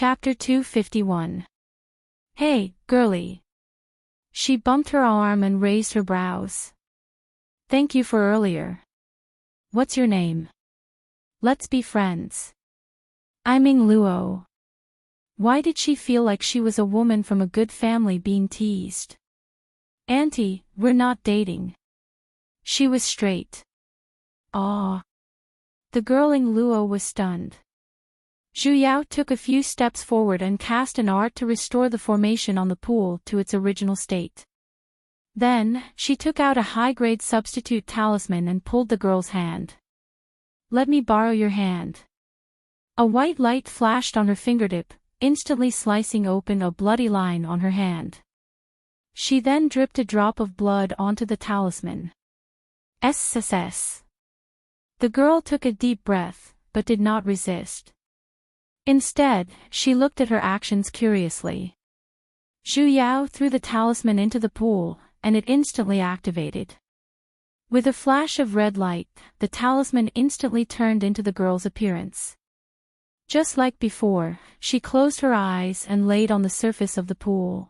Chapter 251. Hey, girlie. She bumped her arm and raised her brows. Thank you for earlier. What's your name? Let's be friends. I'm Ing Luo. Why did she feel like she was a woman from a good family being teased? Auntie, we're not dating. She was straight. Aw. The girl Ing Luo was stunned. Zhu Yao took a few steps forward and cast an art to restore the formation on the pool to its original state. Then, she took out a high-grade substitute talisman and pulled the girl's hand. Let me borrow your hand. A white light flashed on her fingertip, instantly slicing open a bloody line on her hand. She then dripped a drop of blood onto the talisman. SSS. The girl took a deep breath, but did not resist. Instead, she looked at her actions curiously. Zhu Yao threw the talisman into the pool, and it instantly activated. With a flash of red light, the talisman instantly turned into the girl's appearance. Just like before, she closed her eyes and laid on the surface of the pool.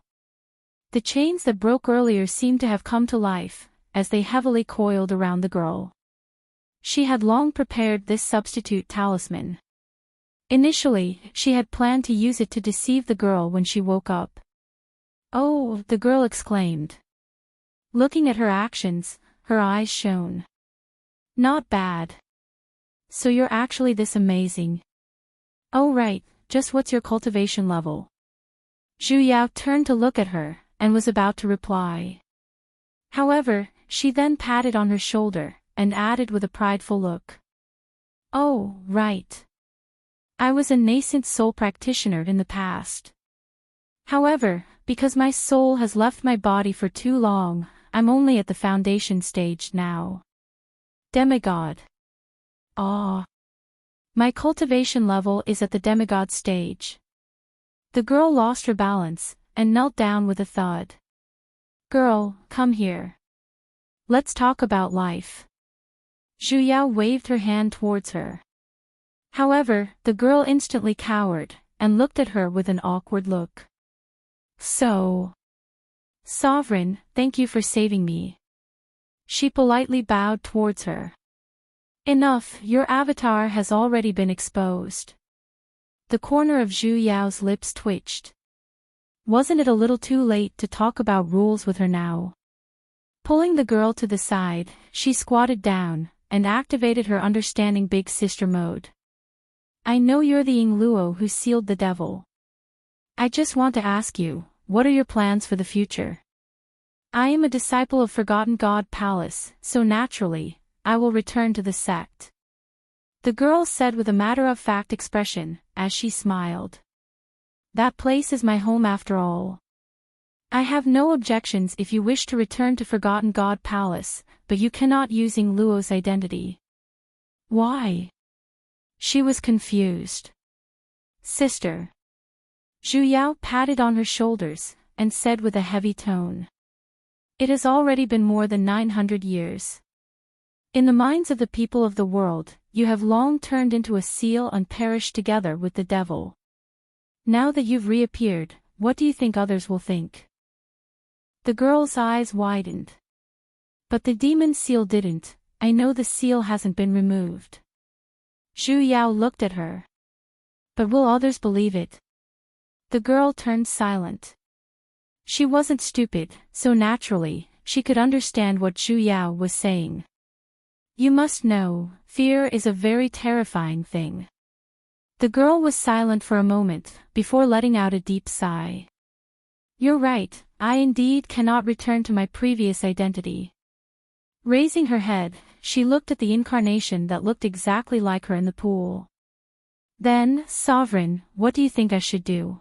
The chains that broke earlier seemed to have come to life, as they heavily coiled around the girl. She had long prepared this substitute talisman. Initially, she had planned to use it to deceive the girl when she woke up. Oh, the girl exclaimed. Looking at her actions, her eyes shone. Not bad. So you're actually this amazing. Oh right, just what's your cultivation level? Zhu Yao turned to look at her, and was about to reply. However, she then patted on her shoulder, and added with a prideful look. Oh, right. I was a nascent soul practitioner in the past. However, because my soul has left my body for too long, I'm only at the foundation stage now. Demigod. Ah. My cultivation level is at the demigod stage. The girl lost her balance, and knelt down with a thud. Girl, come here. Let's talk about life. Zhu Yao waved her hand towards her. However, the girl instantly cowered, and looked at her with an awkward look. So. Sovereign, thank you for saving me. She politely bowed towards her. Enough, your avatar has already been exposed. The corner of Zhu Yao's lips twitched. Wasn't it a little too late to talk about rules with her now? Pulling the girl to the side, she squatted down, and activated her understanding big sister mode. I know you're the Ing Luo who sealed the devil. I just want to ask you, what are your plans for the future? I am a disciple of Forgotten God Palace, so naturally, I will return to the sect. The girl said with a matter-of-fact expression, as she smiled. That place is my home after all. I have no objections if you wish to return to Forgotten God Palace, but you cannot use Ing Luo's identity. Why? She was confused. Sister. Zhu Yao patted on her shoulders, and said with a heavy tone. It has already been more than 900 years. In the minds of the people of the world, you have long turned into a seal and perished together with the devil. Now that you've reappeared, what do you think others will think? The girl's eyes widened. But the demon seal didn't. I know the seal hasn't been removed. Zhu Yao looked at her. But will others believe it? The girl turned silent. She wasn't stupid, so naturally, she could understand what Zhu Yao was saying. You must know, fear is a very terrifying thing. The girl was silent for a moment, before letting out a deep sigh. You're right, I indeed cannot return to my previous identity. Raising her head, she looked at the incarnation that looked exactly like her in the pool. Then, Sovereign, what do you think I should do?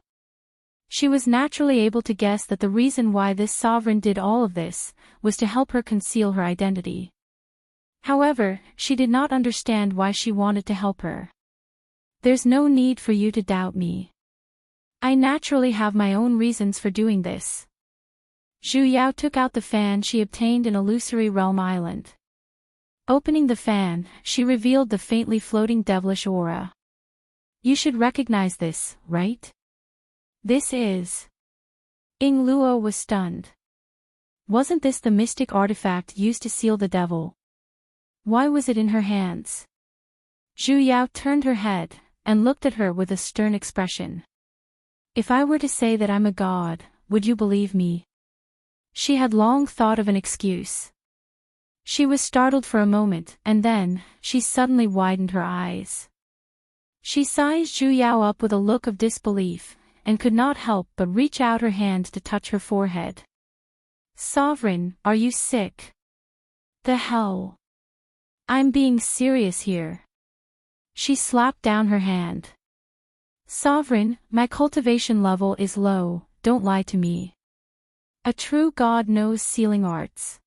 She was naturally able to guess that the reason why this sovereign did all of this, was to help her conceal her identity. However, she did not understand why she wanted to help her. There's no need for you to doubt me. I naturally have my own reasons for doing this. Zhu Yao took out the fan she obtained in Illusory Realm Island. Opening the fan, she revealed the faintly floating devilish aura. You should recognize this, right? This is. Ying Luo was stunned. Wasn't this the mystic artifact used to seal the devil? Why was it in her hands? Zhu Yao turned her head and looked at her with a stern expression. If I were to say that I'm a god, would you believe me? She had long thought of an excuse. She was startled for a moment, and then, she suddenly widened her eyes. She sized Zhu Yao up with a look of disbelief, and could not help but reach out her hand to touch her forehead. Sovereign, are you sick? The hell? I'm being serious here. She slapped down her hand. Sovereign, my cultivation level is low, don't lie to me. A true god knows sealing arts.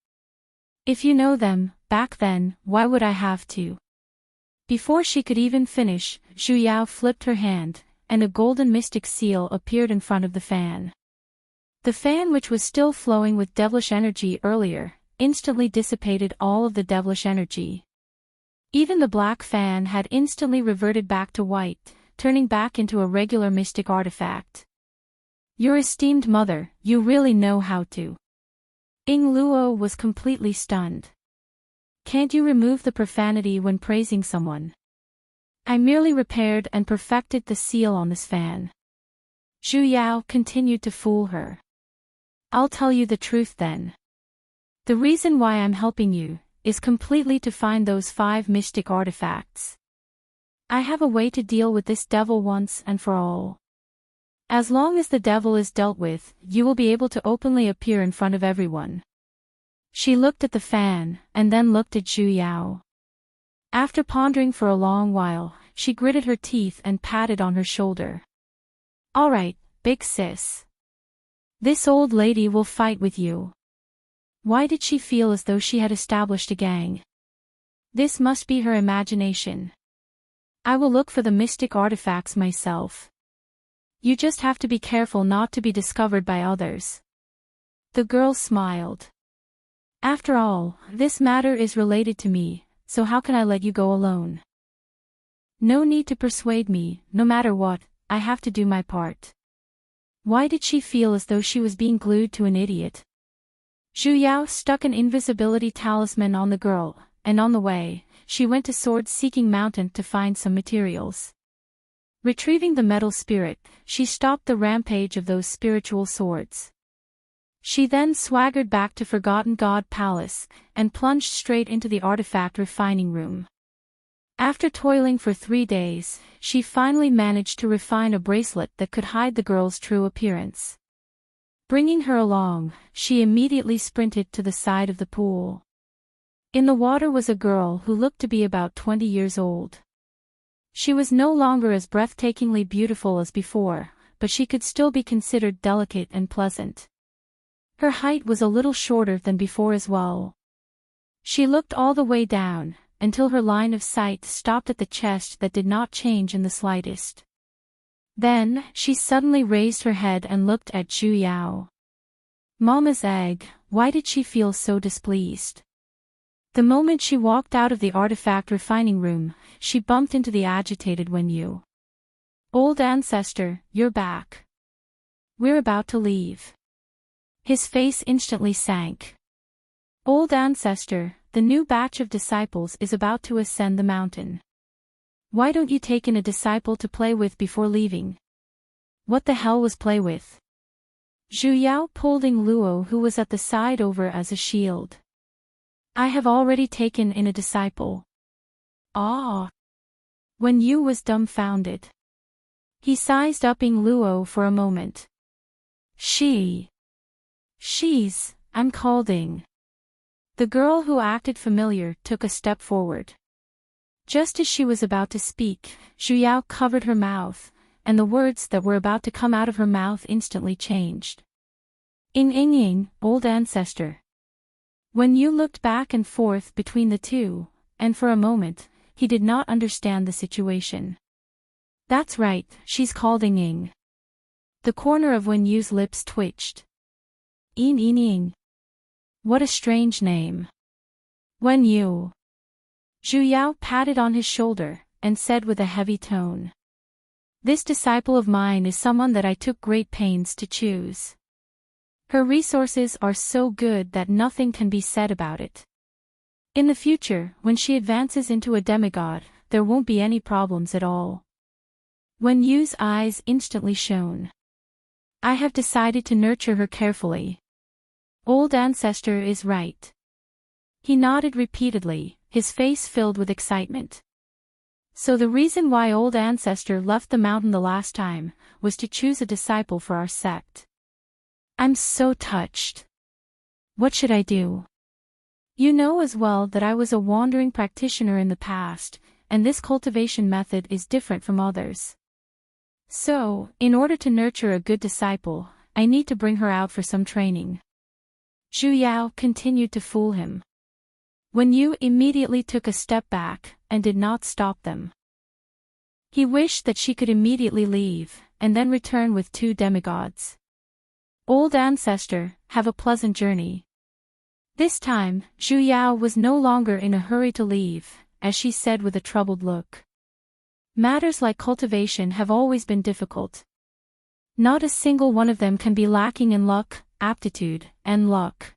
If you know them, back then, why would I have to? Before she could even finish, Zhu Yao flipped her hand, and a golden mystic seal appeared in front of the fan. The fan, which was still flowing with devilish energy earlier, instantly dissipated all of the devilish energy. Even the black fan had instantly reverted back to white, turning back into a regular mystic artifact. Your esteemed mother, you really know how to. Ying Luo was completely stunned. Can't you remove the profanity when praising someone? I merely repaired and perfected the seal on this fan. Zhu Yao continued to fool her. I'll tell you the truth then. The reason why I'm helping you is completely to find those 5 mystic artifacts. I have a way to deal with this devil once and for all. As long as the devil is dealt with, you will be able to openly appear in front of everyone. She looked at the fan, and then looked at Zhu Yao. After pondering for a long while, she gritted her teeth and patted on her shoulder. All right, big sis. This old lady will fight with you. Why did she feel as though she had established a gang? This must be her imagination. I will look for the mystic artifacts myself. You just have to be careful not to be discovered by others. The girl smiled. After all, this matter is related to me, so how can I let you go alone? No need to persuade me, no matter what, I have to do my part. Why did she feel as though she was being glued to an idiot? Zhu Yao stuck an invisibility talisman on the girl, and on the way, she went to Sword-Seeking Mountain to find some materials. Retrieving the metal spirit, she stopped the rampage of those spiritual swords. She then swaggered back to Forgotten God Palace, and plunged straight into the artifact refining room. After toiling for 3 days, she finally managed to refine a bracelet that could hide the girl's true appearance. Bringing her along, she immediately sprinted to the side of the pool. In the water was a girl who looked to be about 20 years old. She was no longer as breathtakingly beautiful as before, but she could still be considered delicate and pleasant. Her height was a little shorter than before as well. She looked all the way down, until her line of sight stopped at the chest that did not change in the slightest. Then, she suddenly raised her head and looked at Zhu Yao. Mama's egg, why did she feel so displeased? The moment she walked out of the artifact refining room, she bumped into the agitated Wen Yu. Old ancestor, you're back. We're about to leave. His face instantly sank. Old ancestor, the new batch of disciples is about to ascend the mountain. Why don't you take in a disciple to play with before leaving? What the hell was play with? Zhu Yao pulled Ying Luo, who was at the side, over as a shield. I have already taken in a disciple. Ah! Wen Yu was dumbfounded. He sized up Ying Luo for a moment. I'm called Ying. The girl who acted familiar took a step forward. Just as she was about to speak, Zhu Yao covered her mouth, and the words that were about to come out of her mouth instantly changed. Ying, old ancestor. Wen Yu looked back and forth between the two, and for a moment, he did not understand the situation. That's right, she's called Ying. The corner of Wen Yu's lips twitched. Ying. What a strange name. Wen Yu. Zhu Yao patted on his shoulder, and said with a heavy tone. This disciple of mine is someone that I took great pains to choose. Her resources are so good that nothing can be said about it. In the future, when she advances into a demigod, there won't be any problems at all. Wen Yu's eyes instantly shone. I have decided to nurture her carefully. Old ancestor is right. He nodded repeatedly, his face filled with excitement. So the reason why old ancestor left the mountain the last time was to choose a disciple for our sect. I'm so touched. What should I do? You know as well that I was a wandering practitioner in the past, and this cultivation method is different from others. So, in order to nurture a good disciple, I need to bring her out for some training. Zhu Yao continued to fool him. Wen Yu immediately took a step back, and did not stop them. He wished that she could immediately leave, and then return with 2 demigods. Old ancestor, have a pleasant journey. This time, Zhu Yao was no longer in a hurry to leave, as she said with a troubled look. Matters like cultivation have always been difficult. Not a single one of them can be lacking in luck, aptitude, and luck.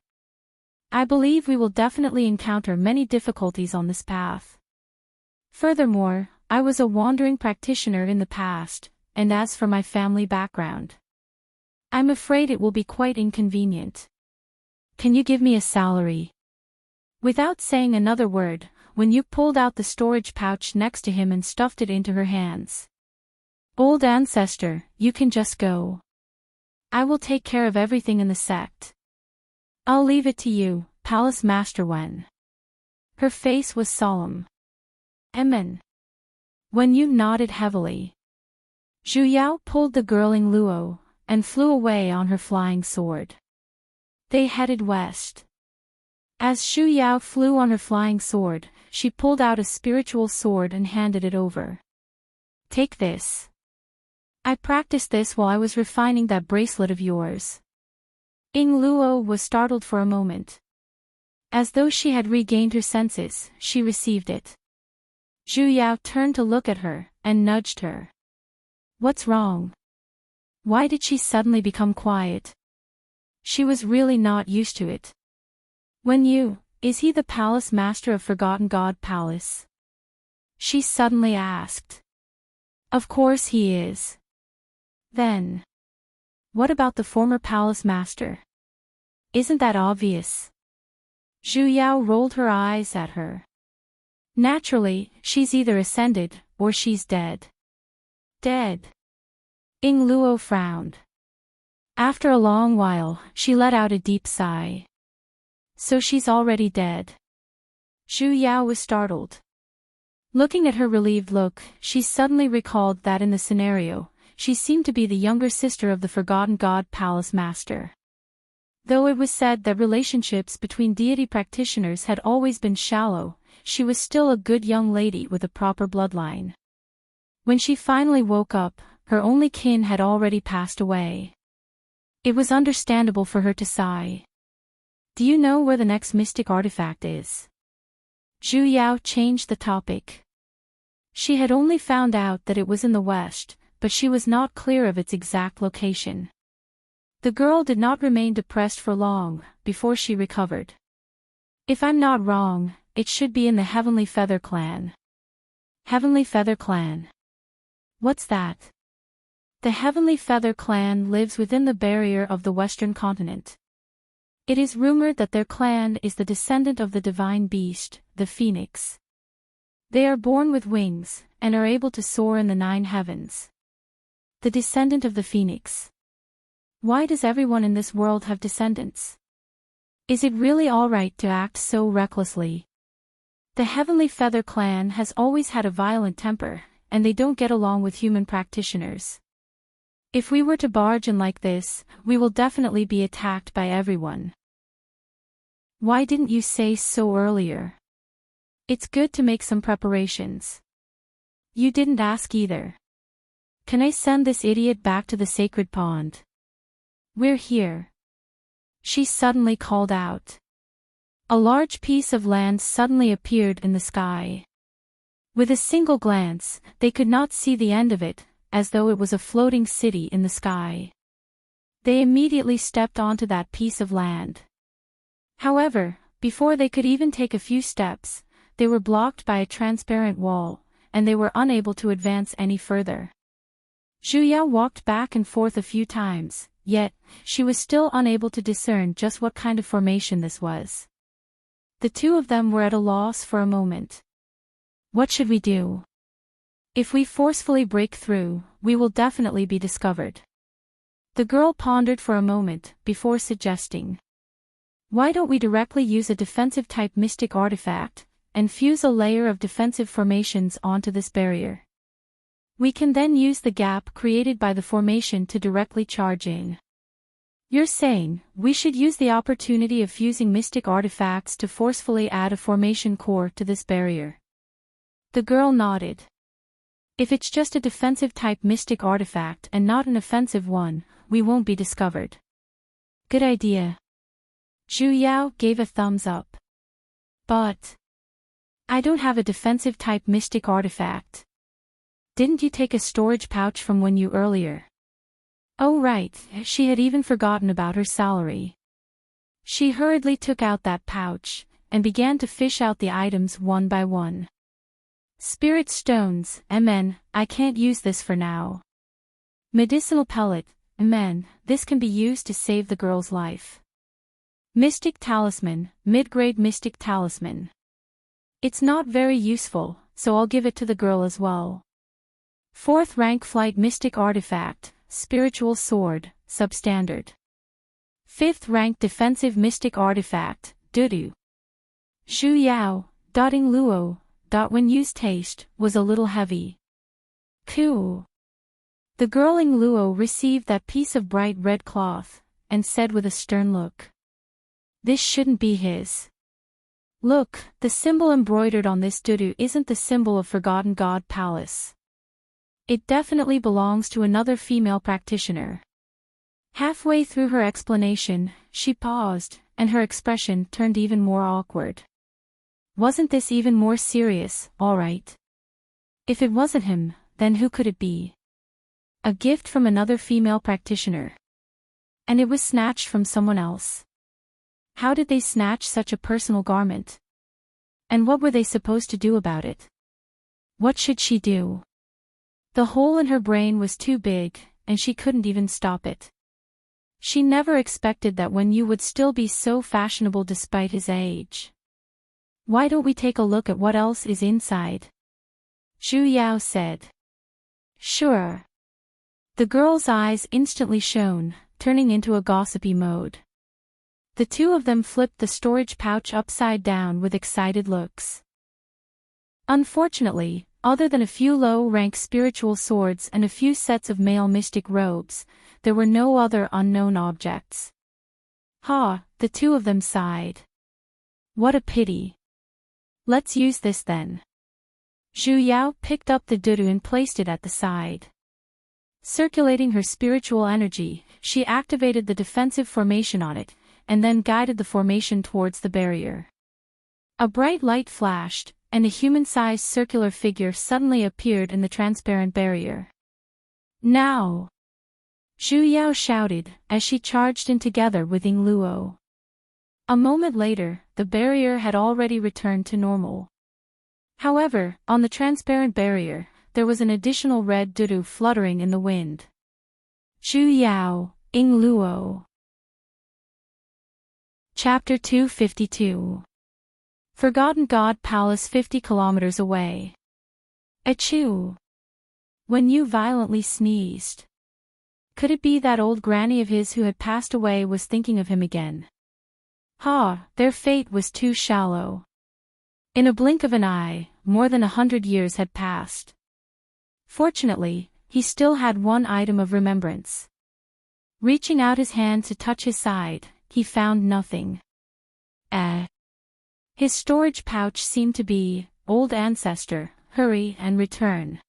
I believe we will definitely encounter many difficulties on this path. Furthermore, I was a wandering practitioner in the past, and as for my family background, I'm afraid it will be quite inconvenient. Can you give me a salary? Without saying another word, Wen Yu pulled out the storage pouch next to him and stuffed it into her hands. Old ancestor, you can just go. I will take care of everything in the sect. I'll leave it to you, Palace Master Wen. Her face was solemn. Amen. Wen Yu nodded heavily. Zhu Yao pulled the girling luo, and flew away on her flying sword. They headed west. As Zhu Yao flew on her flying sword, she pulled out a spiritual sword and handed it over. Take this. I practiced this while I was refining that bracelet of yours. Ying Luo was startled for a moment. As though she had regained her senses, she received it. Zhu Yao turned to look at her, and nudged her. What's wrong? Why did she suddenly become quiet? She was really not used to it. Wen Yu, is he the palace master of Forgotten God Palace? She suddenly asked. Of course he is. Then, what about the former palace master? Isn't that obvious? Zhu Yao rolled her eyes at her. Naturally, she's either ascended, or she's dead. Dead. Ying Luo frowned. After a long while, she let out a deep sigh. So she's already dead. Zhu Yao was startled. Looking at her relieved look, she suddenly recalled that in the scenario, she seemed to be the younger sister of the Forgotten God Palace Master. Though it was said that relationships between deity practitioners had always been shallow, she was still a good young lady with a proper bloodline. When she finally woke up, her only kin had already passed away. It was understandable for her to sigh. Do you know where the next mystic artifact is? Zhu Yao changed the topic. She had only found out that it was in the west, but she was not clear of its exact location. The girl did not remain depressed for long, before she recovered. If I'm not wrong, it should be in the Heavenly Feather Clan. Heavenly Feather Clan. What's that? The Heavenly Feather Clan lives within the barrier of the Western continent. It is rumored that their clan is the descendant of the divine beast, the phoenix. They are born with wings, and are able to soar in the 9 heavens. The descendant of the phoenix. Why does everyone in this world have descendants? Is it really alright to act so recklessly? The Heavenly Feather Clan has always had a violent temper, and they don't get along with human practitioners. If we were to barge in like this, we will definitely be attacked by everyone. Why didn't you say so earlier? It's good to make some preparations. You didn't ask either. Can I send this idiot back to the sacred pond? We're here. She suddenly called out. A large piece of land suddenly appeared in the sky. With a single glance, they could not see the end of it, as though it was a floating city in the sky. They immediately stepped onto that piece of land. However, before they could even take a few steps, they were blocked by a transparent wall, and they were unable to advance any further. Zhu Yao walked back and forth a few times, yet, she was still unable to discern just what kind of formation this was. The two of them were at a loss for a moment. What should we do? If we forcefully break through, we will definitely be discovered. The girl pondered for a moment, before suggesting. Why don't we directly use a defensive-type mystic artifact, and fuse a layer of defensive formations onto this barrier? We can then use the gap created by the formation to directly charge in. You're saying, we should use the opportunity of fusing mystic artifacts to forcefully add a formation core to this barrier? The girl nodded. If it's just a defensive-type mystic artifact and not an offensive one, we won't be discovered. Good idea. Zhu Yao gave a thumbs up. But I don't have a defensive-type mystic artifact. Didn't you take a storage pouch from when you earlier? Oh right, she had even forgotten about her salary. She hurriedly took out that pouch, and began to fish out the items one by one. Spirit stones, amen, I can't use this for now. Medicinal pellet, amen, this can be used to save the girl's life. Mystic talisman, mid-grade mystic talisman. It's not very useful, so I'll give it to the girl as well. 4th rank flight mystic artifact, spiritual sword, substandard. 5th rank defensive mystic artifact, dudu. Zhu Yao, dotting luo, when used taste, was a little heavy. Cool. The girl in luo received that piece of bright red cloth, and said with a stern look. This shouldn't be his. Look, the symbol embroidered on this dudu isn't the symbol of Forgotten God Palace. It definitely belongs to another female practitioner. Halfway through her explanation, she paused, and her expression turned even more awkward. Wasn't this even more serious, all right? If it wasn't him, then who could it be? A gift from another female practitioner. And it was snatched from someone else. How did they snatch such a personal garment? And what were they supposed to do about it? What should she do? The hole in her brain was too big, and she couldn't even stop it. She never expected that Wen Yu would still be so fashionable despite his age. Why don't we take a look at what else is inside? Zhu Yao said. Sure. The girl's eyes instantly shone, turning into a gossipy mode. The two of them flipped the storage pouch upside down with excited looks. Unfortunately, other than a few low-rank spiritual swords and a few sets of male mystic robes, there were no other unknown objects. The two of them sighed. What a pity. Let's use this then. Zhu Yao picked up the dudu and placed it at the side. Circulating her spiritual energy, she activated the defensive formation on it, and then guided the formation towards the barrier. A bright light flashed, and a human-sized circular figure suddenly appeared in the transparent barrier. Now! Zhu Yao shouted, as she charged in together with Ying Luo. A moment later, the barrier had already returned to normal. However, on the transparent barrier, there was an additional red dudu fluttering in the wind. Zhu Yao, Ying Luo. Chapter 252. Forgotten God Palace 50 kilometers away. Achoo! Wen Yu violently sneezed. Could it be that old granny of his who had passed away was thinking of him again? Their fate was too shallow. In a blink of an eye, more than 100 years had passed. Fortunately, he still had one item of remembrance. Reaching out his hand to touch his side, he found nothing. His storage pouch seemed to be, old ancestor, hurry and return.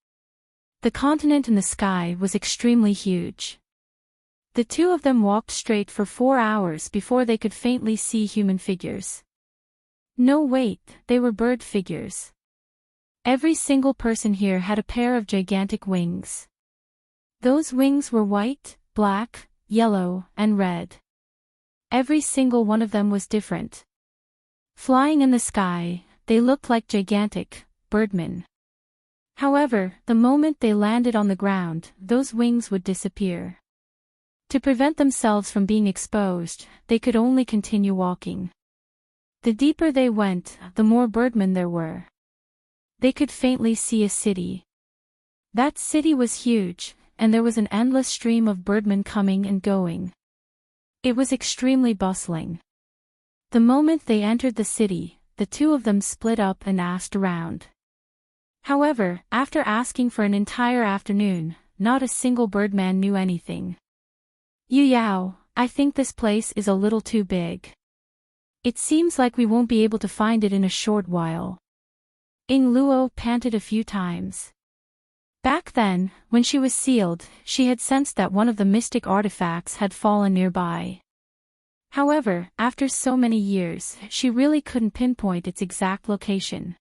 The continent in the sky was extremely huge. The two of them walked straight for 4 hours before they could faintly see human figures. No wait, they were bird figures. Every single person here had a pair of gigantic wings. Those wings were white, black, yellow, and red. Every single one of them was different. Flying in the sky, they looked like gigantic birdmen. However, the moment they landed on the ground, those wings would disappear. To prevent themselves from being exposed, they could only continue walking. The deeper they went, the more birdmen there were. They could faintly see a city. That city was huge, and there was an endless stream of birdmen coming and going. It was extremely bustling. The moment they entered the city, the two of them split up and asked around. However, after asking for an entire afternoon, not a single birdman knew anything. Yu Yao, I think this place is a little too big. It seems like we won't be able to find it in a short while. Ying Luo panted a few times. Back then, when she was sealed, she had sensed that one of the mystic artifacts had fallen nearby. However, after so many years, she really couldn't pinpoint its exact location.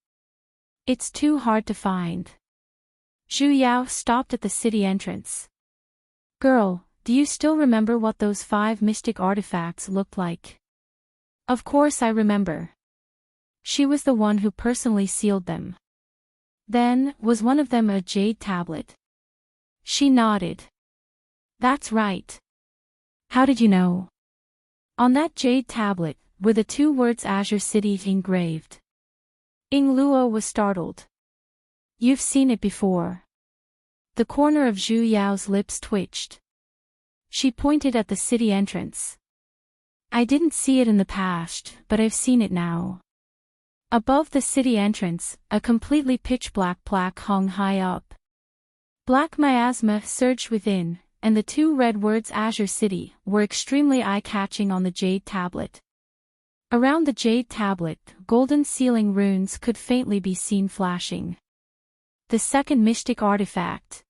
It's too hard to find. Zhu Yao stopped at the city entrance. Girl, do you still remember what those 5 mystic artifacts looked like? Of course I remember. She was the one who personally sealed them. Then, was one of them a jade tablet? She nodded. That's right. How did you know? On that jade tablet, were the 2 words Azure City engraved. Ying Luo was startled. You've seen it before. The corner of Zhu Yao's lips twitched. She pointed at the city entrance. I didn't see it in the past, but I've seen it now. Above the city entrance, a completely pitch-black plaque hung high up. Black miasma surged within, and the 2 red words Azure City were extremely eye-catching on the jade tablet. Around the jade tablet, golden sealing runes could faintly be seen flashing. The second mystic artifact.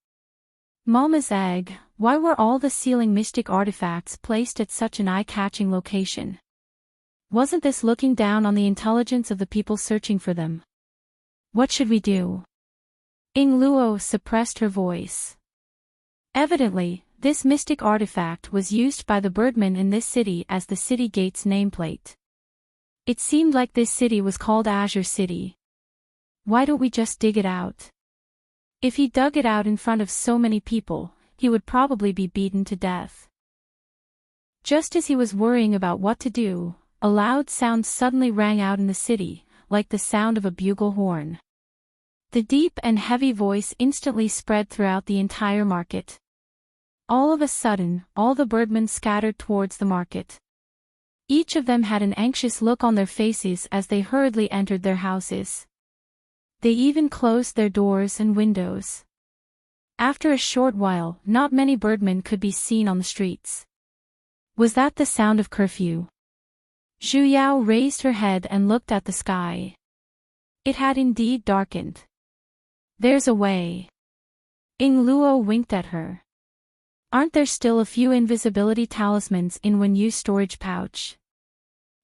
Mama's egg, why were all the sealing mystic artifacts placed at such an eye-catching location? Wasn't this looking down on the intelligence of the people searching for them? What should we do? Ying Luo suppressed her voice. Evidently, this mystic artifact was used by the birdmen in this city as the city gate's nameplate. It seemed like this city was called Azure City. Why don't we just dig it out? If he dug it out in front of so many people, he would probably be beaten to death. Just as he was worrying about what to do, a loud sound suddenly rang out in the city, like the sound of a bugle horn. The deep and heavy voice instantly spread throughout the entire market. All of a sudden, all the birdmen scattered towards the market. Each of them had an anxious look on their faces as they hurriedly entered their houses. They even closed their doors and windows. After a short while, not many birdmen could be seen on the streets. Was that the sound of curfew? Zhu Yao raised her head and looked at the sky. It had indeed darkened. There's a way. Ying Luo winked at her. Aren't there still a few invisibility talismans in Wenju's storage pouch?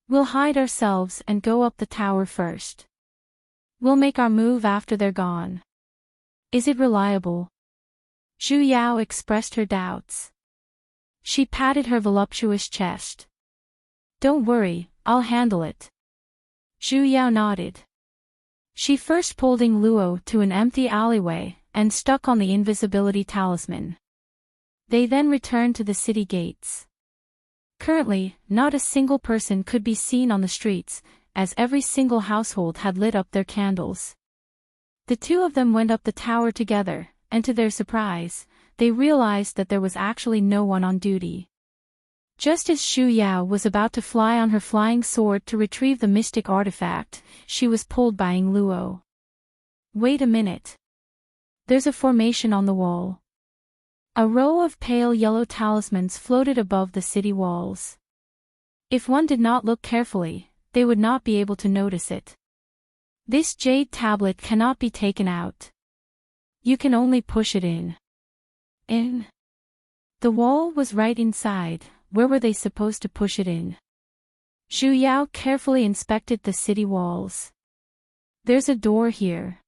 We'll hide ourselves and go up the tower first. We'll make our move after they're gone. Is it reliable? Zhu Yao expressed her doubts. She patted her voluptuous chest. Don't worry, I'll handle it. Zhu Yao nodded. She first pulled Ying Luo to an empty alleyway and stuck on the invisibility talisman. They then returned to the city gates. Currently, not a single person could be seen on the streets, as every single household had lit up their candles. The 2 of them went up the tower together, and to their surprise, they realized that there was actually no one on duty. Just as Zhu Yao was about to fly on her flying sword to retrieve the mystic artifact, she was pulled by Ying Luo. Wait a minute. There's a formation on the wall. A row of pale yellow talismans floated above the city walls. If one did not look carefully, they would not be able to notice it. This jade tablet cannot be taken out. You can only push it in. In. The wall was right inside. Where were they supposed to push it in? Zhu Yao carefully inspected the city walls. There's a door here.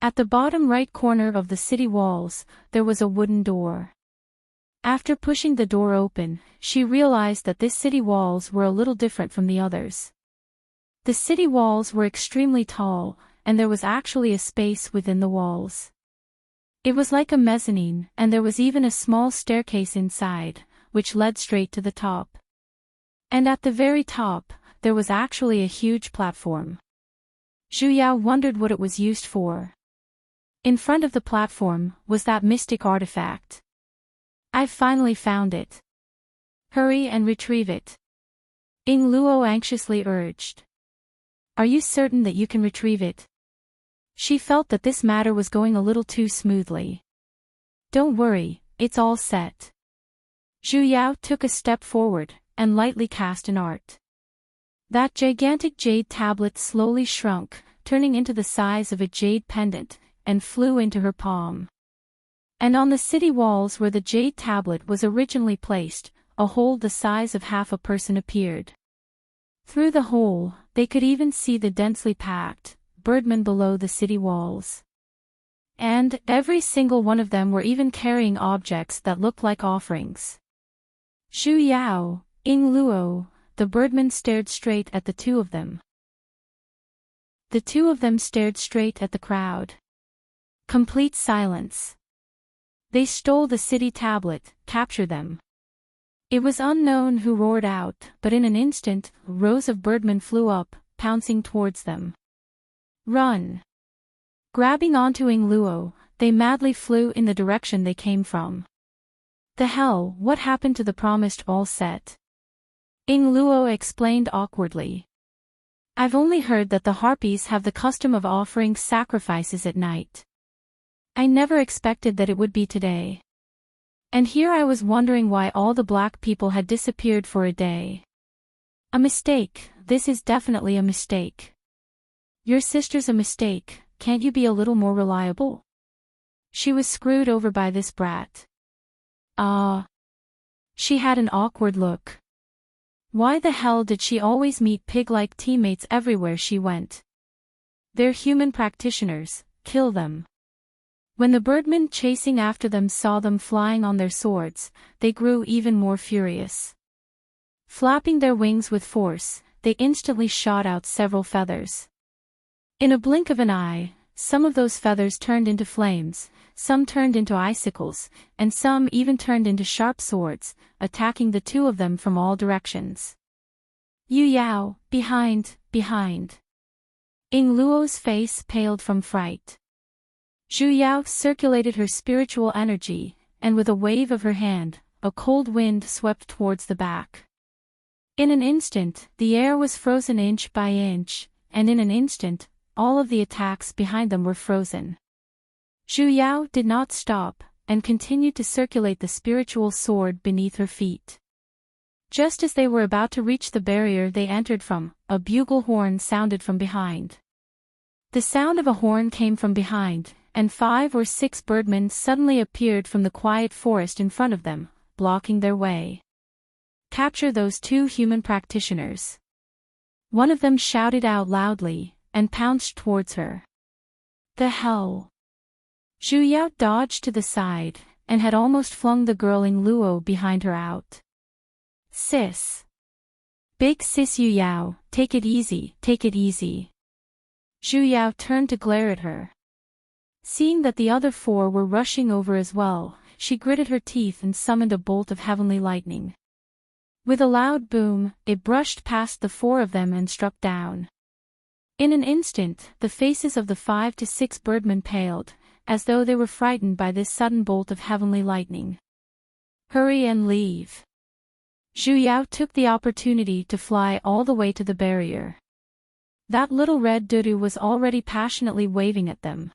At the bottom right corner of the city walls, there was a wooden door. After pushing the door open, she realized that this city walls were a little different from the others. The city walls were extremely tall, and there was actually a space within the walls. It was like a mezzanine, and there was even a small staircase inside, which led straight to the top. And at the very top, there was actually a huge platform. Zhu Yao wondered what it was used for. In front of the platform was that mystic artifact. "I've finally found it. Hurry and retrieve it," Ying Luo anxiously urged. "Are you certain that you can retrieve it?" She felt that this matter was going a little too smoothly. "Don't worry, it's all set." Zhu Yao took a step forward, and lightly cast an art. That gigantic jade tablet slowly shrunk, turning into the size of a jade pendant, and flew into her palm. And on the city walls where the jade tablet was originally placed, a hole the size of half a person appeared. Through the hole, they could even see the densely packed birdmen below the city walls. And every single one of them were even carrying objects that looked like offerings. Zhu Yao, Ying Luo, the birdmen stared straight at the two of them. The two of them stared straight at the crowd. Complete silence. "They stole the city tablet, capture them." It was unknown who roared out, but in an instant, rows of birdmen flew up, pouncing towards them. "Run!" Grabbing onto Ying Luo, they madly flew in the direction they came from. "The hell, what happened to the promised all set?" Ying Luo explained awkwardly. "I've only heard that the harpies have the custom of offering sacrifices at night. I never expected that it would be today. And here I was wondering why all the black people had disappeared for a day. A mistake, this is definitely a mistake. Your sister's a mistake, can't you be a little more reliable? She was screwed over by this brat." She had an awkward look. Why the hell did she always meet pig-like teammates everywhere she went? They're human practitioners, kill them. When the birdmen chasing after them saw them flying on their swords, they grew even more furious. Flapping their wings with force, they instantly shot out several feathers. In a blink of an eye, some of those feathers turned into flames, some turned into icicles, and some even turned into sharp swords, attacking the two of them from all directions. "Yu Yao, behind, behind." Ying Luo's face paled from fright. Zhu Yao circulated her spiritual energy, and with a wave of her hand, a cold wind swept towards the back. In an instant, the air was frozen inch by inch, and in an instant, all of the attacks behind them were frozen. Zhu Yao did not stop, and continued to circulate the spiritual sword beneath her feet. Just as they were about to reach the barrier they entered from, a bugle horn sounded from behind. The sound of a horn came from behind, and 5 or 6 birdmen suddenly appeared from the quiet forest in front of them, blocking their way. "Capture those 2 human practitioners." One of them shouted out loudly, and pounced towards her. "The hell?" Zhu Yao dodged to the side, and had almost flung the girl Ying Luo behind her out. "Sis. Big sis Yu Yao, take it easy, take it easy." Zhu Yao turned to glare at her. Seeing that the other 4 were rushing over as well, she gritted her teeth and summoned a bolt of heavenly lightning. With a loud boom, it brushed past the 4 of them and struck down. In an instant, the faces of the 5 to 6 birdmen paled, as though they were frightened by this sudden bolt of heavenly lightning. "Hurry and leave." Zhu Yao took the opportunity to fly all the way to the barrier. That little red dodo was already passionately waving at them.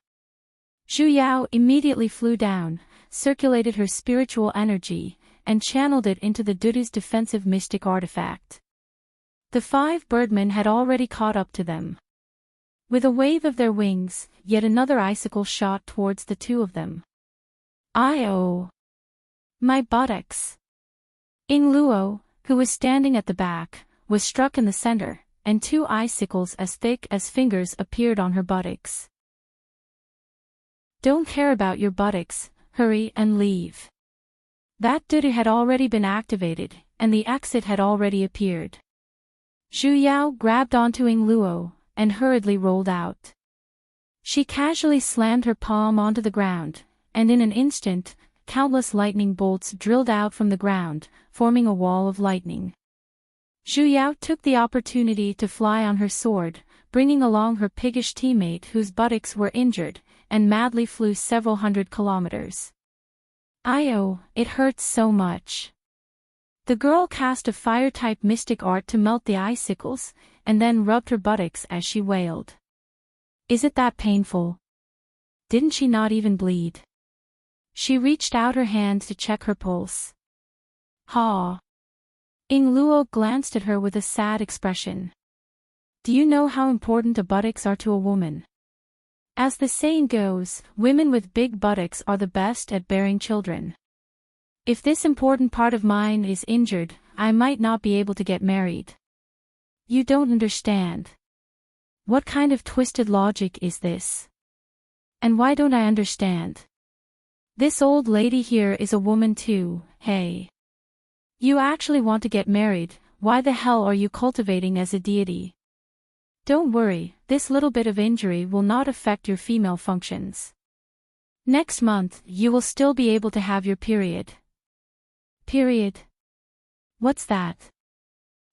Zhu Yao immediately flew down, circulated her spiritual energy, and channeled it into the dodo's defensive mystic artifact. The 5 birdmen had already caught up to them. With a wave of their wings, yet another icicle shot towards the 2 of them. "Oh! My buttocks!" Ying Luo, who was standing at the back, was struck in the center, and 2 icicles as thick as fingers appeared on her buttocks. Don't care about your buttocks, hurry and leave. That duty had already been activated, and the exit had already appeared. Zhu Yao grabbed onto Ying Luo, and hurriedly rolled out. She casually slammed her palm onto the ground, and in an instant, countless lightning bolts drilled out from the ground, forming a wall of lightning. Zhu Yao took the opportunity to fly on her sword, bringing along her piggish teammate whose buttocks were injured, and madly flew several hundred kilometers. "Io, it hurts so much." The girl cast a fire-type mystic art to melt the icicles, and then rubbed her buttocks as she wailed. "Is it that painful? Didn't she not even bleed?" She reached out her hand to check her pulse. "Ha!" Ying Luo glanced at her with a sad expression. "Do you know how important buttocks are to a woman? As the saying goes, women with big buttocks are the best at bearing children. If this important part of mine is injured, I might not be able to get married." "You don't understand. What kind of twisted logic is this? And why don't I understand? This old lady here is a woman too, hey? You actually want to get married, why the hell are you cultivating as a deity? Don't worry, this little bit of injury will not affect your female functions. Next month, you will still be able to have your period." "Period? What's that?"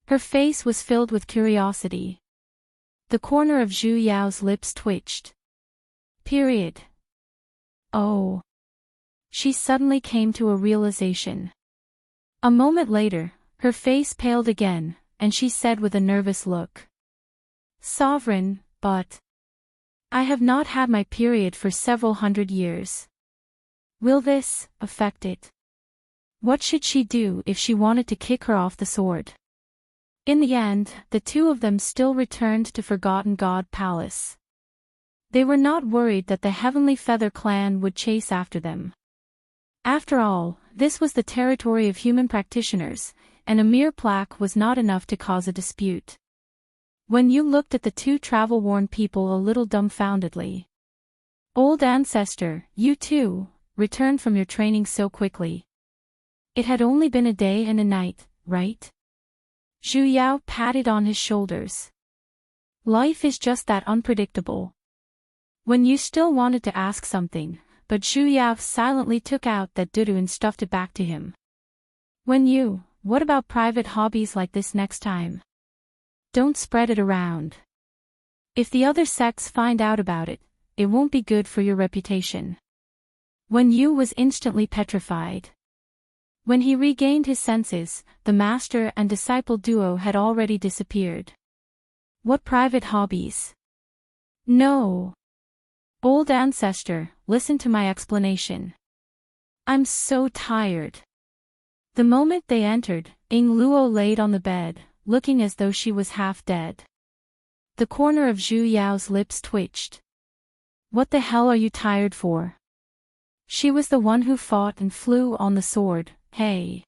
Her face was filled with curiosity. The corner of Zhu Yao's lips twitched. "Period? Oh." She suddenly came to a realization. A moment later, her face paled again, and she said with a nervous look. "Sovereign, but I have not had my period for several hundred years. Will this affect it? What should she do if she wanted to kick her off the sword?" In the end, the two of them still returned to Forgotten God Palace. They were not worried that the Heavenly Feather clan would chase after them. After all, this was the territory of human practitioners, and a mere plaque was not enough to cause a dispute. When you looked at the two travel-worn people a little dumbfoundedly. "Old ancestor, you too, returned from your training so quickly. It had only been a day and a night, right?" Zhu Yao patted on his shoulders. "Life is just that unpredictable." When you still wanted to ask something, but Zhu Yao silently took out that dudu and stuffed it back to him. What about private hobbies like this next time? Don't spread it around. If the other sects find out about it, it won't be good for your reputation." Wen Yu was instantly petrified. When he regained his senses, the master and disciple duo had already disappeared. "What private hobbies?" "No. Old ancestor, listen to my explanation. I'm so tired." The moment they entered, Ying Luo laid on the bed, looking as though she was half dead. The corner of Zhu Yao's lips twitched. "What the hell are you tired for? She was the one who fought and flew on the sword, hey?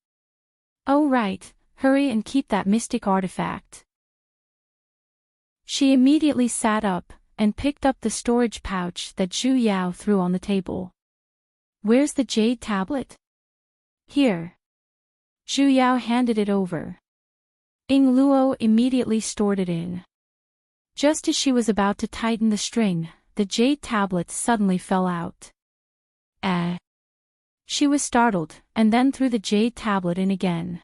Oh right, hurry and keep that mystic artifact." She immediately sat up, and picked up the storage pouch that Zhu Yao threw on the table. "Where's the jade tablet?" "Here." Zhu Yao handed it over. Ying Luo immediately stored it in. Just as she was about to tighten the string, the jade tablet suddenly fell out. She was startled, and then threw the jade tablet in again.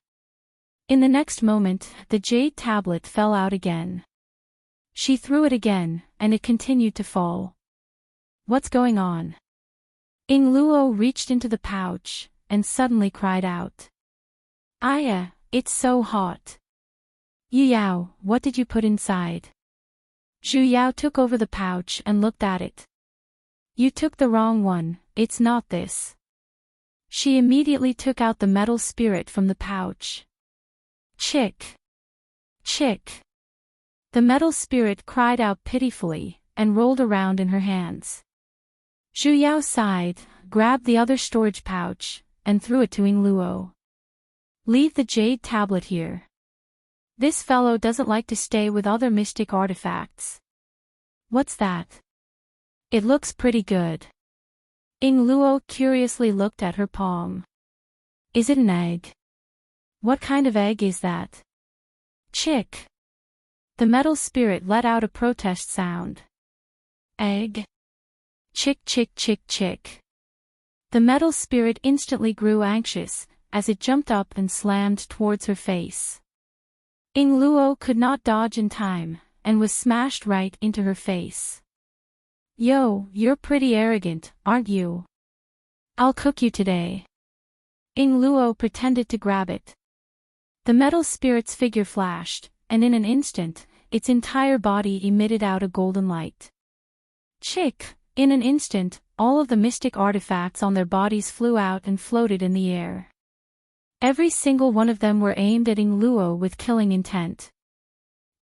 In the next moment, the jade tablet fell out again. She threw it again, and it continued to fall. "What's going on?" Ying Luo reached into the pouch, and suddenly cried out. "Aya, it's so hot." "Yi Yao, what did you put inside?" Zhu Yao took over the pouch and looked at it. "You took the wrong one, it's not this." She immediately took out the metal spirit from the pouch. "Chick! Chick!" The metal spirit cried out pitifully, and rolled around in her hands. Zhu Yao sighed, grabbed the other storage pouch, and threw it to Ying Luo. "Leave the jade tablet here. This fellow doesn't like to stay with other mystic artifacts." "What's that? It looks pretty good." Ying Luo curiously looked at her palm. Is it an egg? What kind of egg is that? Chick. The metal spirit let out a protest sound. Egg? Chick chick chick chick. The metal spirit instantly grew anxious, as it jumped up and slammed towards her face. Ying Luo could not dodge in time, and was smashed right into her face. Yo, you're pretty arrogant, aren't you? I'll cook you today. Ying Luo pretended to grab it. The metal spirit's figure flashed, and in an instant, its entire body emitted out a golden light. Chick! In an instant, all of the mystic artifacts on their bodies flew out and floated in the air. Every single one of them were aimed at Ying Luo with killing intent.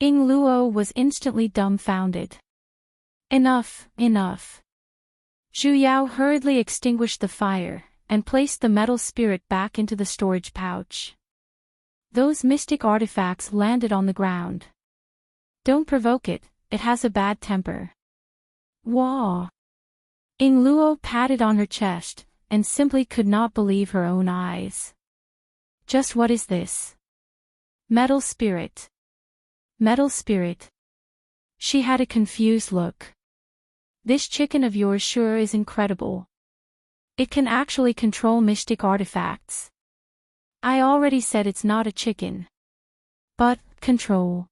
Ying Luo was instantly dumbfounded. Enough, enough. Zhu Yao hurriedly extinguished the fire, and placed the metal spirit back into the storage pouch. Those mystic artifacts landed on the ground. Don't provoke it, it has a bad temper. Wah! Ying Luo patted on her chest, and simply could not believe her own eyes. Just what is this? Metal spirit. Metal spirit. She had a confused look. This chicken of yours sure is incredible. It can actually control mystic artifacts. I already said it's not a chicken. But, control.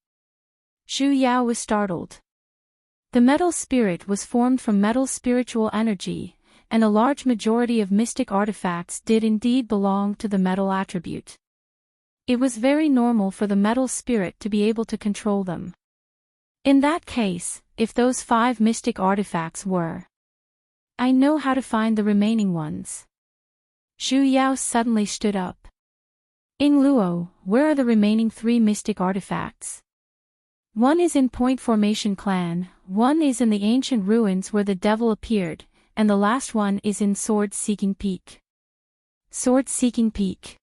Zhu Yao was startled. The metal spirit was formed from metal spiritual energy, and a large majority of mystic artifacts did indeed belong to the metal attribute. It was very normal for the metal spirit to be able to control them. In that case, if those 5 mystic artifacts were, I know how to find the remaining ones. Zhu Yao suddenly stood up. Ying Luo, where are the remaining 3 mystic artifacts? One is in Point Formation Clan, one is in the ancient ruins where the devil appeared, and the last one is in Sword Seeking Peak. Sword Seeking Peak.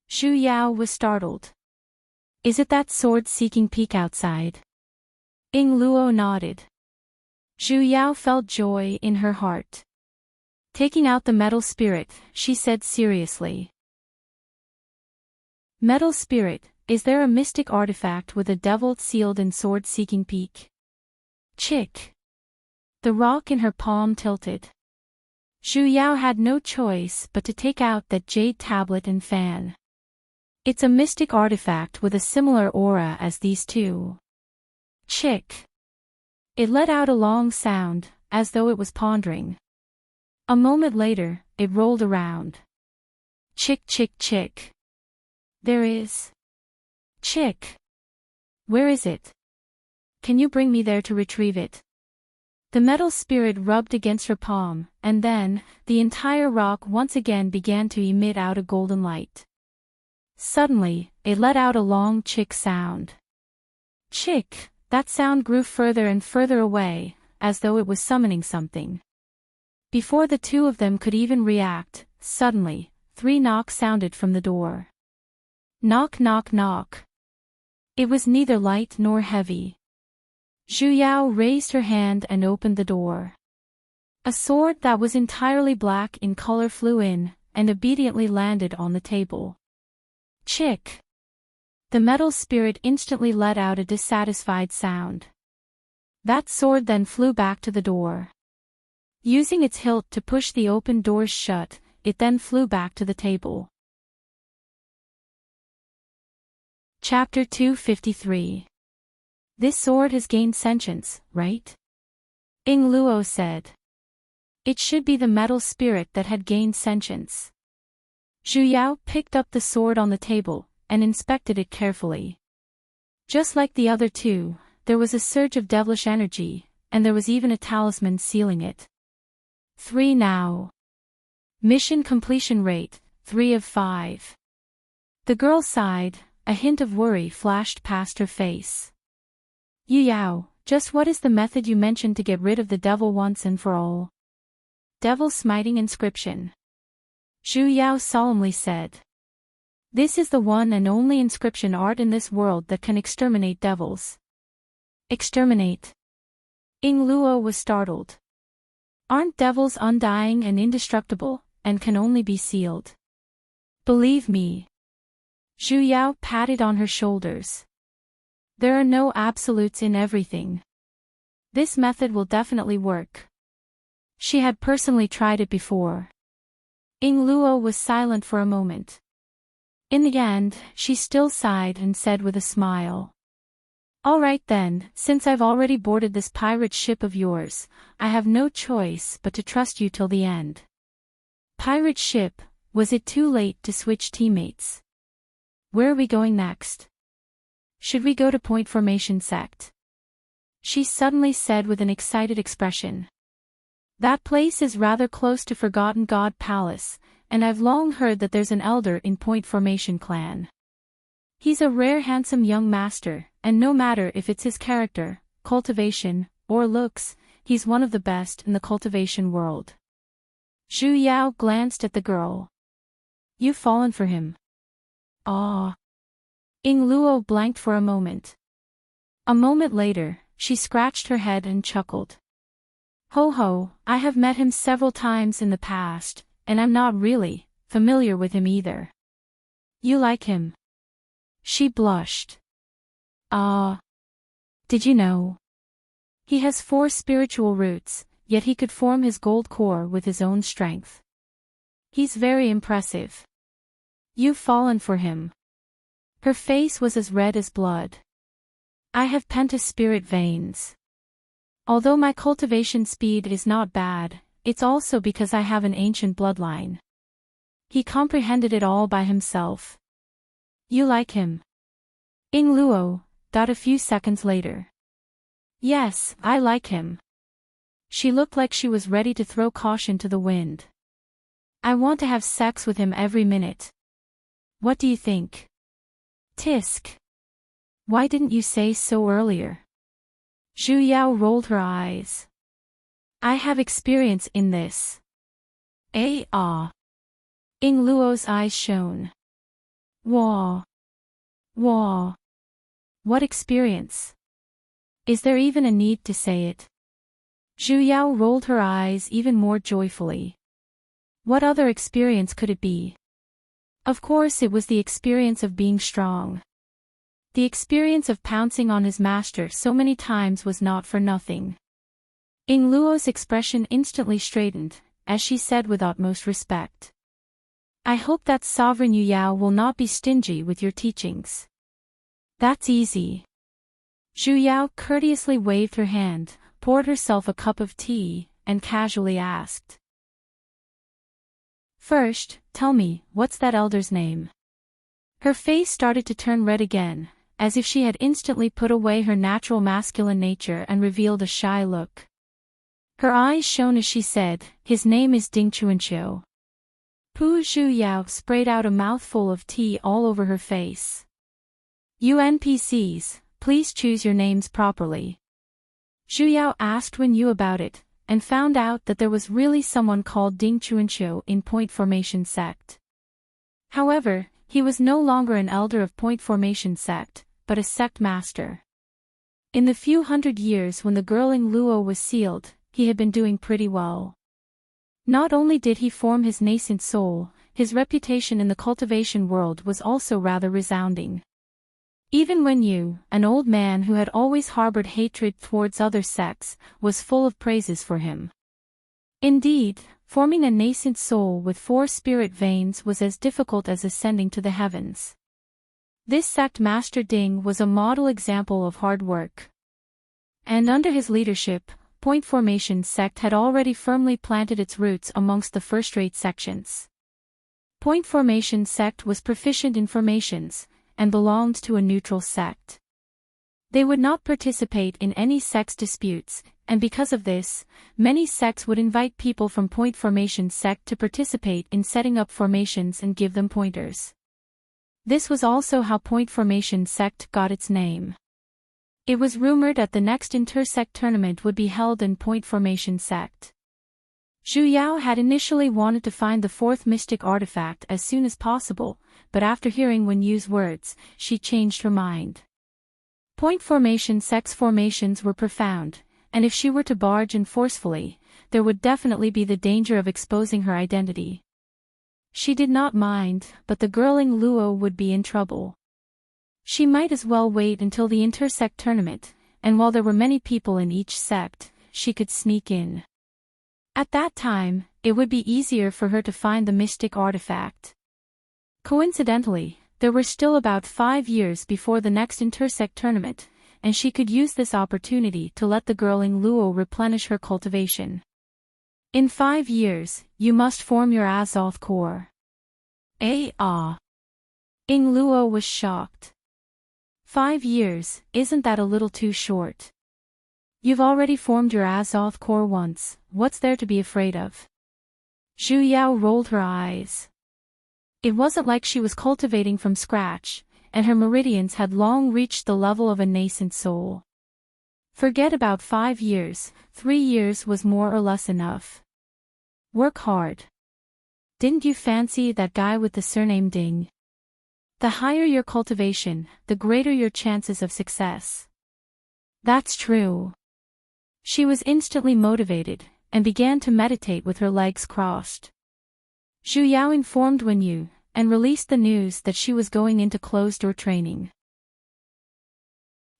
Zhu Yao was startled. Is it that Sword Seeking Peak outside? Ying Luo nodded. Zhu Yao felt joy in her heart. Taking out the metal spirit, she said seriously. Metal spirit, is there a mystic artifact with a devil sealed in Sword Seeking Peak? Chick. The rock in her palm tilted. Zhu Yao had no choice but to take out that jade tablet and fan. It's a mystic artifact with a similar aura as these two. Chick. It let out a long sound, as though it was pondering. A moment later, it rolled around. Chick chick chick. There is. Chick. Where is it? Can you bring me there to retrieve it? The metal spirit rubbed against her palm, and then, the entire rock once again began to emit out a golden light. Suddenly, it let out a long chick sound. Chick, that sound grew further and further away, as though it was summoning something. Before the two of them could even react, suddenly, 3 knocks sounded from the door. Knock knock knock. It was neither light nor heavy. Zhu Yao raised her hand and opened the door. A sword that was entirely black in color flew in, and obediently landed on the table. Chick. The metal spirit instantly let out a dissatisfied sound. That sword then flew back to the door. Using its hilt to push the open doors shut, it then flew back to the table. Chapter 253. This sword has gained sentience, right? Ying Luo said. It should be the metal spirit that had gained sentience. Zhu Yao picked up the sword on the table, and inspected it carefully. Just like the other two, there was a surge of devilish energy, and there was even a talisman sealing it. 3 now. Mission completion rate, 3 of 5. The girl sighed, a hint of worry flashed past her face. Yu Yao, just what is the method you mentioned to get rid of the devil once and for all? Devil smiting inscription. Zhu Yao solemnly said. This is the one and only inscription art in this world that can exterminate devils. Exterminate. Ying Luo was startled. Aren't devils undying and indestructible, and can only be sealed? Believe me. Zhu Yao patted on her shoulders. There are no absolutes in everything. This method will definitely work. She had personally tried it before. Ying Luo was silent for a moment. In the end, she still sighed and said with a smile. All right then, since I've already boarded this pirate ship of yours, I have no choice but to trust you till the end. Pirate ship, was it too late to switch teammates? Where are we going next? Should we go to Point Formation Sect? She suddenly said with an excited expression. That place is rather close to Forgotten God Palace, and I've long heard that there's an elder in Point Formation Clan. He's a rare handsome young master, and no matter if it's his character, cultivation, or looks, he's one of the best in the cultivation world. Zhu Yao glanced at the girl. You've fallen for him. Ah. Ying Luo blanked for a moment. A moment later, she scratched her head and chuckled. Ho ho, I have met him several times in the past, and I'm not really familiar with him either. You like him? She blushed. Ah. Did you know? He has 4 spiritual roots, yet he could form his gold core with his own strength. He's very impressive. You've fallen for him. Her face was as red as blood. I have pentaspirit veins. Although my cultivation speed is not bad, it's also because I have an ancient bloodline. He comprehended it all by himself. You like him? Ying Luo, a few seconds later. Yes, I like him. She looked like she was ready to throw caution to the wind. I want to have sex with him every minute. What do you think? Tisk. Why didn't you say so earlier? Zhu Yao rolled her eyes. I have experience in this. Ah. Ying Luo's eyes shone. Wah. Wah. What experience? Is there even a need to say it? Zhu Yao rolled her eyes even more joyfully. What other experience could it be? Of course it was the experience of being strong. The experience of pouncing on his master so many times was not for nothing. Ying Luo's expression instantly straightened, as she said with utmost respect. I hope that Sovereign Yu Yao will not be stingy with your teachings. That's easy. Zhu Yao courteously waved her hand, poured herself a cup of tea, and casually asked. First, tell me, what's that elder's name? Her face started to turn red again, as if she had instantly put away her natural masculine nature and revealed a shy look. Her eyes shone as she said, his name is Ding Chuanqiu. Zhu Yao sprayed out a mouthful of tea all over her face. You NPCs, please choose your names properly. Zhu Yao asked Wen Yu about it, and found out that there was really someone called Ding Chuanqiu in Point Formation Sect. However, he was no longer an elder of Point Formation Sect, but a sect master. In the few hundred years when the girl Ying Luo was sealed, he had been doing pretty well. Not only did he form his nascent soul, his reputation in the cultivation world was also rather resounding. Even Wen Yu, an old man who had always harbored hatred towards other sects, was full of praises for him. Indeed, forming a nascent soul with 4 spirit veins was as difficult as ascending to the heavens. This sect master Ding was a model example of hard work. And under his leadership, Point Formation Sect had already firmly planted its roots amongst the first-rate sections. Point Formation Sect was proficient in formations, and belonged to a neutral sect. They would not participate in any sex disputes, and because of this, many sects would invite people from Point Formation Sect to participate in setting up formations and give them pointers. This was also how Point Formation Sect got its name. It was rumored that the next intersect tournament would be held in Point Formation Sect. Zhu Yao had initially wanted to find the 4th mystic artifact as soon as possible, but after hearing Wen Yu's words, she changed her mind. Point Formation Sect's formations were profound, and if she were to barge in forcefully, there would definitely be the danger of exposing her identity. She did not mind, but the girling Luo would be in trouble. She might as well wait until the intersect tournament, and while there were many people in each sect, she could sneak in. At that time, it would be easier for her to find the mystic artifact. Coincidentally, there were still about 5 years before the next intersect tournament, and she could use this opportunity to let the girling Luo replenish her cultivation. In 5 years, you must form your Azoth core. Ing Luo was shocked. 5 years, isn't that a little too short? You've already formed your Azoth core once, what's there to be afraid of? Zhu Yao rolled her eyes. It wasn't like she was cultivating from scratch, and her meridians had long reached the level of a nascent soul. Forget about 5 years, 3 years was more or less enough. Work hard. Didn't you fancy that guy with the surname Ding? The higher your cultivation, the greater your chances of success. That's true. She was instantly motivated, and began to meditate with her legs crossed. Zhu Yao informed Wen Yu, and released the news that she was going into closed-door training.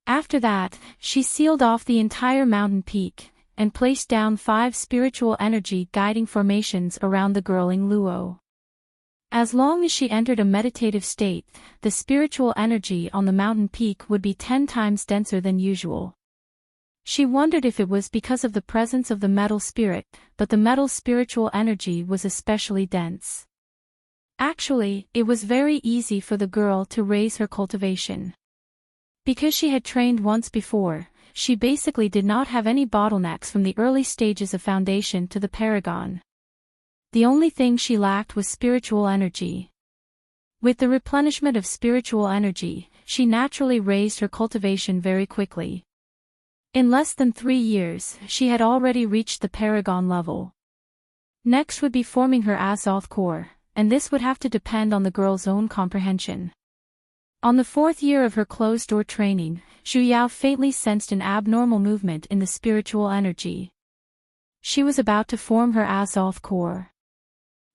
After that, she sealed off the entire mountain peak, and placed down 5 spiritual energy guiding formations around the girling Luo. As long as she entered a meditative state, the spiritual energy on the mountain peak would be 10 times denser than usual. She wondered if it was because of the presence of the metal spirit, but the metal spiritual energy was especially dense. Actually, it was very easy for the girl to raise her cultivation. Because she had trained once before, she basically did not have any bottlenecks from the early stages of foundation to the paragon. The only thing she lacked was spiritual energy. With the replenishment of spiritual energy, she naturally raised her cultivation very quickly. In less than 3 years, she had already reached the paragon level. Next would be forming her Azoth core, and this would have to depend on the girl's own comprehension. On the 4th year of her closed-door training, Zhu Yao faintly sensed an abnormal movement in the spiritual energy. She was about to form her Azoth core.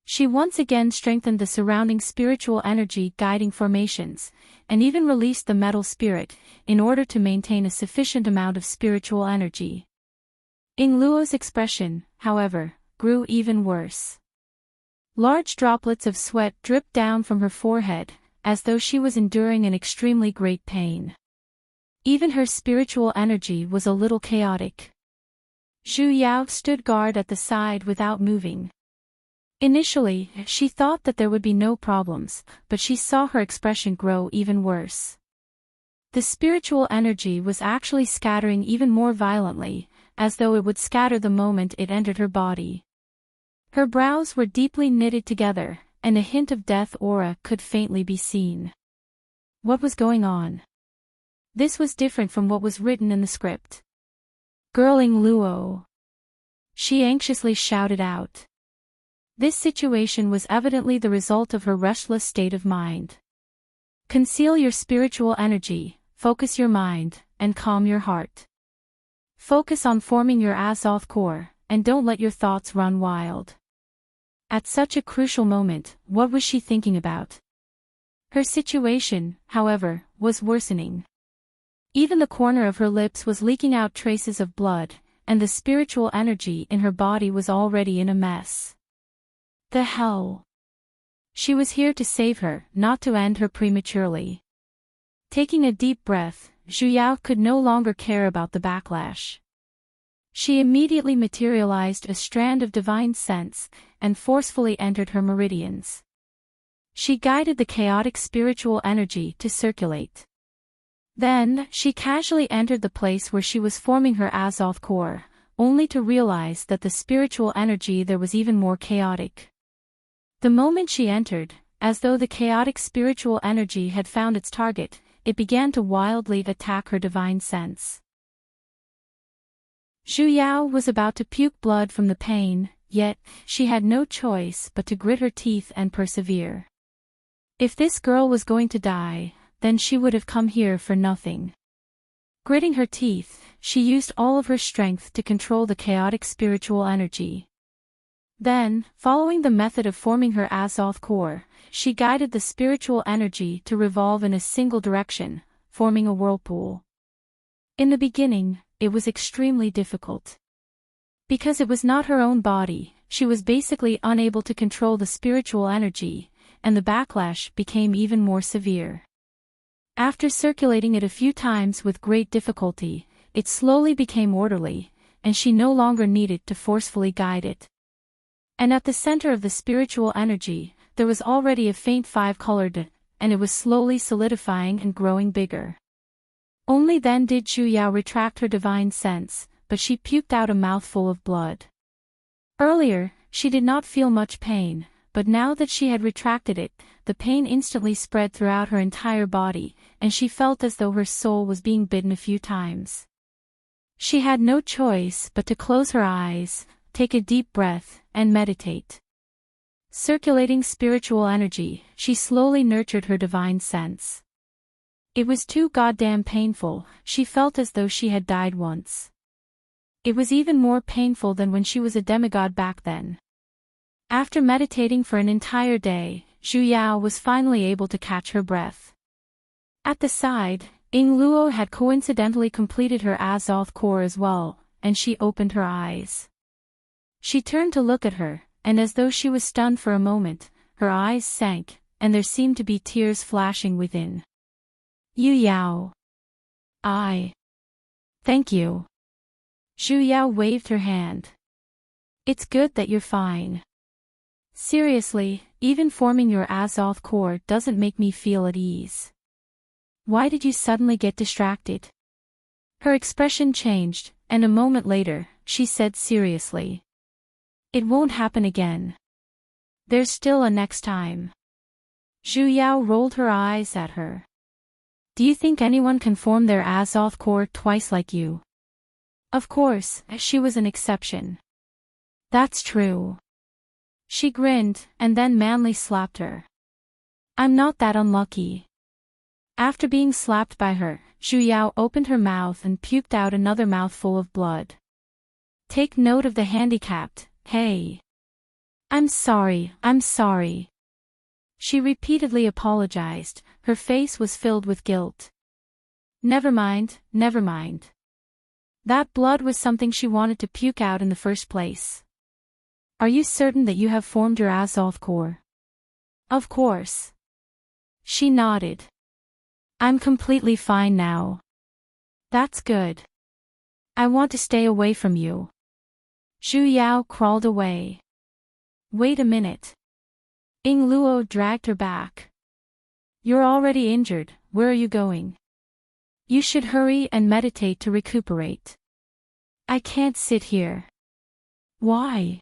She once again strengthened the surrounding spiritual energy guiding formations, and even released the metal spirit, in order to maintain a sufficient amount of spiritual energy. Ing Luo's expression, however, grew even worse. Large droplets of sweat dripped down from her forehead, as though she was enduring an extremely great pain. Even her spiritual energy was a little chaotic. Zhu Yao stood guard at the side without moving. Initially, she thought that there would be no problems, but she saw her expression grow even worse. The spiritual energy was actually scattering even more violently, as though it would scatter the moment it entered her body. Her brows were deeply knitted together, and a hint of death aura could faintly be seen. What was going on? This was different from what was written in the script. Girling Luo. She anxiously shouted out. This situation was evidently the result of her restless state of mind. Conceal your spiritual energy, focus your mind, and calm your heart. Focus on forming your Azoth core, and don't let your thoughts run wild. At such a crucial moment, what was she thinking about? Her situation, however, was worsening. Even the corner of her lips was leaking out traces of blood, and the spiritual energy in her body was already in a mess. The hell? She was here to save her, not to end her prematurely. Taking a deep breath, Zhu Yao could no longer care about the backlash. She immediately materialized a strand of divine sense, and forcefully entered her meridians. She guided the chaotic spiritual energy to circulate. Then, she casually entered the place where she was forming her Azoth core, only to realize that the spiritual energy there was even more chaotic. The moment she entered, as though the chaotic spiritual energy had found its target, it began to wildly attack her divine sense. Zhu Yao was about to puke blood from the pain, yet, she had no choice but to grit her teeth and persevere. If this girl was going to die, then she would have come here for nothing. Gritting her teeth, she used all of her strength to control the chaotic spiritual energy. Then, following the method of forming her Azoth core, she guided the spiritual energy to revolve in a single direction, forming a whirlpool. In the beginning, it was extremely difficult. Because it was not her own body, she was basically unable to control the spiritual energy, and the backlash became even more severe. After circulating it a few times with great difficulty, it slowly became orderly, and she no longer needed to forcefully guide it. And at the center of the spiritual energy, there was already a faint 5-colored, and it was slowly solidifying and growing bigger. Only then did Zhu Yao retract her divine sense, but she puked out a mouthful of blood. Earlier, she did not feel much pain, but now that she had retracted it, the pain instantly spread throughout her entire body, and she felt as though her soul was being bitten a few times. She had no choice but to close her eyes, take a deep breath, and meditate. Circulating spiritual energy, she slowly nurtured her divine sense. It was too goddamn painful, she felt as though she had died once. It was even more painful than when she was a demigod back then. After meditating for an entire day, Zhu Yao was finally able to catch her breath. At the side, Ying Luo had coincidentally completed her Azoth core as well, and she opened her eyes. She turned to look at her, and as though she was stunned for a moment, her eyes sank, and there seemed to be tears flashing within. Yu Yao. Thank you. Zhu Yao waved her hand. It's good that you're fine. Seriously, even forming your Azoth core doesn't make me feel at ease. Why did you suddenly get distracted? Her expression changed, and a moment later, she said seriously. It won't happen again. There's still a next time. Zhu Yao rolled her eyes at her. Do you think anyone can form their Azoth core twice like you? Of course, she was an exception. That's true. She grinned, and then manly slapped her. I'm not that unlucky. After being slapped by her, Zhu Yao opened her mouth and puked out another mouthful of blood. Take note of the handicapped, hey. I'm sorry. She repeatedly apologized, her face was filled with guilt. Never mind. That blood was something she wanted to puke out in the first place. Are you certain that you have formed your Azoth core? Of course. She nodded. I'm completely fine now. That's good. I want to stay away from you. Zhu Yao crawled away. Wait a minute. Ying Luo dragged her back. You're already injured, where are you going? You should hurry and meditate to recuperate. I can't sit here. Why?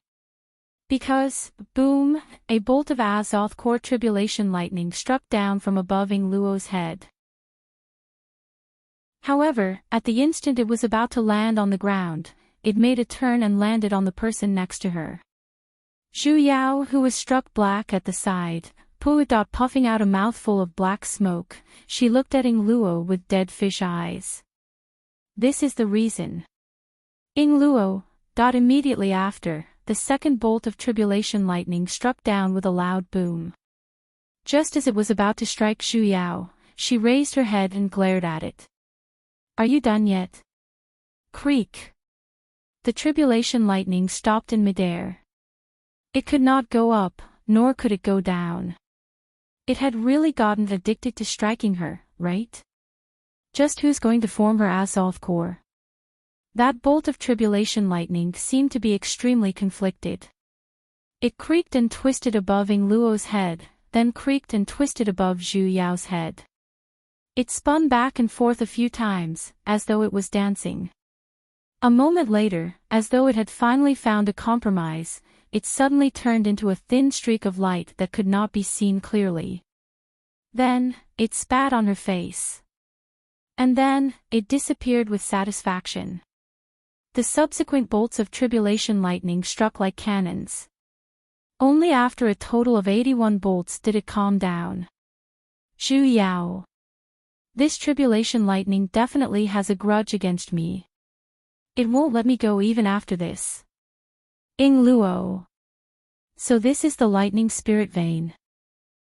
Because, boom, a bolt of Azoth core tribulation lightning struck down from above Ying Luo's head. However, at the instant it was about to land on the ground, it made a turn and landed on the person next to her. Zhu Yao, who was struck black at the side, puffing out a mouthful of black smoke, she looked at Ying Luo with dead fish eyes. This is the reason. Ying Luo, immediately after, the second bolt of tribulation lightning struck down with a loud boom. Just as it was about to strike Zhu Yao, she raised her head and glared at it. Are you done yet? Creak. The tribulation lightning stopped in midair. It could not go up, nor could it go down. It had really gotten addicted to striking her, right? Just who's going to form her Azoth core? That bolt of tribulation lightning seemed to be extremely conflicted. It creaked and twisted above Ying Luo's head, then creaked and twisted above Zhu Yao's head. It spun back and forth a few times, as though it was dancing. A moment later, as though it had finally found a compromise, it suddenly turned into a thin streak of light that could not be seen clearly. Then, it spat on her face. And then, it disappeared with satisfaction. The subsequent bolts of tribulation lightning struck like cannons. Only after a total of 81 bolts did it calm down. Zhu Yao. This tribulation lightning definitely has a grudge against me. It won't let me go even after this. Ing Luo. So this is the lightning spirit vein.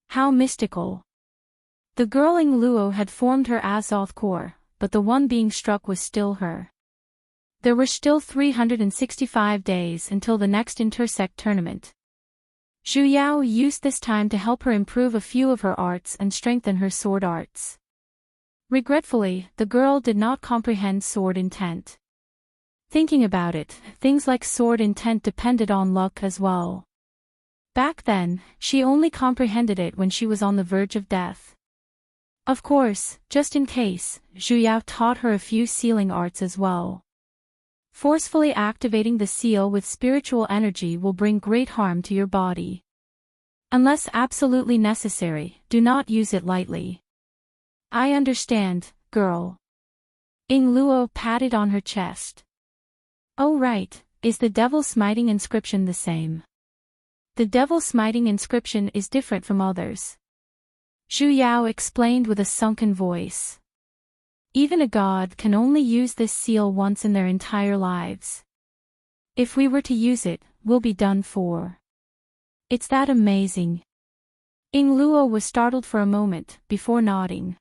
How mystical. The girl Ing Luo had formed her Azoth core, but the one being struck was still her. There were still 365 days until the next intersect tournament. Zhu Yao used this time to help her improve a few of her arts and strengthen her sword arts. Regretfully, the girl did not comprehend sword intent. Thinking about it, things like sword intent depended on luck as well. Back then, she only comprehended it when she was on the verge of death. Of course, just in case, Zhu Yao taught her a few sealing arts as well. Forcefully activating the seal with spiritual energy will bring great harm to your body. Unless absolutely necessary, do not use it lightly. I understand, girl. Ing Luo patted on her chest. Oh right, is the devil smiting inscription the same? The devil smiting inscription is different from others. Zhu Yao explained with a sunken voice. Even a god can only use this seal once in their entire lives. If we were to use it, we'll be done for. It's that amazing. Ing Luo was startled for a moment, before nodding.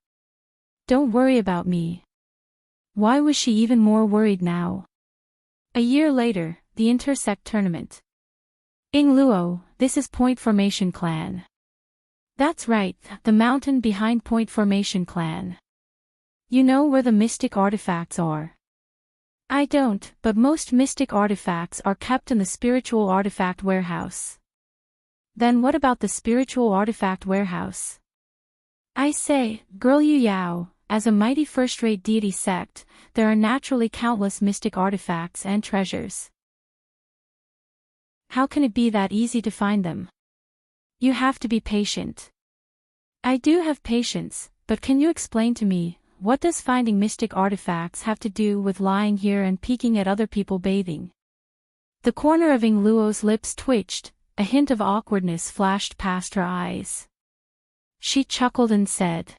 Don't worry about me. Why was she even more worried now? A year later, the intersect tournament. Ing Luo, this is Point Formation Clan. That's right, the mountain behind Point Formation Clan. You know where the mystic artifacts are? I don't, but most mystic artifacts are kept in the spiritual artifact warehouse. Then what about the spiritual artifact warehouse? I say, girl Yu Yao, as a mighty first-rate deity sect, there are naturally countless mystic artifacts and treasures. How can it be that easy to find them? You have to be patient. I do have patience, but can you explain to me, what does finding mystic artifacts have to do with lying here and peeking at other people bathing? The corner of Ing Luo's lips twitched, a hint of awkwardness flashed past her eyes. She chuckled and said,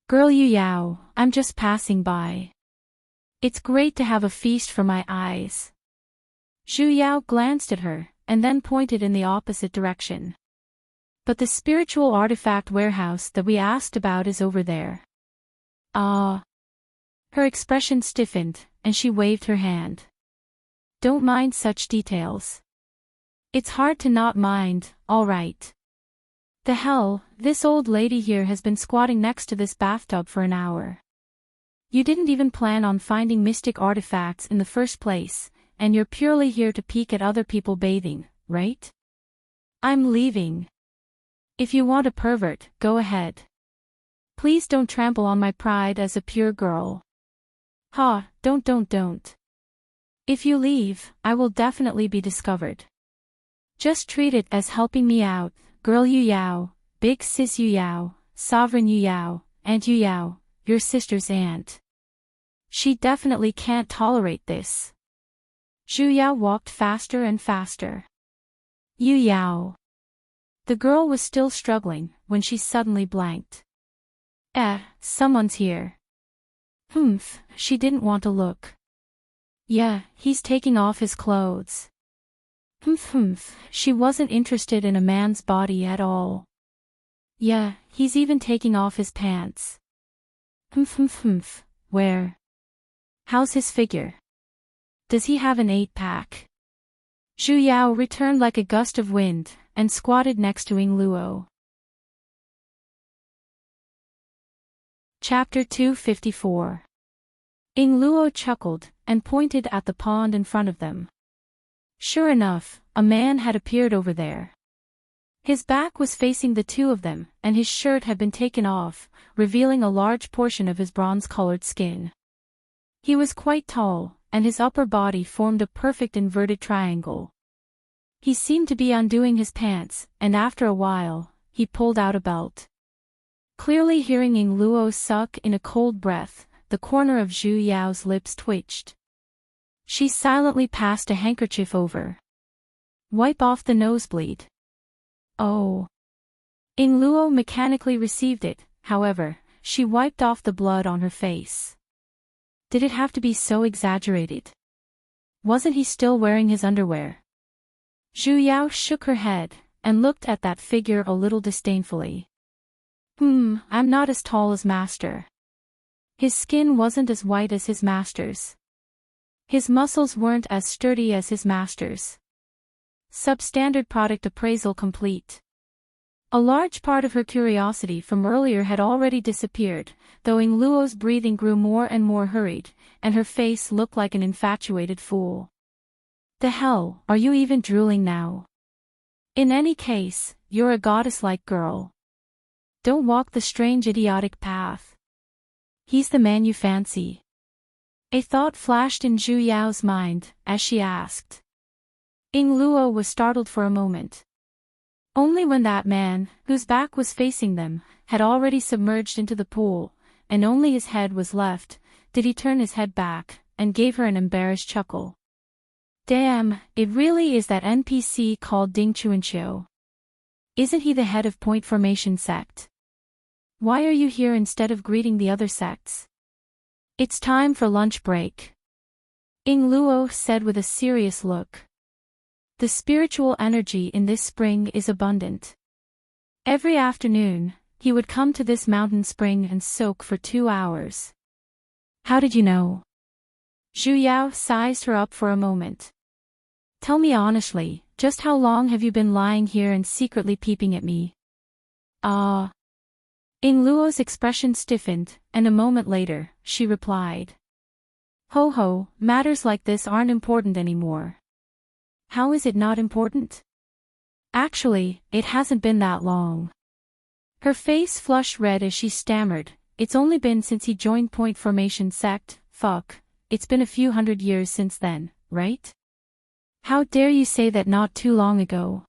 Girl Yu Yao, I'm just passing by. It's great to have a feast for my eyes. Zhu Yao glanced at her, and then pointed in the opposite direction. But the spiritual artifact warehouse that we asked about is over there. Ah. Her expression stiffened, and she waved her hand. Don't mind such details. It's hard to not mind, all right. The hell, this old lady here has been squatting next to this bathtub for an hour. You didn't even plan on finding mystic artifacts in the first place, and you're purely here to peek at other people bathing, right? I'm leaving. If you want a pervert, go ahead. Please don't trample on my pride as a pure girl. Ha, don't. If you leave, I will definitely be discovered. Just treat it as helping me out, girl Yu Yao, big sis Yu Yao, sovereign Yu Yao, Aunt Yu Yao, your sister's aunt. She definitely can't tolerate this. Zhu Yao walked faster and faster. Yu Yao. The girl was still struggling, when she suddenly blanked. Someone's here. Humph, she didn't want to look. Yeah, he's taking off his clothes. Humph, she wasn't interested in a man's body at all. Yeah, he's even taking off his pants. Humph, where? How's his figure? Does he have an 8-pack? Zhu Yao returned like a gust of wind, and squatted next to Ing Luo. Chapter 254. Ing Luo chuckled, and pointed at the pond in front of them. Sure enough, a man had appeared over there. His back was facing the two of them, and his shirt had been taken off, revealing a large portion of his bronze-colored skin. He was quite tall, and his upper body formed a perfect inverted triangle. He seemed to be undoing his pants, and after a while, he pulled out a belt. Clearly hearing Ing Luo suck in a cold breath, the corner of Zhu Yao's lips twitched. She silently passed a handkerchief over. Wipe off the nosebleed. Oh. Ing Luo mechanically received it, however, she wiped off the blood on her face. Did it have to be so exaggerated? Wasn't he still wearing his underwear? Zhu Yao shook her head, and looked at that figure a little disdainfully. I'm not as tall as Master. His skin wasn't as white as his master's. His muscles weren't as sturdy as his master's. Substandard product appraisal complete. A large part of her curiosity from earlier had already disappeared, though Ying Luo's breathing grew more and more hurried, and her face looked like an infatuated fool. The hell, are you even drooling now? In any case, you're a goddess-like girl. Don't walk the strange idiotic path. He's the man you fancy. A thought flashed in Zhu Yao's mind, as she asked. Ying Luo was startled for a moment. Only when that man, whose back was facing them, had already submerged into the pool, and only his head was left, did he turn his head back, and gave her an embarrassed chuckle. Damn, it really is that NPC called Ding Chuanqiu. Isn't he the head of Point Formation sect? Why are you here instead of greeting the other sects? It's time for lunch break. Ying Luo said with a serious look. The spiritual energy in this spring is abundant. Every afternoon, he would come to this mountain spring and soak for 2 hours. How did you know? Zhu Yao sized her up for a moment. Tell me honestly, just how long have you been lying here and secretly peeping at me? Ying Luo's expression stiffened, and a moment later, she replied. Ho ho, matters like this aren't important anymore. How is it not important? Actually, it hasn't been that long. Her face flushed red as she stammered, it's only been since he joined Point Formation sect, fuck, it's been a few 100 years since then, right? How dare you say that not too long ago?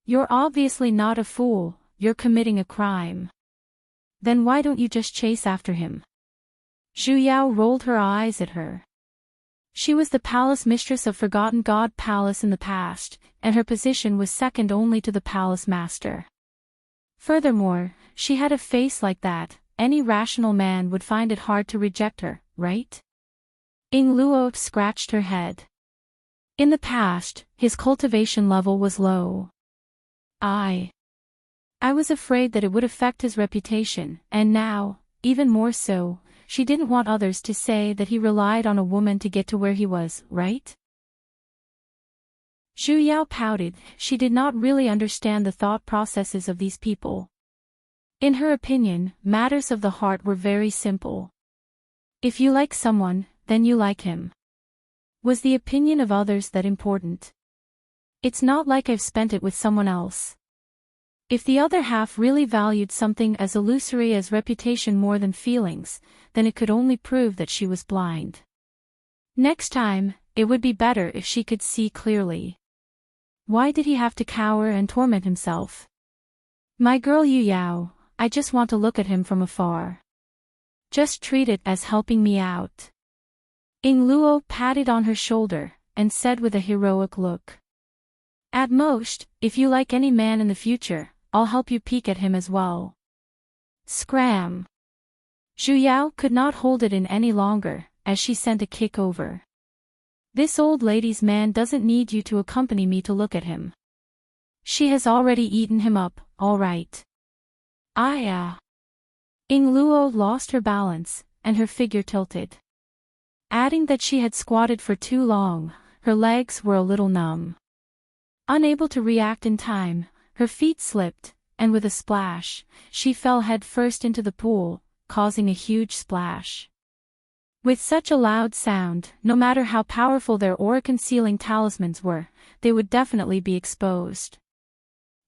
You're obviously not a fool, you're committing a crime. Then why don't you just chase after him? Zhu Yao rolled her eyes at her. She was the palace mistress of Forgotten God Palace in the past, and her position was second only to the palace master. Furthermore, she had a face like that, any rational man would find it hard to reject her, right? Ying Luo scratched her head. In the past, his cultivation level was low. I was afraid that it would affect his reputation, and now, even more so, she didn't want others to say that he relied on a woman to get to where he was, right? Zhu Yao pouted, she did not really understand the thought processes of these people. In her opinion, matters of the heart were very simple. If you like someone, then you like him. Was the opinion of others that important? It's not like I've spent it with someone else. If the other half really valued something as illusory as reputation more than feelings, then it could only prove that she was blind. Next time, it would be better if she could see clearly. Why did he have to cower and torment himself? My girl Yu Yao, I just want to look at him from afar. Just treat it as helping me out. Ying Luo patted on her shoulder, and said with a heroic look. At most, if you like any man in the future, I'll help you peek at him as well. Scram! Zhu Yao could not hold it in any longer, as she sent a kick over. This old lady's man doesn't need you to accompany me to look at him. She has already eaten him up, all right. Ying Luo lost her balance, and her figure tilted. Adding that she had squatted for too long, her legs were a little numb. Unable to react in time, her feet slipped, and with a splash, she fell head-first into the pool, causing a huge splash. With such a loud sound, no matter how powerful their aura-concealing talismans were, they would definitely be exposed.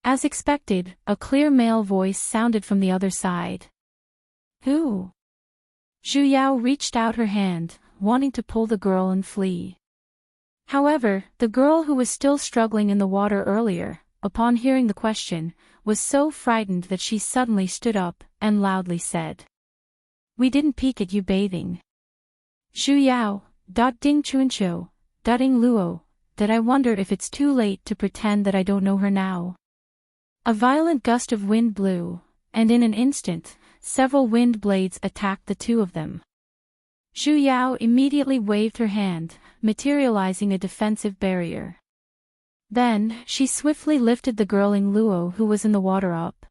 As expected, a clear male voice sounded from the other side. Who? Zhu Yao reached out her hand, wanting to pull the girl and flee. However, the girl who was still struggling in the water earlier, upon hearing the question, was so frightened that she suddenly stood up, and loudly said. We didn't peek at you bathing. Zhu Yao, Ding Chuanqiu, Ying Luo, that I wonder if it's too late to pretend that I don't know her now. A violent gust of wind blew, and in an instant, several wind blades attacked the two of them. Zhu Yao immediately waved her hand, materializing a defensive barrier. Then, she swiftly lifted the girl Ing Luo who was in the water up.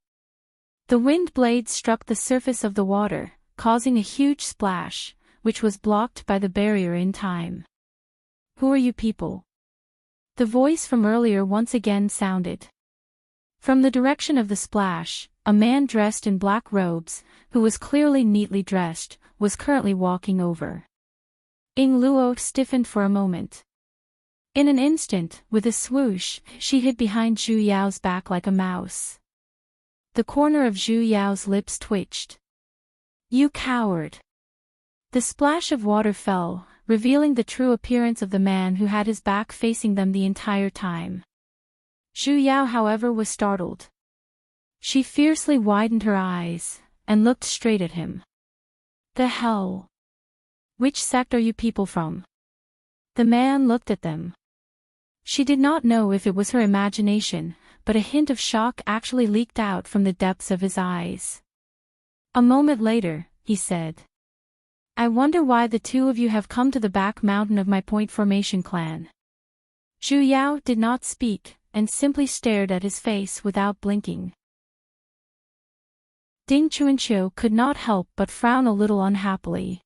The wind blades struck the surface of the water, causing a huge splash, which was blocked by the barrier in time. "Who are you people?" The voice from earlier once again sounded. From the direction of the splash, a man dressed in black robes, who was clearly neatly dressed, was currently walking over. Ing Luo stiffened for a moment. In an instant, with a swoosh, she hid behind Zhu Yao's back like a mouse. The corner of Zhu Yao's lips twitched. "You coward!" The splash of water fell, revealing the true appearance of the man who had his back facing them the entire time. Zhu Yao, however, was startled. She fiercely widened her eyes, and looked straight at him. "The hell? Which sect are you people from?" The man looked at them. She did not know if it was her imagination, but a hint of shock actually leaked out from the depths of his eyes. A moment later, he said, "I wonder why the two of you have come to the back mountain of my Point Formation clan." Zhu Yao did not speak, and simply stared at his face without blinking. Ding Chuanqiu could not help but frown a little unhappily.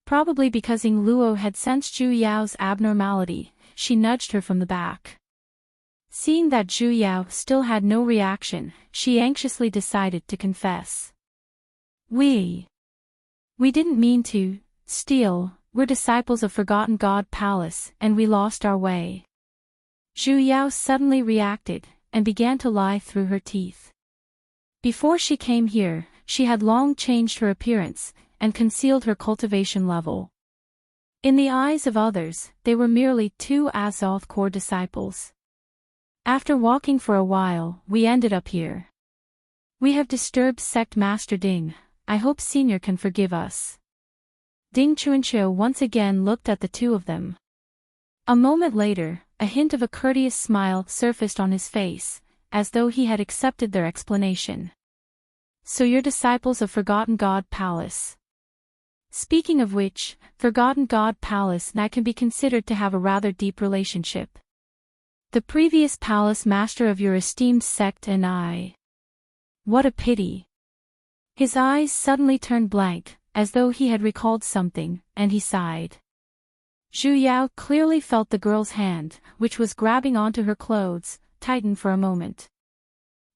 Probably because Ing Luo had sensed Zhu Yao's abnormality, she nudged her from the back. Seeing that Zhu Yao still had no reaction, she anxiously decided to confess. We didn't mean to steal, we're disciples of Forgotten God Palace and we lost our way." Zhu Yao suddenly reacted, and began to lie through her teeth. Before she came here, she had long changed her appearance, and concealed her cultivation level. In the eyes of others, they were merely two Azoth core disciples. "After walking for a while, we ended up here. We have disturbed Sect Master Ding, I hope Senior can forgive us." Ding Chuanqiu once again looked at the two of them. A moment later, a hint of a courteous smile surfaced on his face, as though he had accepted their explanation. "So you're disciples of Forgotten God Palace. Speaking of which, Forgotten God Palace and I can be considered to have a rather deep relationship. The previous palace master of your esteemed sect and I. What a pity." His eyes suddenly turned blank, as though he had recalled something, and he sighed. Zhu Yao clearly felt the girl's hand, which was grabbing onto her clothes, tighten for a moment.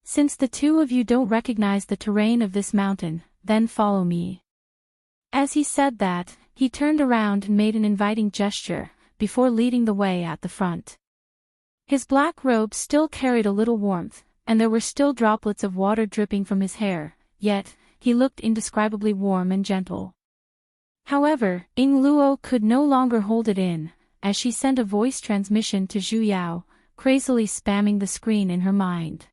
"Since the two of you don't recognize the terrain of this mountain, then follow me." As he said that, he turned around and made an inviting gesture, before leading the way at the front. His black robe still carried a little warmth, and there were still droplets of water dripping from his hair, yet, he looked indescribably warm and gentle. However, Ing Luo could no longer hold it in, as she sent a voice transmission to Zhu Yao, crazily spamming the screen in her mind.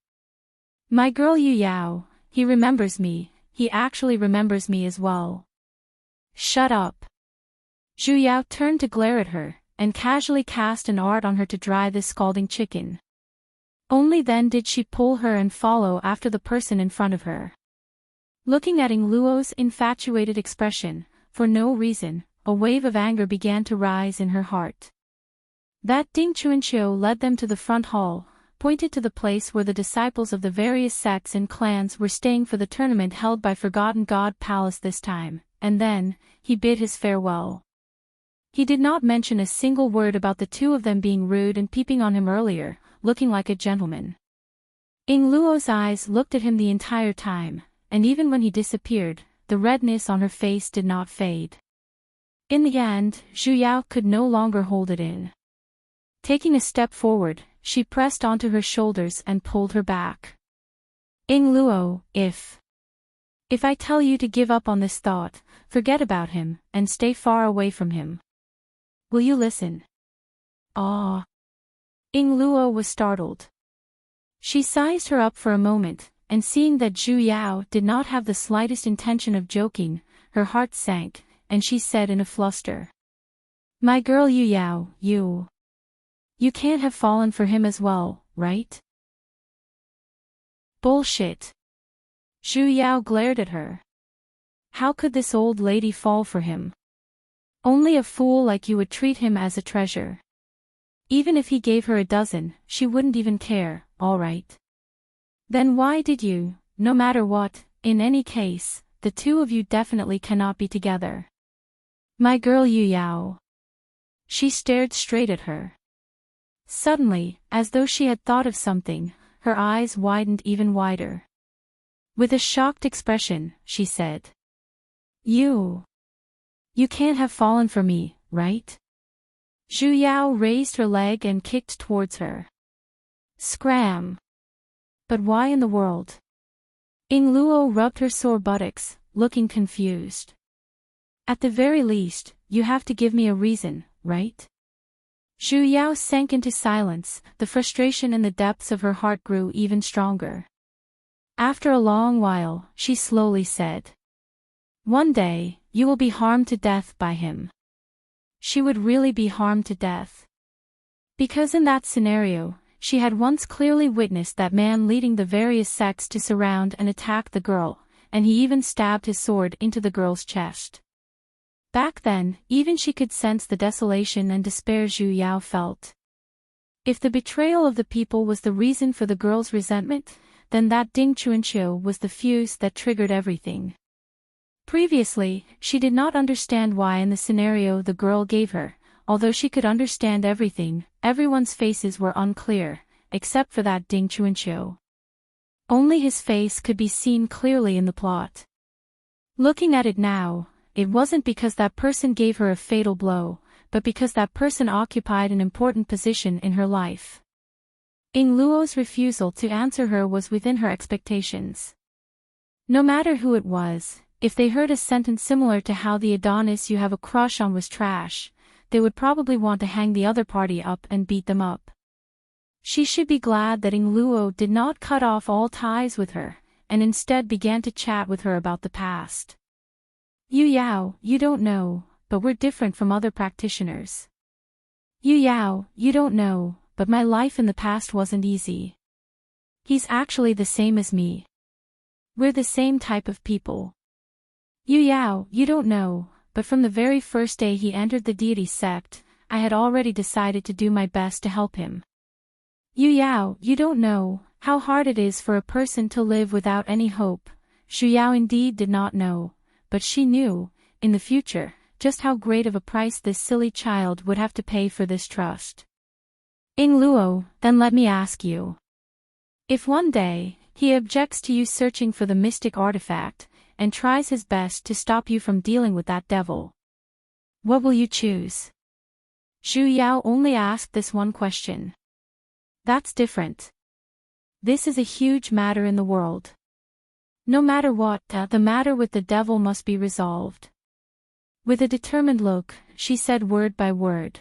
"My girl Yu Yao, he remembers me, he actually remembers me as well." "Shut up." Zhu Yao turned to glare at her, and casually cast an art on her to dry this scalding chicken. Only then did she pull her and follow after the person in front of her. Looking at Ing Luo's infatuated expression, for no reason, a wave of anger began to rise in her heart. That Ding Chuanqiu led them to the front hall, pointed to the place where the disciples of the various sects and clans were staying for the tournament held by Forgotten God Palace this time, and then, he bid his farewell. He did not mention a single word about the two of them being rude and peeping on him earlier, looking like a gentleman. Ing Luo's eyes looked at him the entire time, and even when he disappeared, the redness on her face did not fade. In the end, Zhu Yao could no longer hold it in. Taking a step forward, she pressed onto her shoulders and pulled her back. "Ing Luo, if I tell you to give up on this thought, forget about him, and stay far away from him. Will you listen?" "Ah." Ing Luo was startled. She sized her up for a moment, and seeing that Zhu Yao did not have the slightest intention of joking, her heart sank, and she said in a fluster. "My girl Yu Yao, you can't have fallen for him as well, right?" "Bullshit." Zhu Yao glared at her. How could this old lady fall for him? Only a fool like you would treat him as a treasure. Even if he gave her a dozen, she wouldn't even care, all right. Then why did you, no matter what, in any case, the two of you definitely cannot be together. My girl Yu Yao. She stared straight at her. Suddenly, as though she had thought of something, her eyes widened even wider. With a shocked expression, she said. You can't have fallen for me, right? Zhu Yao raised her leg and kicked towards her. Scram! But why in the world? Ying Luo rubbed her sore buttocks, looking confused. At the very least, you have to give me a reason, right? Zhu Yao sank into silence, the frustration in the depths of her heart grew even stronger. After a long while, she slowly said. One day, you will be harmed to death by him. She would really be harmed to death. Because in that scenario, she had once clearly witnessed that man leading the various sects to surround and attack the girl, and he even stabbed his sword into the girl's chest. Back then, even she could sense the desolation and despair Zhu Yao felt. If the betrayal of the people was the reason for the girl's resentment, then that Ding Chuanqiu was the fuse that triggered everything. Previously, she did not understand why in the scenario the girl gave her, although she could understand everything, everyone's faces were unclear, except for that Ding Chuanqiu. Only his face could be seen clearly in the plot. Looking at it now, it wasn't because that person gave her a fatal blow, but because that person occupied an important position in her life. Ying Luo's refusal to answer her was within her expectations. No matter who it was, if they heard a sentence similar to how the Adonis you have a crush on was trash, they would probably want to hang the other party up and beat them up. She should be glad that Ying Luo did not cut off all ties with her, and instead began to chat with her about the past. Yu Yao, you don't know, but we're different from other practitioners. Yu Yao, you don't know, but my life in the past wasn't easy. He's actually the same as me. We're the same type of people. Yu Yao, you don't know, but from the very first day he entered the deity sect, I had already decided to do my best to help him. Yu Yao, you don't know how hard it is for a person to live without any hope. Zhu Yao indeed did not know, but she knew, in the future, just how great of a price this silly child would have to pay for this trust. Ying Luo, then let me ask you. If one day, he objects to you searching for the mystic artifact, and tries his best to stop you from dealing with that devil, what will you choose? Zhu Yao only asked this one question. That's different. This is a huge matter in the world. No matter what, the matter with the devil must be resolved. With a determined look, she said word by word.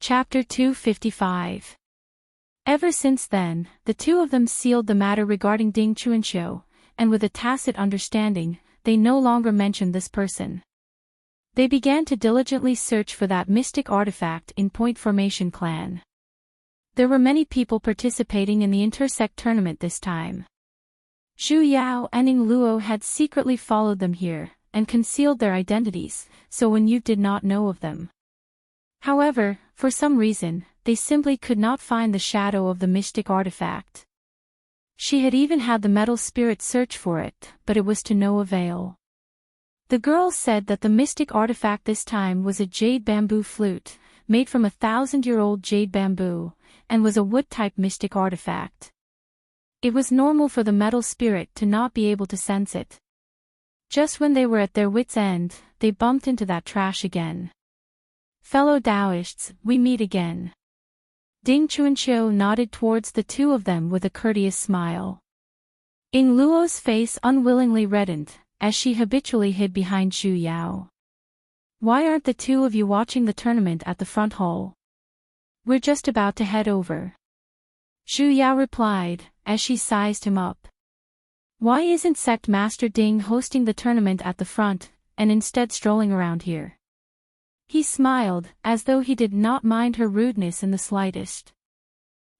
Chapter 255. Ever since then, the two of them sealed the matter regarding Ding Chuanqiu, and with a tacit understanding, they no longer mentioned this person. They began to diligently search for that mystic artifact in Point Formation Clan. There were many people participating in the intersect tournament this time. Zhu Yao and Ying Luo had secretly followed them here, and concealed their identities, so Wen Yu did not know of them. However, for some reason, they simply could not find the shadow of the mystic artifact. She had even had the metal spirit search for it, but it was to no avail. The girl said that the mystic artifact this time was a jade bamboo flute, made from 1,000-year-old jade bamboo, and was a wood-type mystic artifact. It was normal for the metal spirit to not be able to sense it. Just when they were at their wits' end, they bumped into that trash again. Fellow Taoists, we meet again. Ding Chuanqiu nodded towards the two of them with a courteous smile. Ying Luo's face unwillingly reddened, as she habitually hid behind Zhu Yao. Why aren't the two of you watching the tournament at the front hall? We're just about to head over. Zhu Yao replied, as she sized him up. Why isn't Sect Master Ding hosting the tournament at the front, and instead strolling around here? He smiled, as though he did not mind her rudeness in the slightest.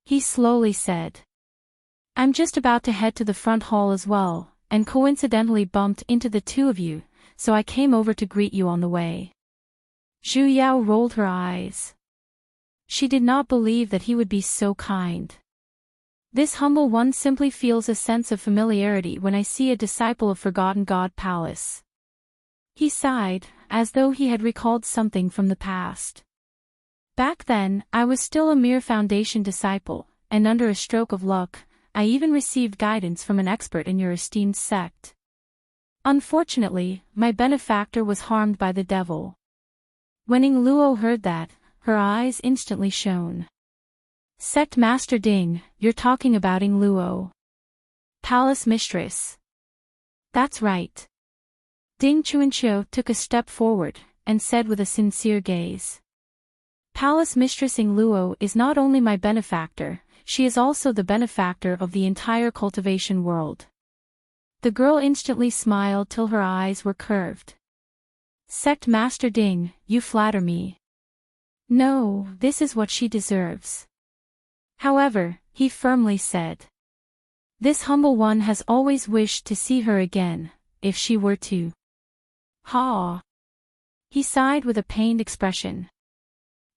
He slowly said. I'm just about to head to the front hall as well, and coincidentally bumped into the two of you, so I came over to greet you on the way. Zhu Yao rolled her eyes. She did not believe that he would be so kind. This humble one simply feels a sense of familiarity when I see a disciple of Forgotten God Palace. He sighed, as though he had recalled something from the past. Back then, I was still a mere foundation disciple, and under a stroke of luck, I even received guidance from an expert in your esteemed sect. Unfortunately, my benefactor was harmed by the devil. When Ying Luo heard that, her eyes instantly shone. Sect Master Ding, you're talking about Ying Luo. Palace Mistress. That's right. Ding Chuanqiu took a step forward, and said with a sincere gaze. Palace Mistress Ying Luo is not only my benefactor, she is also the benefactor of the entire cultivation world. The girl instantly smiled till her eyes were curved. Sect Master Ding, you flatter me. No, this is what she deserves. However, he firmly said. This humble one has always wished to see her again, if she were to. Ha! He sighed with a pained expression.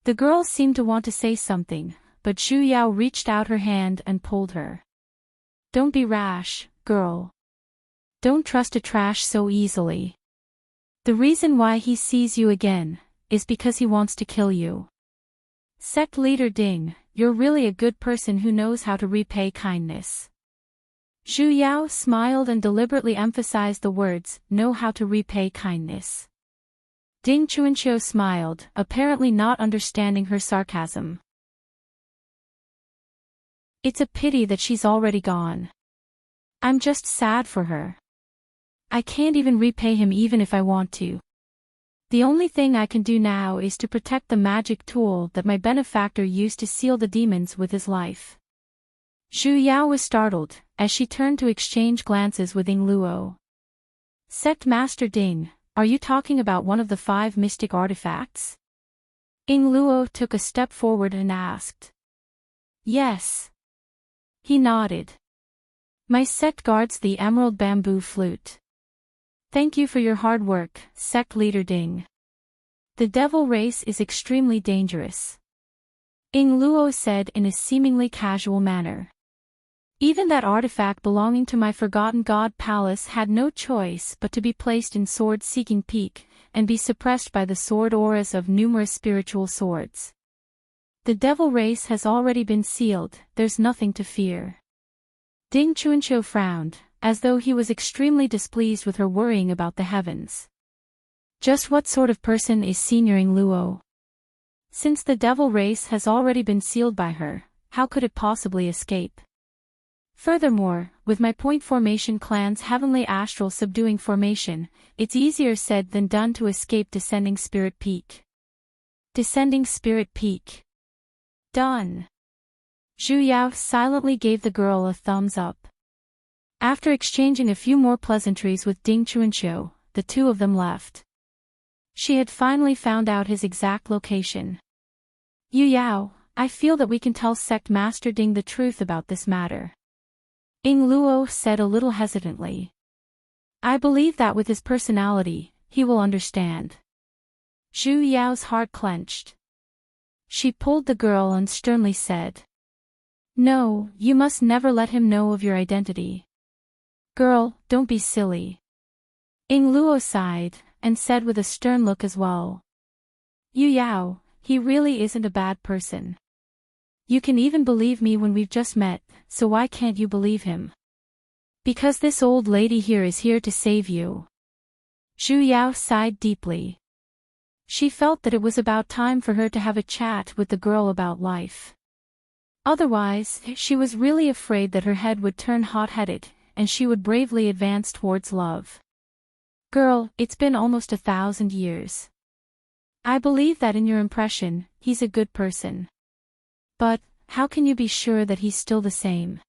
The girl seemed to want to say something, but Zhu Yao reached out her hand and pulled her. Don't be rash, girl. Don't trust a trash so easily. The reason why he sees you again is because he wants to kill you. Sect Leader Ding, you're really a good person who knows how to repay kindness. Zhu Yao smiled and deliberately emphasized the words, know how to repay kindness. Ding Chuanqiu smiled, apparently not understanding her sarcasm. It's a pity that she's already gone. I'm just sad for her. I can't even repay him even if I want to. The only thing I can do now is to protect the magic tool that my benefactor used to seal the demons with his life. Zhu Yao was startled, as she turned to exchange glances with Ying Luo. Sect Master Ding, are you talking about one of the 5 mystic artifacts? Ying Luo took a step forward and asked. Yes. He nodded. My sect guards the emerald bamboo flute. Thank you for your hard work, Sect Leader Ding. The devil race is extremely dangerous. Ying Luo said in a seemingly casual manner. Even that artifact belonging to my Forgotten God Palace had no choice but to be placed in Sword-Seeking Peak, and be suppressed by the sword auras of numerous spiritual swords. The devil race has already been sealed, there's nothing to fear. Ding Chuanqiu frowned, as though he was extremely displeased with her worrying about the heavens. Just what sort of person is Senior Ying Luo? Since the devil race has already been sealed by her, how could it possibly escape? Furthermore, with my point formation clan's heavenly astral subduing formation, it's easier said than done to escape Descending Spirit Peak. Descending Spirit Peak. Done. Zhu Yao silently gave the girl a thumbs up. After exchanging a few more pleasantries with Ding Chuanqiu, the two of them left. She had finally found out his exact location. Yu Yao, I feel that we can tell Sect Master Ding the truth about this matter. Ying Luo said a little hesitantly. I believe that with his personality, he will understand. Zhu Yao's heart clenched. She pulled the girl and sternly said. No, you must never let him know of your identity. Girl, don't be silly. Ying Luo sighed, and said with a stern look as well. Yu Yao, he really isn't a bad person. You can even believe me when we've just met, so why can't you believe him? Because this old lady here is here to save you. Zhu Yao sighed deeply. She felt that it was about time for her to have a chat with the girl about life. Otherwise, she was really afraid that her head would turn hot-headed, and she would bravely advance towards love. Girl, it's been almost 1,000 years. I believe that in your impression, he's a good person. But, how can you be sure that he's still the same?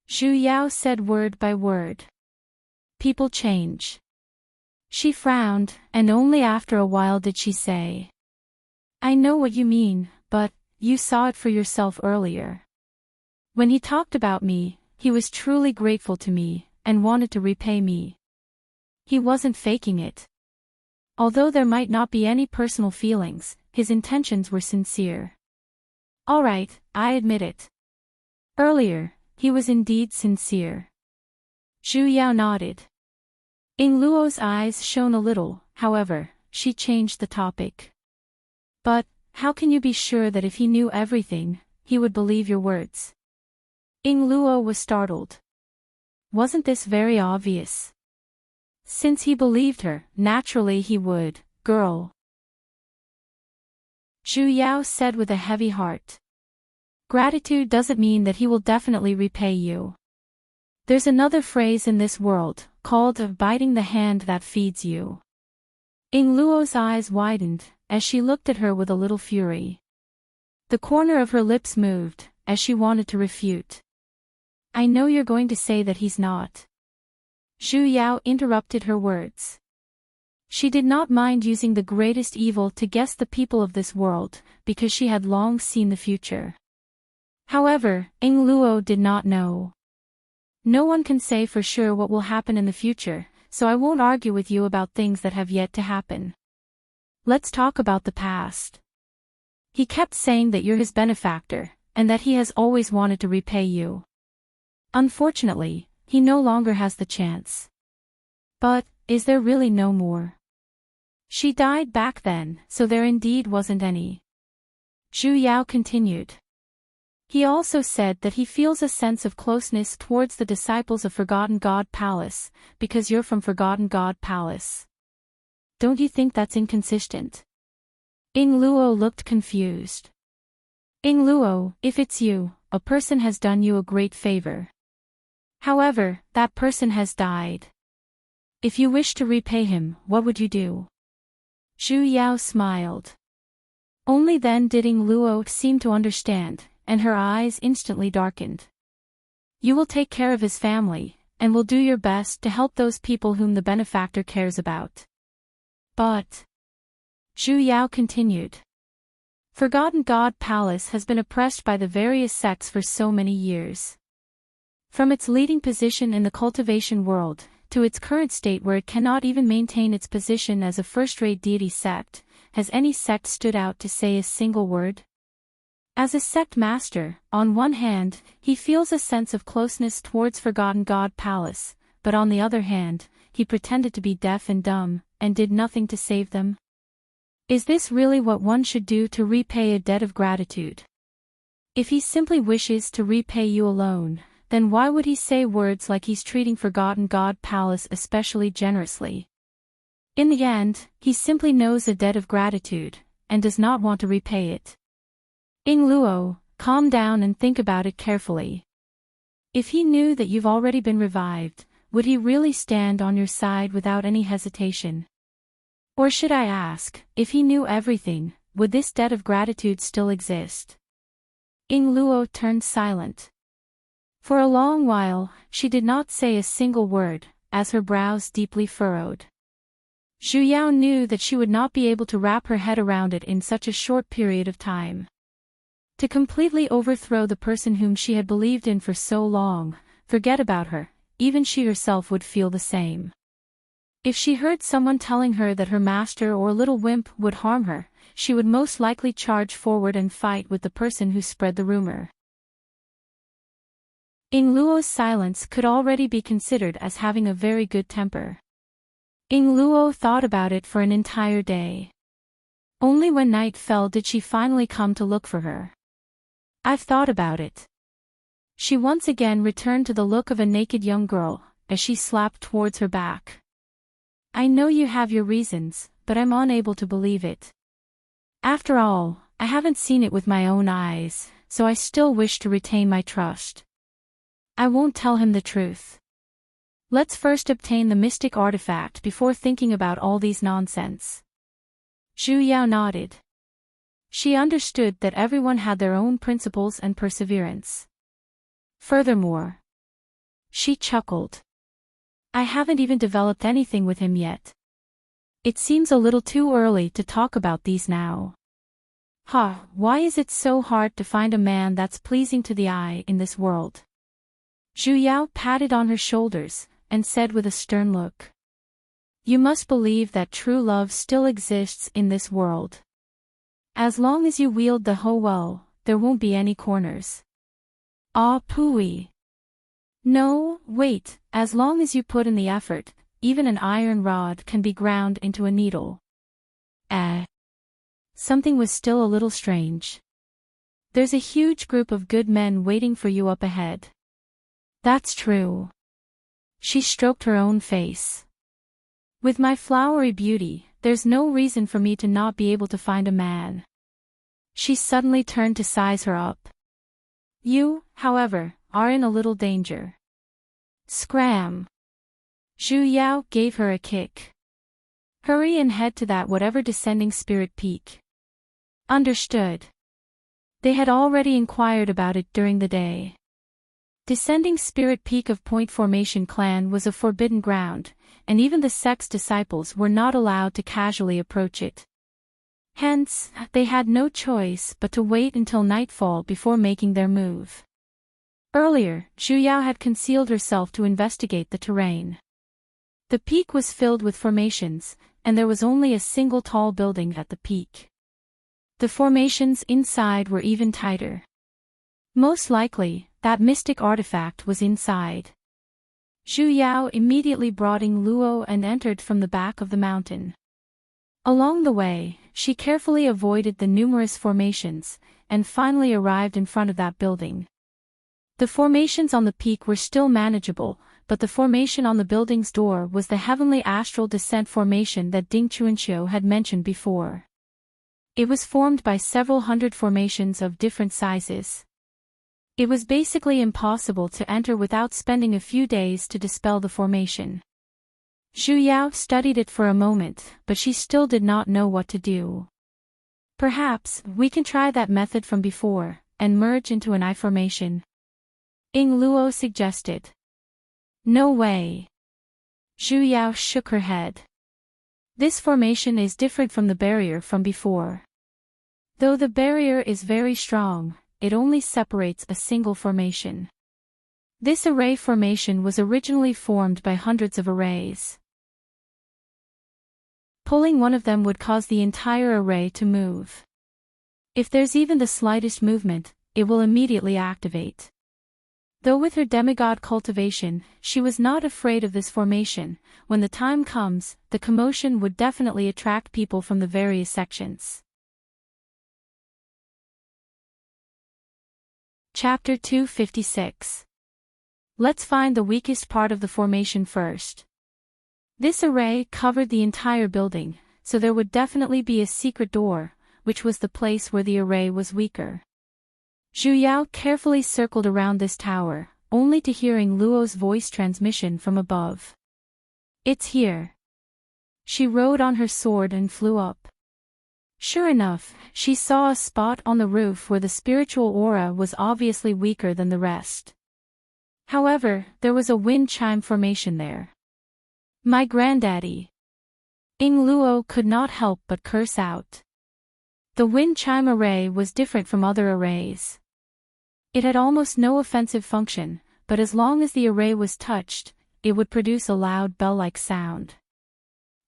Zhu Yao said word by word. People change. She frowned, and only after a while did she say. I know what you mean, but, you saw it for yourself earlier. When he talked about me, he was truly grateful to me, and wanted to repay me. He wasn't faking it. Although there might not be any personal feelings, his intentions were sincere. All right, I admit it. Earlier, he was indeed sincere. Zhu Yao nodded. Ying Luo's eyes shone a little, however, she changed the topic. But, how can you be sure that if he knew everything, he would believe your words? Ying Luo was startled. Wasn't this very obvious? Since he believed her, naturally he would, girl. Zhu Yao said with a heavy heart. Gratitude doesn't mean that he will definitely repay you. There's another phrase in this world, called biting the hand that feeds you. Ying Luo's eyes widened, as she looked at her with a little fury. The corner of her lips moved, as she wanted to refute. I know you're going to say that he's not. Zhu Yao interrupted her words. She did not mind using the greatest evil to guess the people of this world, because she had long seen the future. However, Ying Luo did not know. No one can say for sure what will happen in the future, so I won't argue with you about things that have yet to happen. Let's talk about the past. He kept saying that you're his benefactor, and that he has always wanted to repay you. Unfortunately, he no longer has the chance. But, is there really no more? She died back then, so there indeed wasn't any. Zhu Yao continued. He also said that he feels a sense of closeness towards the disciples of Forgotten God Palace, because you're from Forgotten God Palace. Don't you think that's inconsistent? Ying Luo looked confused. Ying Luo, if it's you, a person has done you a great favor. However, that person has died. If you wish to repay him, what would you do? Zhu Yao smiled. Only then did Ying Luo seem to understand, and her eyes instantly darkened. You will take care of his family, and will do your best to help those people whom the benefactor cares about. But, Zhu Yao continued. Forgotten God Palace has been oppressed by the various sects for so many years. From its leading position in the cultivation world, to its current state where it cannot even maintain its position as a first-rate deity sect, has any sect stood out to say a single word? As a sect master, on one hand, he feels a sense of closeness towards Forgotten God Palace, but on the other hand, he pretended to be deaf and dumb, and did nothing to save them. Is this really what one should do to repay a debt of gratitude? If he simply wishes to repay you alone, then why would he say words like he's treating Forgotten God Palace especially generously? In the end, he simply knows a debt of gratitude, and does not want to repay it. Ying Luo, calm down and think about it carefully. If he knew that you've already been revived, would he really stand on your side without any hesitation? Or should I ask, if he knew everything, would this debt of gratitude still exist? Ying Luo turned silent. For a long while, she did not say a single word, as her brows deeply furrowed. Zhu Yao knew that she would not be able to wrap her head around it in such a short period of time. To completely overthrow the person whom she had believed in for so long, forget about her, even she herself would feel the same. If she heard someone telling her that her master or little wimp would harm her, she would most likely charge forward and fight with the person who spread the rumor. Ying Luo's silence could already be considered as having a very good temper. Ying Luo thought about it for an entire day. Only when night fell did she finally come to look for her. I've thought about it. She once again returned to the look of a naked young girl, as she slapped towards her back. I know you have your reasons, but I'm unable to believe it. After all, I haven't seen it with my own eyes, so I still wish to retain my trust. I won't tell him the truth. Let's first obtain the mystic artifact before thinking about all these nonsense. Zhu Yao nodded. She understood that everyone had their own principles and perseverance. Furthermore, she chuckled. I haven't even developed anything with him yet. It seems a little too early to talk about these now. Why is it so hard to find a man that's pleasing to the eye in this world? Zhu Yao patted on her shoulders, and said with a stern look. You must believe that true love still exists in this world. As long as you wield the hoe well, there won't be any corners. Ah pooey. No, wait, as long as you put in the effort, even an iron rod can be ground into a needle. Something was still a little strange. There's a huge group of good men waiting for you up ahead. That's true. She stroked her own face. With my flowery beauty, there's no reason for me to not be able to find a man. She suddenly turned to size her up. You, however, are in a little danger. Scram. Zhu Yao gave her a kick. Hurry and head to that whatever descending spirit peak. Understood. They had already inquired about it during the day. Descending Spirit Peak of Point Formation Clan was a forbidden ground, and even the sect's disciples were not allowed to casually approach it. Hence, they had no choice but to wait until nightfall before making their move. Earlier, Zhu Yao had concealed herself to investigate the terrain. The peak was filled with formations, and there was only a single tall building at the peak. The formations inside were even tighter. Most likely, that mystic artifact was inside. Zhu Yao immediately brought in Luo and entered from the back of the mountain. Along the way, she carefully avoided the numerous formations, and finally arrived in front of that building. The formations on the peak were still manageable, but the formation on the building's door was the heavenly astral descent formation that Ding Chuanqiu had mentioned before. It was formed by several hundred formations of different sizes. It was basically impossible to enter without spending a few days to dispel the formation. Zhu Yao studied it for a moment, but she still did not know what to do. Perhaps, we can try that method from before, and merge into an I formation. Ying Luo suggested. No way. Zhu Yao shook her head. This formation is different from the barrier from before. Though the barrier is very strong, it only separates a single formation. This array formation was originally formed by hundreds of arrays. Pulling one of them would cause the entire array to move. If there's even the slightest movement, it will immediately activate. Though with her demigod cultivation, she was not afraid of this formation. When the time comes, the commotion would definitely attract people from the various sections. Chapter 256. Let's find the weakest part of the formation first. This array covered the entire building, so there would definitely be a secret door, which was the place where the array was weaker. Zhu Yao carefully circled around this tower, only to hearing Luo's voice transmission from above. It's here. She rode on her sword and flew up. Sure enough, she saw a spot on the roof where the spiritual aura was obviously weaker than the rest. However, there was a wind chime formation there. My granddaddy. Ying Luo could not help but curse out. The wind chime array was different from other arrays. It had almost no offensive function, but as long as the array was touched, it would produce a loud bell-like sound.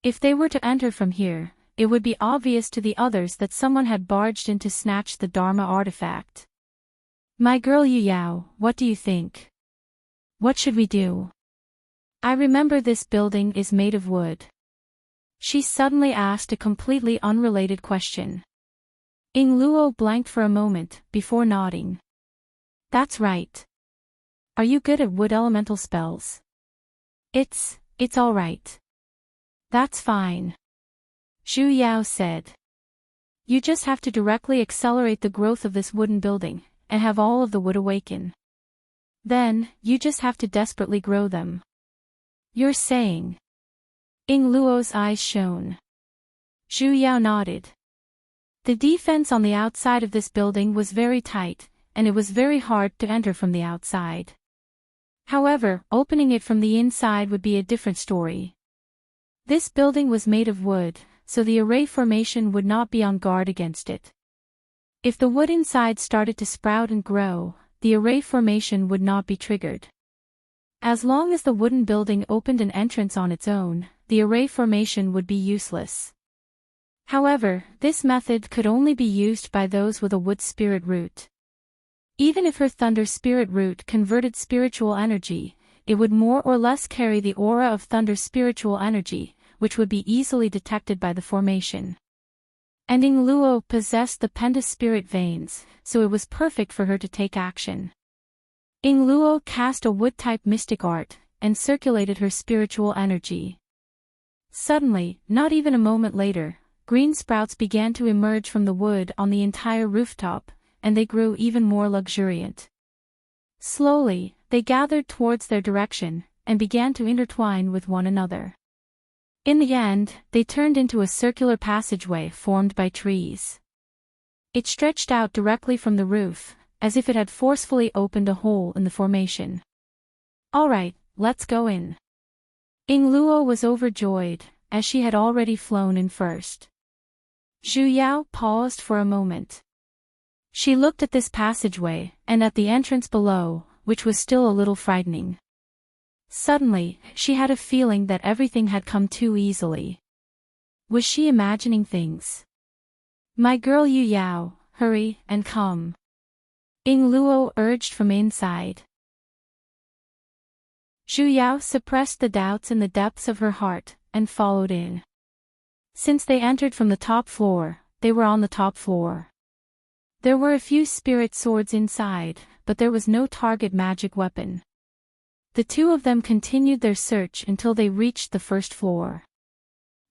If they were to enter from here, it would be obvious to the others that someone had barged in to snatch the Dharma artifact. My girl Yu Yao, what do you think? What should we do? I remember this building is made of wood. She suddenly asked a completely unrelated question. Ying Luo blanked for a moment, before nodding. That's right. Are you good at wood elemental spells? It's all right. That's fine. Zhu Yao said. You just have to directly accelerate the growth of this wooden building, and have all of the wood awaken. Then, you just have to desperately grow them. You're saying. Ying Luo's eyes shone. Zhu Yao nodded. The defense on the outside of this building was very tight, and it was very hard to enter from the outside. However, opening it from the inside would be a different story. This building was made of wood, so the array formation would not be on guard against it. If the wood inside started to sprout and grow, the array formation would not be triggered. As long as the wooden building opened an entrance on its own, the array formation would be useless. However, this method could only be used by those with a wood spirit root. Even if her thunder spirit root converted spiritual energy, it would more or less carry the aura of thunder spiritual energy, which would be easily detected by the formation. And Ying Luo possessed the Penta spirit veins, so it was perfect for her to take action. Ying Luo cast a wood-type mystic art, and circulated her spiritual energy. Suddenly, not even a moment later, green sprouts began to emerge from the wood on the entire rooftop, and they grew even more luxuriant. Slowly, they gathered towards their direction, and began to intertwine with one another. In the end, they turned into a circular passageway formed by trees. It stretched out directly from the roof, as if it had forcefully opened a hole in the formation. "All right, let's go in." Ying Luo was overjoyed, as she had already flown in first. Zhu Yao paused for a moment. She looked at this passageway, and at the entrance below, which was still a little frightening. Suddenly, she had a feeling that everything had come too easily. Was she imagining things? "My girl Yu Yao, hurry and come," Ying Luo urged from inside. Zhu Yao suppressed the doubts in the depths of her heart, and followed in. Since they entered from the top floor, they were on the top floor. There were a few spirit swords inside, but there was no target magic weapon. The two of them continued their search until they reached the first floor.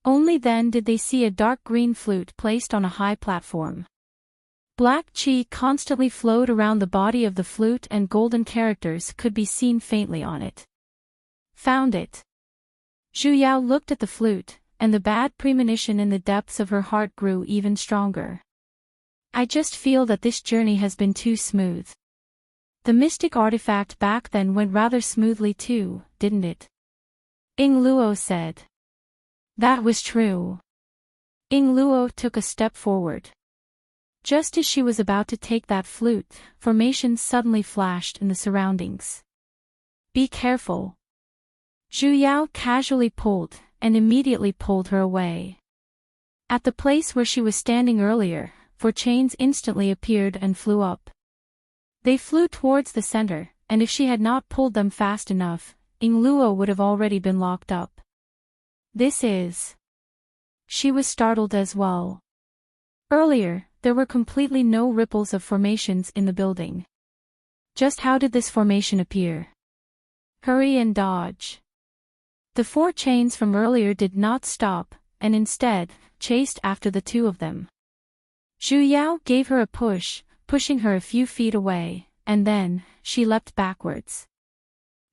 Only then did they see a dark green flute placed on a high platform. Black qi constantly flowed around the body of the flute and golden characters could be seen faintly on it. Found it. Zhu Yao looked at the flute, and the bad premonition in the depths of her heart grew even stronger. "I just feel that this journey has been too smooth." The mystic artifact back then went rather smoothly too, didn't it? Ying Luo said. That was true. Ying Luo took a step forward. Just as she was about to take that flute, formation suddenly flashed in the surroundings. "Be careful." Zhu Yao casually pulled, and immediately pulled her away. At the place where she was standing earlier, 4 chains instantly appeared and flew up. They flew towards the center, and if she had not pulled them fast enough, Ying Luo would have already been locked up. This is... She was startled as well. Earlier, there were completely no ripples of formations in the building. Just how did this formation appear? Hurry and dodge. The 4 chains from earlier did not stop, and instead, chased after the 2 of them. Zhu Yao gave her a push, pushing her a few feet away, and then, she leapt backwards.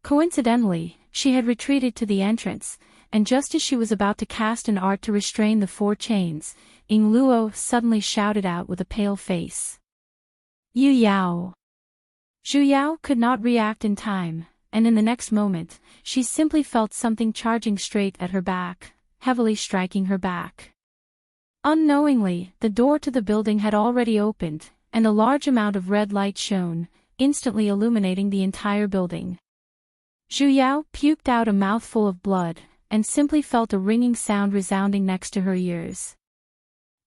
Coincidentally, she had retreated to the entrance, and just as she was about to cast an art to restrain the 4 chains, Ying Luo suddenly shouted out with a pale face. "Yu Yao!" Zhu Yao could not react in time, and in the next moment, she simply felt something charging straight at her back, heavily striking her back. Unknowingly, the door to the building had already opened, and a large amount of red light shone, instantly illuminating the entire building. Zhu Yao puked out a mouthful of blood, and simply felt a ringing sound resounding next to her ears.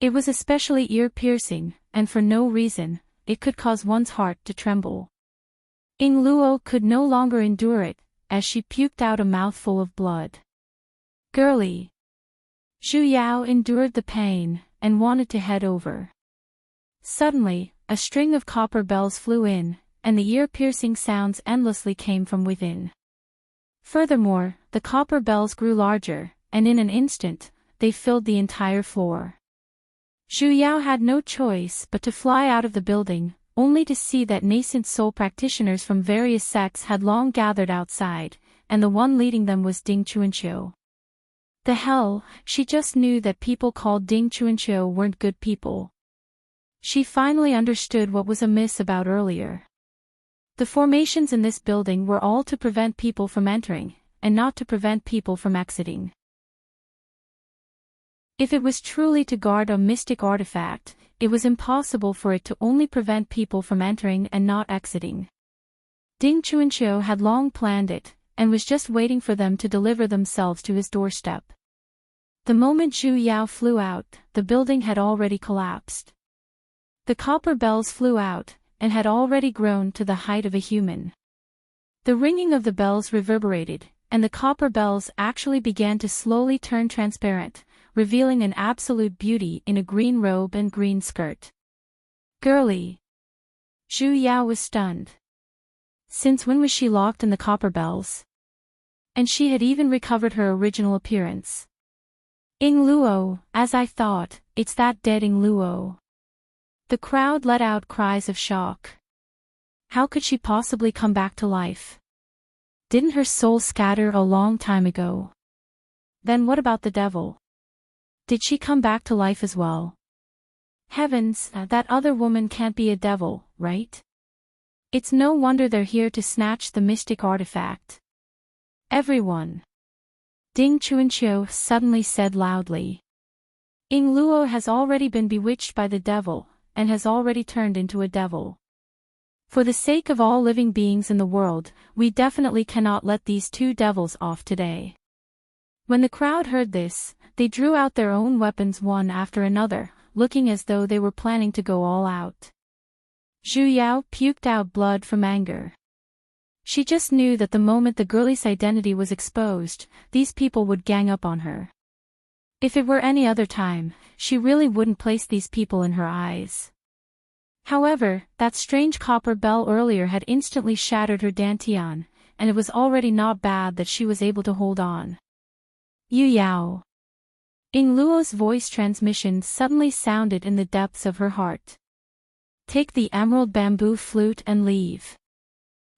It was especially ear-piercing, and for no reason, it could cause one's heart to tremble. Ying Luo could no longer endure it, as she puked out a mouthful of blood. "Girlie!" Zhu Yao endured the pain, and wanted to head over. Suddenly, a string of copper bells flew in, and the ear-piercing sounds endlessly came from within. Furthermore, the copper bells grew larger, and in an instant, they filled the entire floor. Zhu Yao had no choice but to fly out of the building, only to see that nascent soul practitioners from various sects had long gathered outside, and the one leading them was Ding Chuanqiu. The hell, she just knew that people called Ding Chuanqiu weren't good people. She finally understood what was amiss about earlier. The formations in this building were all to prevent people from entering, and not to prevent people from exiting. If it was truly to guard a mystic artifact, it was impossible for it to only prevent people from entering and not exiting. Ding Chuanqiu had long planned it, and was just waiting for them to deliver themselves to his doorstep. The moment Zhu Yao flew out, the building had already collapsed. The copper bells flew out, and had already grown to the height of a human. The ringing of the bells reverberated, and the copper bells actually began to slowly turn transparent, revealing an absolute beauty in a green robe and green skirt. Girly! Zhu Yao was stunned. Since when was she locked in the copper bells? And she had even recovered her original appearance. Ying Luo, as I thought, it's that dead Ying Luo. The crowd let out cries of shock. How could she possibly come back to life? Didn't her soul scatter a long time ago? Then what about the devil? Did she come back to life as well? Heavens, that other woman can't be a devil, right? It's no wonder they're here to snatch the mystic artifact. Everyone! Ding Chuanqiu suddenly said loudly. Ying Luo has already been bewitched by the devil, and has already turned into a devil. For the sake of all living beings in the world, we definitely cannot let these two devils off today. When the crowd heard this, they drew out their own weapons one after another, looking as though they were planning to go all out. Zhu Yao puked out blood from anger. She just knew that the moment the girl's identity was exposed, these people would gang up on her. If it were any other time, she really wouldn't place these people in her eyes. However, that strange copper bell earlier had instantly shattered her dantian, and it was already not bad that she was able to hold on. Yu Yao. Ying Luo's voice transmission suddenly sounded in the depths of her heart. Take the emerald bamboo flute and leave.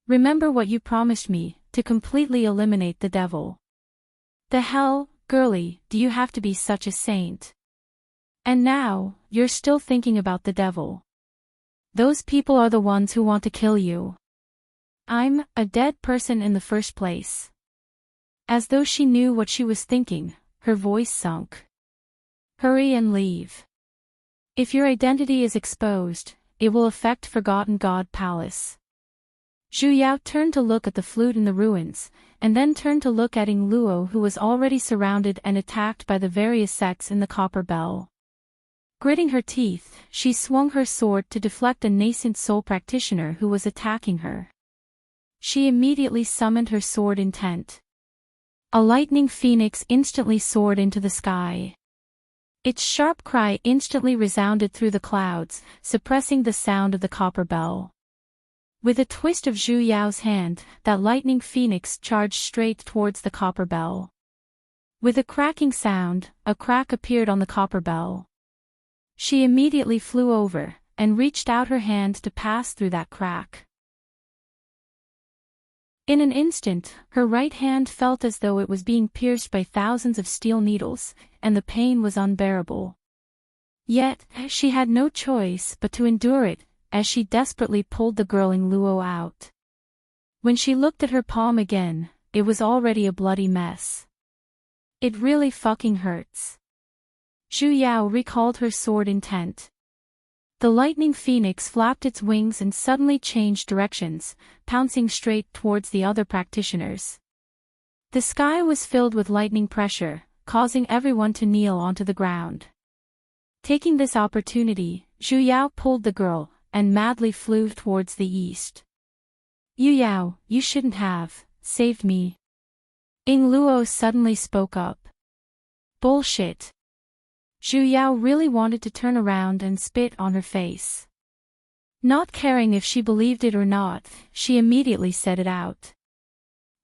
Remember what you promised me, to completely eliminate the devil. The hell, girly, do you have to be such a saint? And now, you're still thinking about the devil. Those people are the ones who want to kill you. I'm a dead person in the first place. As though she knew what she was thinking, her voice sunk. Hurry and leave. If your identity is exposed, it will affect Forgotten God Palace. Zhu Yao turned to look at the flute in the ruins, and then turned to look at Ying Luo, who was already surrounded and attacked by the various sects in the copper bell. Gritting her teeth, she swung her sword to deflect a nascent soul practitioner who was attacking her. She immediately summoned her sword intent. A lightning phoenix instantly soared into the sky. Its sharp cry instantly resounded through the clouds, suppressing the sound of the copper bell. With a twist of Zhu Yao's hand, that lightning phoenix charged straight towards the copper bell. With a cracking sound, a crack appeared on the copper bell. She immediately flew over, and reached out her hand to pass through that crack. In an instant, her right hand felt as though it was being pierced by thousands of steel needles, and the pain was unbearable. Yet, she had no choice but to endure it, as she desperately pulled the girl Ying Luo out. When she looked at her palm again, it was already a bloody mess. It really fucking hurts. Zhu Yao recalled her sword intent. The lightning phoenix flapped its wings and suddenly changed directions, pouncing straight towards the other practitioners. The sky was filled with lightning pressure, causing everyone to kneel onto the ground. Taking this opportunity, Zhu Yao pulled the girl, and madly flew towards the east. Yu Yao, you shouldn't have saved me. Ying Luo suddenly spoke up. Bullshit. Zhu Yao really wanted to turn around and spit on her face. Not caring if she believed it or not, she immediately said it out.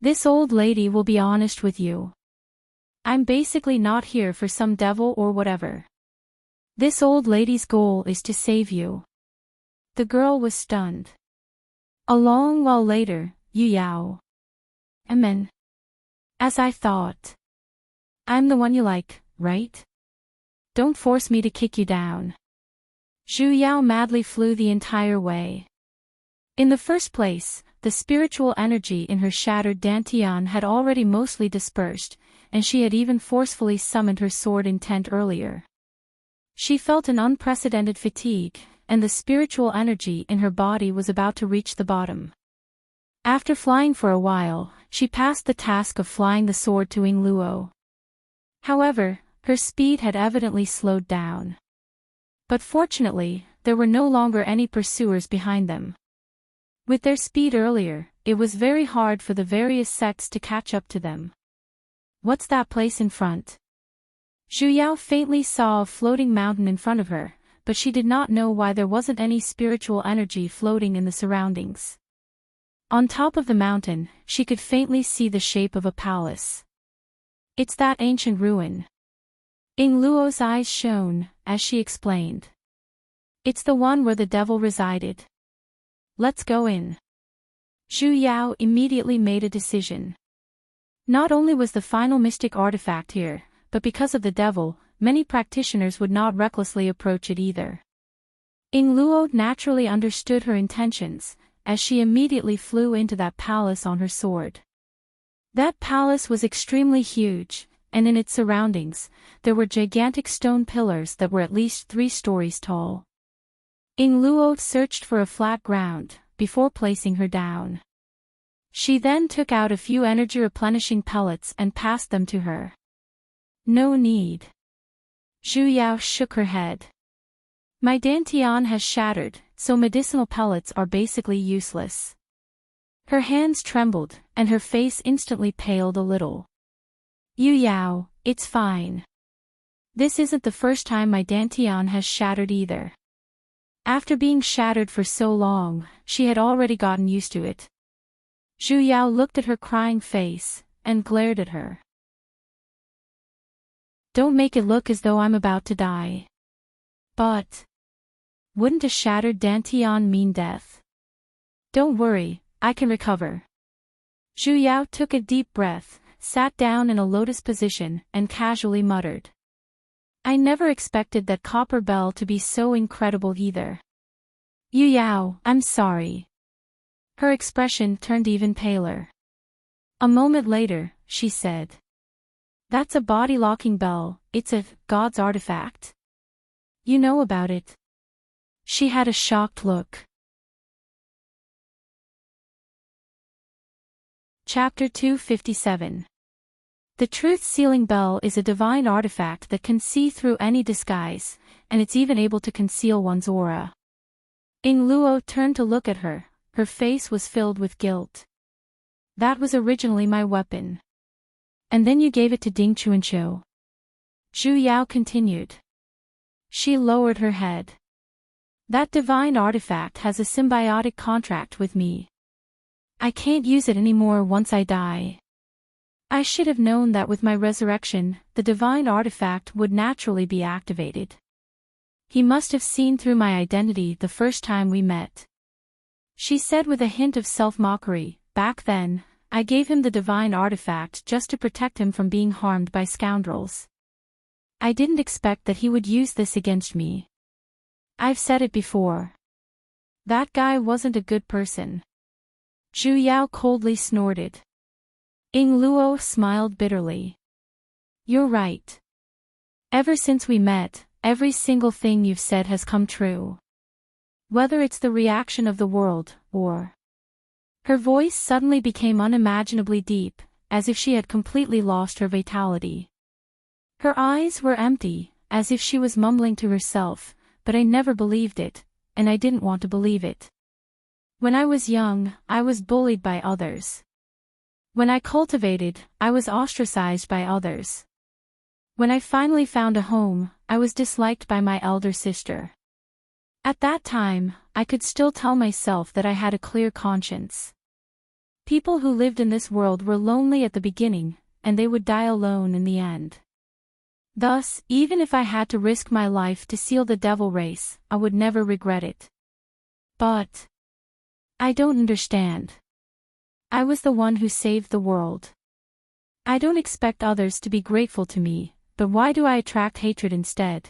This old lady will be honest with you. I'm basically not here for some devil or whatever. This old lady's goal is to save you. The girl was stunned. A long while later, Yu Yao. Amen. As I thought. I'm the one you like, right? Don't force me to kick you down. Zhu Yao madly flew the entire way. In the first place, the spiritual energy in her shattered dantian had already mostly dispersed, and she had even forcefully summoned her sword intent earlier. She felt an unprecedented fatigue, and the spiritual energy in her body was about to reach the bottom. After flying for a while, she passed the task of flying the sword to Ing Luo. However, her speed had evidently slowed down. But fortunately, there were no longer any pursuers behind them. With their speed earlier, it was very hard for the various sects to catch up to them. What's that place in front? Zhu Yao faintly saw a floating mountain in front of her, but she did not know why there wasn't any spiritual energy floating in the surroundings. On top of the mountain, she could faintly see the shape of a palace. It's that ancient ruin. Ing Luo's eyes shone, as she explained. It's the one where the devil resided. Let's go in. Zhu Yao immediately made a decision. Not only was the final mystic artifact here, but because of the devil, many practitioners would not recklessly approach it either. Ing Luo naturally understood her intentions, as she immediately flew into that palace on her sword. That palace was extremely huge, and in its surroundings, there were gigantic stone pillars that were at least 3 stories tall. Ing Luo searched for a flat ground, before placing her down. She then took out a few energy-replenishing pellets and passed them to her. No need. Zhu Yao shook her head. My dantian has shattered, so medicinal pellets are basically useless. Her hands trembled, and her face instantly paled a little. Yu Yao, it's fine. This isn't the first time my dantian has shattered either. After being shattered for so long, she had already gotten used to it. Zhu Yao looked at her crying face, and glared at her. Don't make it look as though I'm about to die. But wouldn't a shattered dantian mean death? Don't worry, I can recover. Zhu Yao took a deep breath, sat down in a lotus position, and casually muttered. I never expected that copper bell to be so incredible either. Yu Yao, I'm sorry. Her expression turned even paler. A moment later, she said. That's a body-locking bell, it's a god's artifact. You know about it. She had a shocked look. Chapter 257. The truth-sealing bell is a divine artifact that can see through any disguise, and it's even able to conceal one's aura. Ing Luo turned to look at her, her face was filled with guilt. That was originally my weapon. And then you gave it to Ding Chuanqiu. Zhu Yao continued. She lowered her head. That divine artifact has a symbiotic contract with me. I can't use it anymore once I die. I should have known that with my resurrection, the divine artifact would naturally be activated. He must have seen through my identity the first time we met. She said with a hint of self-mockery, back then, I gave him the divine artifact just to protect him from being harmed by scoundrels. I didn't expect that he would use this against me. I've said it before. That guy wasn't a good person. Zhu Yao coldly snorted. Ing Luo smiled bitterly. You're right. Ever since we met, every single thing you've said has come true. Whether it's the reaction of the world, or... Her voice suddenly became unimaginably deep, as if she had completely lost her vitality. Her eyes were empty, as if she was mumbling to herself, but I never believed it, and I didn't want to believe it. When I was young, I was bullied by others. When I cultivated, I was ostracized by others. When I finally found a home, I was disliked by my elder sister. At that time, I could still tell myself that I had a clear conscience. People who lived in this world were lonely at the beginning, and they would die alone in the end. Thus, even if I had to risk my life to seal the devil race, I would never regret it. But I don't understand. I was the one who saved the world. I don't expect others to be grateful to me, but why do I attract hatred instead?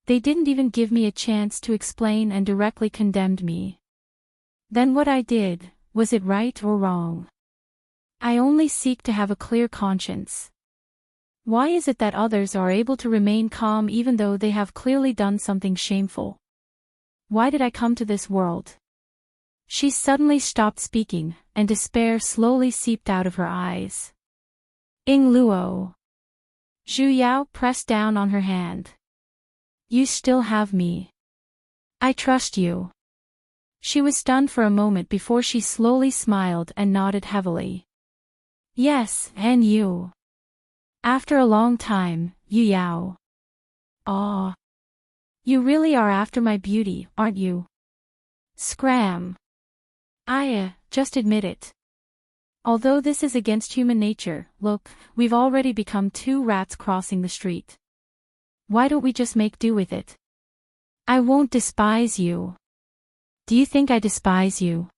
They didn't even give me a chance to explain and directly condemned me. Then what I did, was it right or wrong? I only seek to have a clear conscience. Why is it that others are able to remain calm even though they have clearly done something shameful? Why did I come to this world? She suddenly stopped speaking, and despair slowly seeped out of her eyes. Ing Luo. Zhu Yao pressed down on her hand. You still have me. I trust you. She was stunned for a moment before she slowly smiled and nodded heavily. Yes, and you. After a long time, Yu Yao. Aw. You really are after my beauty, aren't you? Scram. Just admit it. Although this is against human nature, look, we've already become two rats crossing the street. Why don't we just make do with it? I won't despise you. Do you think I despise you?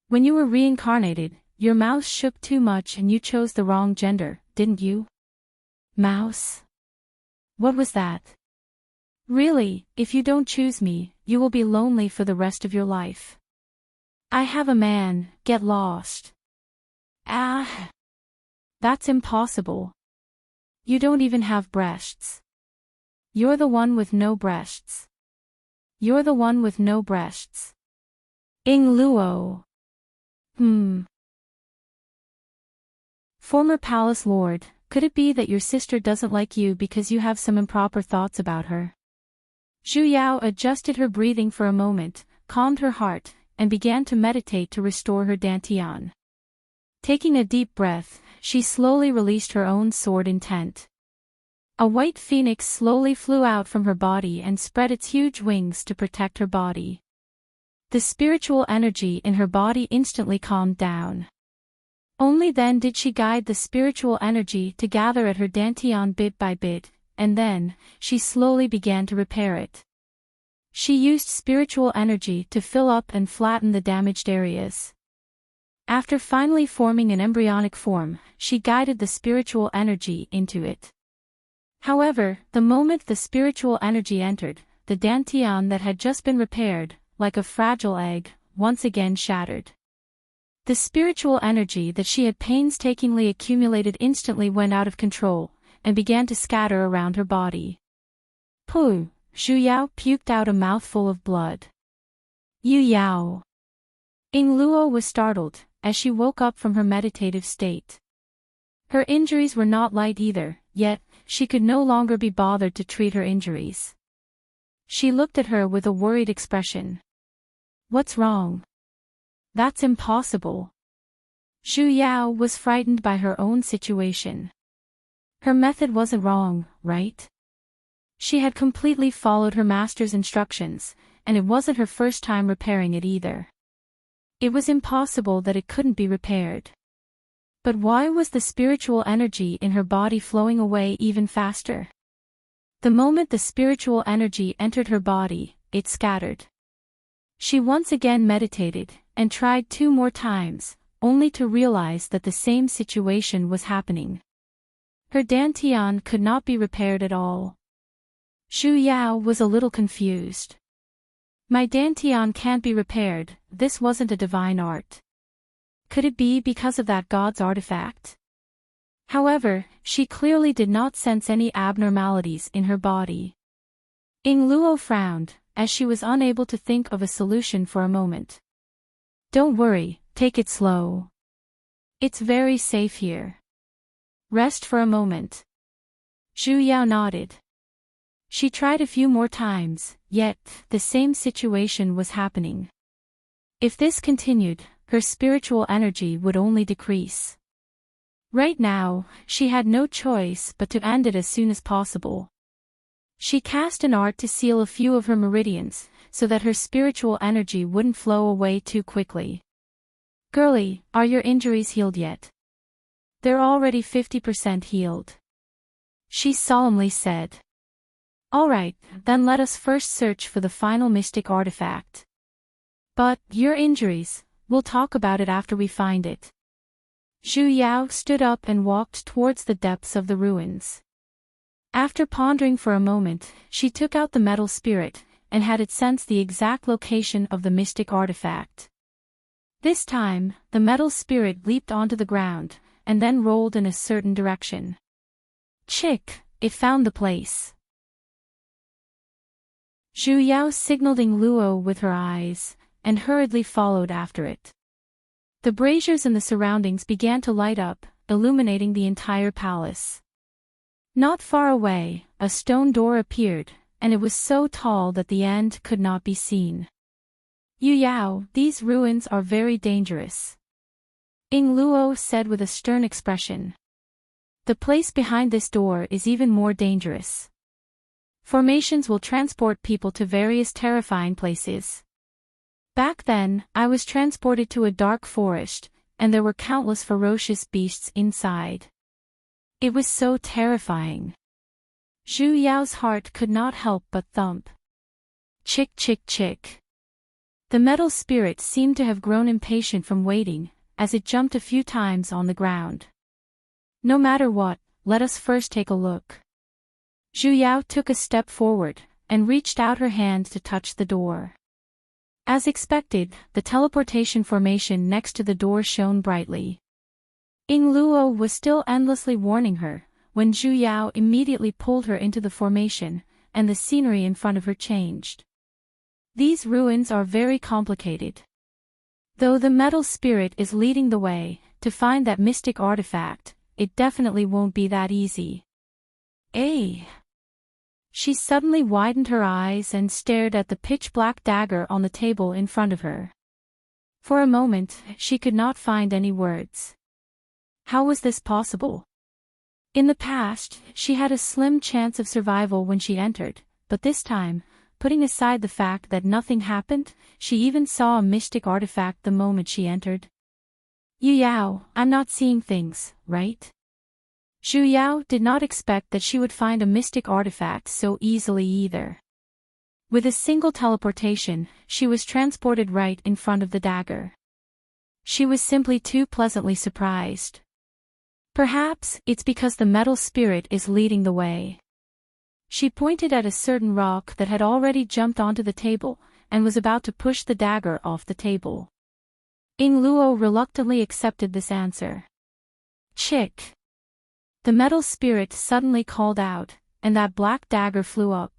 When you were reincarnated, your mouse shook too much and you chose the wrong gender, didn't you? Mouse? What was that? Really, if you don't choose me, you will be lonely for the rest of your life. I have a man, get lost. That's impossible. You don't even have breasts. You're the one with no breasts. You're the one with no breasts. Ing Luo. Former palace lord, could it be that your sister doesn't like you because you have some improper thoughts about her? Zhu Yao adjusted her breathing for a moment, calmed her heart, and began to meditate to restore her dantian. Taking a deep breath, she slowly released her own sword intent. A white phoenix slowly flew out from her body and spread its huge wings to protect her body. The spiritual energy in her body instantly calmed down. Only then did she guide the spiritual energy to gather at her dantian bit by bit, and then, she slowly began to repair it. She used spiritual energy to fill up and flatten the damaged areas. After finally forming an embryonic form, she guided the spiritual energy into it. However, the moment the spiritual energy entered, the dantian that had just been repaired, like a fragile egg, once again shattered. The spiritual energy that she had painstakingly accumulated instantly went out of control, and began to scatter around her body. Pooh! Zhu Yao puked out a mouthful of blood. Yu Yao. Ing Luo was startled, as she woke up from her meditative state. Her injuries were not light either, yet, she could no longer be bothered to treat her injuries. She looked at her with a worried expression. What's wrong? That's impossible. Zhu Yao was frightened by her own situation. Her method wasn't wrong, right? She had completely followed her master's instructions, and it wasn't her first time repairing it either. It was impossible that it couldn't be repaired. But why was the spiritual energy in her body flowing away even faster? The moment the spiritual energy entered her body, it scattered. She once again meditated, and tried 2 more times, only to realize that the same situation was happening. Her dantian could not be repaired at all. Zhu Yao was a little confused. My dantian can't be repaired, this wasn't a divine art. Could it be because of that god's artifact? However, she clearly did not sense any abnormalities in her body. Ing Luo frowned, as she was unable to think of a solution for a moment. Don't worry, take it slow. It's very safe here. Rest for a moment. Zhu Yao nodded. She tried a few more times, yet, the same situation was happening. If this continued, her spiritual energy would only decrease. Right now, she had no choice but to end it as soon as possible. She cast an art to seal a few of her meridians, so that her spiritual energy wouldn't flow away too quickly. Girlie, are your injuries healed yet? They're already 50% healed. She solemnly said. Alright, then let us first search for the final mystic artifact. But, your injuries, we'll talk about it after we find it. Zhu Yao stood up and walked towards the depths of the ruins. After pondering for a moment, she took out the metal spirit, and had it sense the exact location of the mystic artifact. This time, the metal spirit leaped onto the ground, and then rolled in a certain direction. Chick, it found the place. Zhu Yao signaled Ing Luo with her eyes, and hurriedly followed after it. The braziers in the surroundings began to light up, illuminating the entire palace. Not far away, a stone door appeared, and it was so tall that the end could not be seen. Yu Yao, these ruins are very dangerous, Ing Luo said with a stern expression. The place behind this door is even more dangerous. Formations will transport people to various terrifying places. Back then, I was transported to a dark forest, and there were countless ferocious beasts inside. It was so terrifying. Zhu Yao's heart could not help but thump. Chick chick chick. The metal spirit seemed to have grown impatient from waiting, as it jumped a few times on the ground. No matter what, let us first take a look. Zhu Yao took a step forward, and reached out her hand to touch the door. As expected, the teleportation formation next to the door shone brightly. Ing Luo was still endlessly warning her, when Zhu Yao immediately pulled her into the formation, and the scenery in front of her changed. These ruins are very complicated. Though the metal spirit is leading the way, to find that mystic artifact, it definitely won't be that easy. She suddenly widened her eyes and stared at the pitch-black dagger on the table in front of her. For a moment, she could not find any words. How was this possible? In the past, she had a slim chance of survival when she entered, but this time, putting aside the fact that nothing happened, she even saw a mystic artifact the moment she entered. Yu Yao, I'm not seeing things, right? Zhu Yao did not expect that she would find a mystic artifact so easily either. With a single teleportation, she was transported right in front of the dagger. She was simply too pleasantly surprised. Perhaps it's because the metal spirit is leading the way. She pointed at a certain rock that had already jumped onto the table, and was about to push the dagger off the table. Ing Luo reluctantly accepted this answer. Chick! The metal spirit suddenly called out, and that black dagger flew up.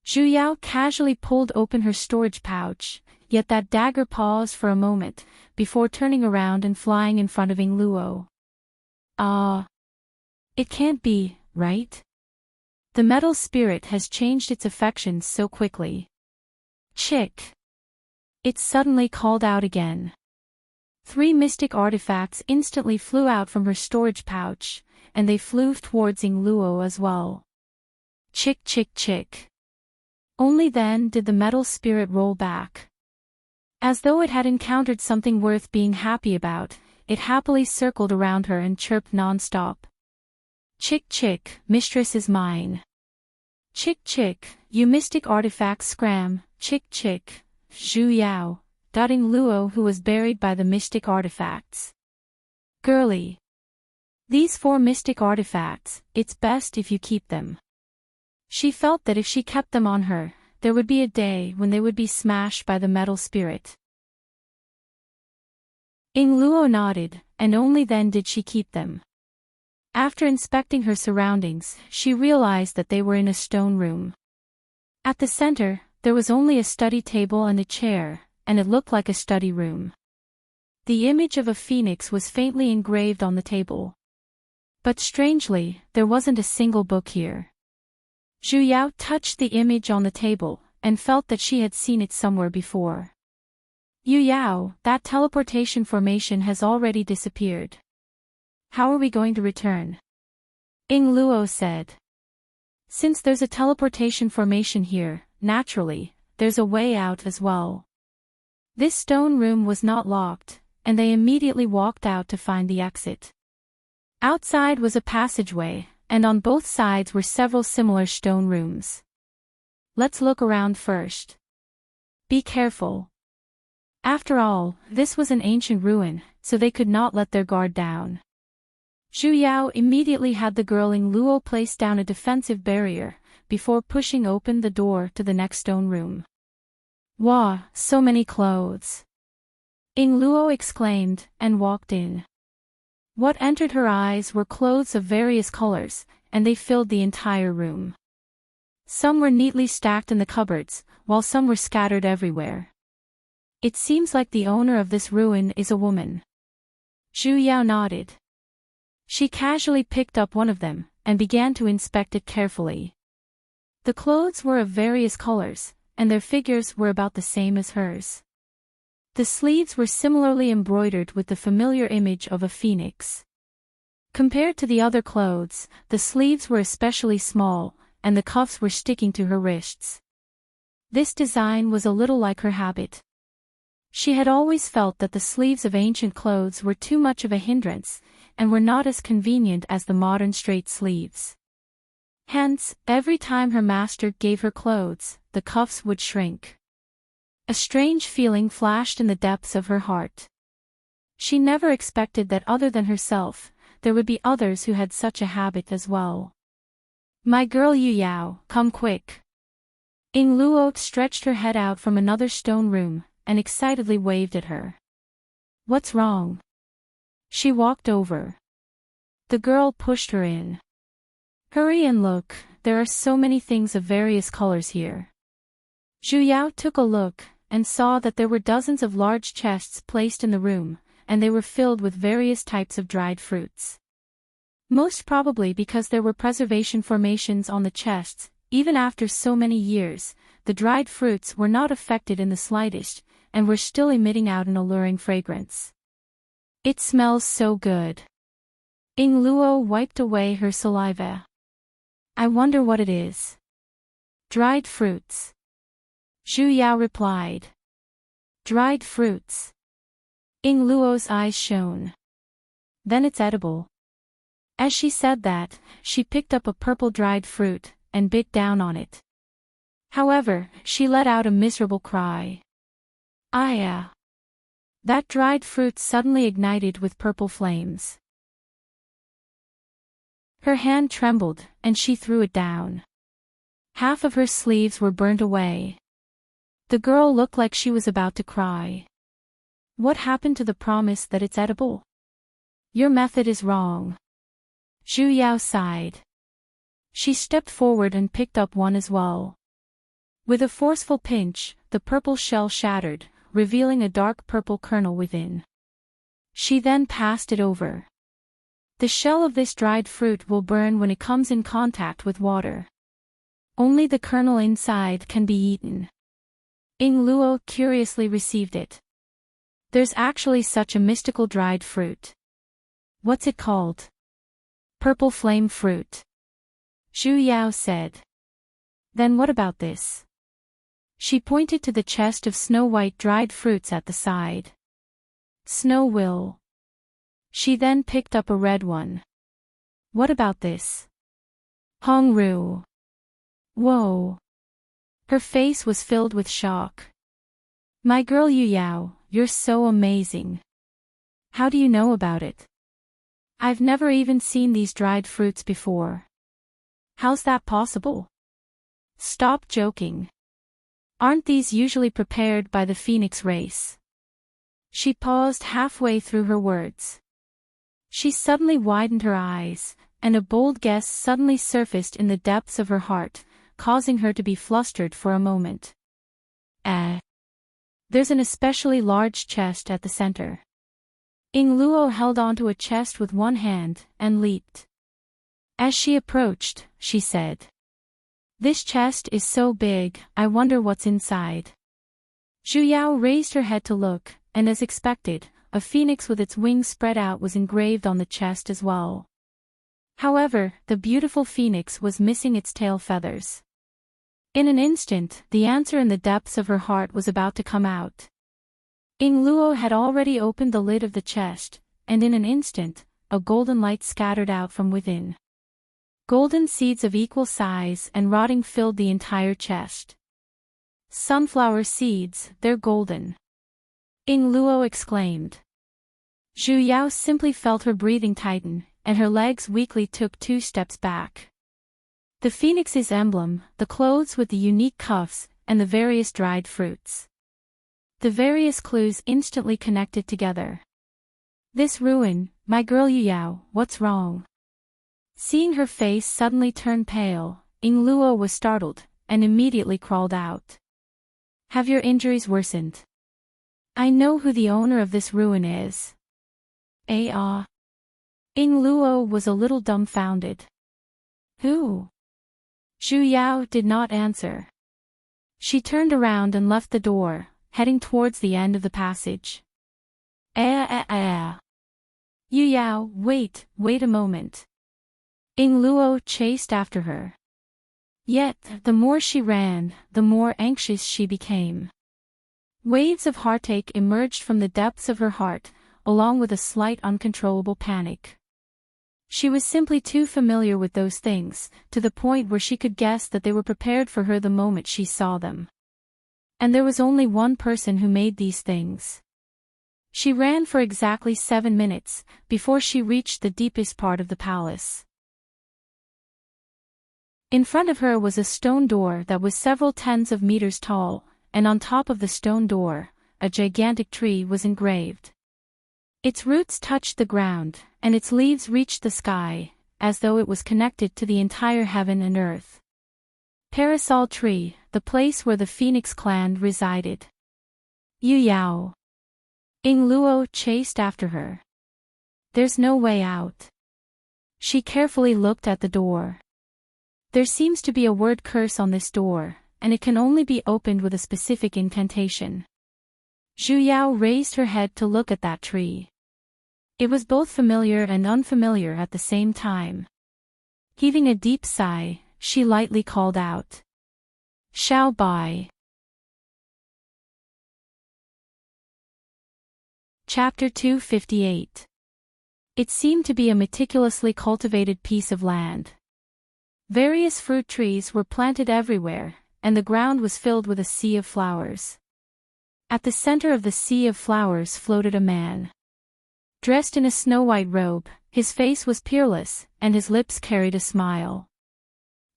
Zhu Yao casually pulled open her storage pouch, yet that dagger paused for a moment, before turning around and flying in front of Ing Luo. It can't be, right? The metal spirit has changed its affections so quickly. Chick! It suddenly called out again. 3 mystic artifacts instantly flew out from her storage pouch, and they flew towards Ing Luo as well. Chick chick chick. Only then did the metal spirit roll back. As though it had encountered something worth being happy about, it happily circled around her and chirped non-stop. Chick chick, mistress is mine. Chick chick, you mystic artifact scram, chick chick, Zhu Yao, Ing Luo who was buried by the mystic artifacts. Girly. These 4 mystic artifacts, it's best if you keep them. She felt that if she kept them on her, there would be a day when they would be smashed by the metal spirit. Ing Luo nodded, and only then did she keep them. After inspecting her surroundings, she realized that they were in a stone room. At the center, there was only a study table and a chair, and it looked like a study room. The image of a phoenix was faintly engraved on the table. But strangely, there wasn't a single book here. Zhu Yao touched the image on the table, and felt that she had seen it somewhere before. Yu Yao, that teleportation formation has already disappeared. How are we going to return? Ing Luo said. Since there's a teleportation formation here, naturally, there's a way out as well. This stone room was not locked, and they immediately walked out to find the exit. Outside was a passageway, and on both sides were several similar stone rooms. Let's look around first. Be careful. After all, this was an ancient ruin, so they could not let their guard down. Zhu Yao immediately had the girl Ing Luo place down a defensive barrier, before pushing open the door to the next stone room. Wow, so many clothes! Ing Luo exclaimed, and walked in. What entered her eyes were clothes of various colors, and they filled the entire room. Some were neatly stacked in the cupboards, while some were scattered everywhere. It seems like the owner of this ruin is a woman. Zhu Yao nodded. She casually picked up one of them, and began to inspect it carefully. The clothes were of various colors, and their figures were about the same as hers. The sleeves were similarly embroidered with the familiar image of a phoenix. Compared to the other clothes, the sleeves were especially small, and the cuffs were sticking to her wrists. This design was a little like her habit. She had always felt that the sleeves of ancient clothes were too much of a hindrance, and were not as convenient as the modern straight sleeves. Hence, every time her master gave her clothes, the cuffs would shrink. A strange feeling flashed in the depths of her heart. She never expected that other than herself, there would be others who had such a habit as well. My girl Yu Yao, come quick. Ying Luo stretched her head out from another stone room, and excitedly waved at her. What's wrong? She walked over. The girl pushed her in. Hurry and look, there are so many things of various colors here. Zhu Yao took a look, and saw that there were dozens of large chests placed in the room, and they were filled with various types of dried fruits. Most probably because there were preservation formations on the chests, even after so many years, the dried fruits were not affected in the slightest, and were still emitting out an alluring fragrance. It smells so good. Ying Luo wiped away her saliva. I wonder what it is. Dried fruits. Zhu Yao replied. Dried fruits. Ying Luo's eyes shone. Then it's edible. As she said that, she picked up a purple dried fruit, and bit down on it. However, she let out a miserable cry. Ah! That dried fruit suddenly ignited with purple flames. Her hand trembled, and she threw it down. Half of her sleeves were burnt away. The girl looked like she was about to cry. What happened to the promise that it's edible? Your method is wrong. Zhu Yao sighed. She stepped forward and picked up one as well. With a forceful pinch, the purple shell shattered, revealing a dark purple kernel within. She then passed it over. The shell of this dried fruit will burn when it comes in contact with water. Only the kernel inside can be eaten. Ying Luo curiously received it. There's actually such a mystical dried fruit. What's it called? Purple flame fruit. Zhu Yao said. Then what about this? She pointed to the chest of snow-white dried fruits at the side. Snow will. She then picked up a red one. What about this? Hong Ru. Whoa. Her face was filled with shock. My girl Yu Yao, you're so amazing. How do you know about it? I've never even seen these dried fruits before. How's that possible? Stop joking. Aren't these usually prepared by the Phoenix race? She paused halfway through her words. She suddenly widened her eyes, and a bold guess suddenly surfaced in the depths of her heart, causing her to be flustered for a moment. There's an especially large chest at the center. Ying Luo held onto a chest with one hand, and leaped. As she approached, she said. This chest is so big, I wonder what's inside. Zhu Yao raised her head to look, and as expected, a phoenix with its wings spread out was engraved on the chest as well. However, the beautiful phoenix was missing its tail feathers. In an instant, the answer in the depths of her heart was about to come out. Ying Luo had already opened the lid of the chest, and in an instant, a golden light scattered out from within. Golden seeds of equal size and rotting filled the entire chest. Sunflower seeds, they're golden. Ying Luo exclaimed. Zhu Yao simply felt her breathing tighten, and her legs weakly took 2 steps back. The phoenix's emblem, the clothes with the unique cuffs, and the various dried fruits. The various clues instantly connected together. This ruin, my girl Yu Yao, what's wrong? Seeing her face suddenly turn pale, Ying Luo was startled, and immediately crawled out. Have your injuries worsened? I know who the owner of this ruin is. Ah. Ying Luo was a little dumbfounded. Who? Zhu Yao did not answer. She turned around and left the door, heading towards the end of the passage. Yu Yao, wait a moment. Ying Luo chased after her. Yet, the more she ran, the more anxious she became. Waves of heartache emerged from the depths of her heart, along with a slight uncontrollable panic. She was simply too familiar with those things, to the point where she could guess that they were prepared for her the moment she saw them. And there was only one person who made these things. She ran for exactly 7 minutes, before she reached the deepest part of the palace. In front of her was a stone door that was several tens of meters tall, and on top of the stone door, a gigantic tree was engraved. Its roots touched the ground, and its leaves reached the sky, as though it was connected to the entire heaven and earth. Parasol Tree, the place where the Phoenix clan resided. Yu Yao. Ying Luo chased after her. There's no way out. She carefully looked at the door. There seems to be a word curse on this door, and it can only be opened with a specific incantation. Zhu Yao raised her head to look at that tree. It was both familiar and unfamiliar at the same time. Heaving a deep sigh, she lightly called out. Xiao Bai. Chapter 258. It seemed to be a meticulously cultivated piece of land. Various fruit trees were planted everywhere, and the ground was filled with a sea of flowers. At the center of the sea of flowers floated a man. Dressed in a snow-white robe, his face was peerless, and his lips carried a smile.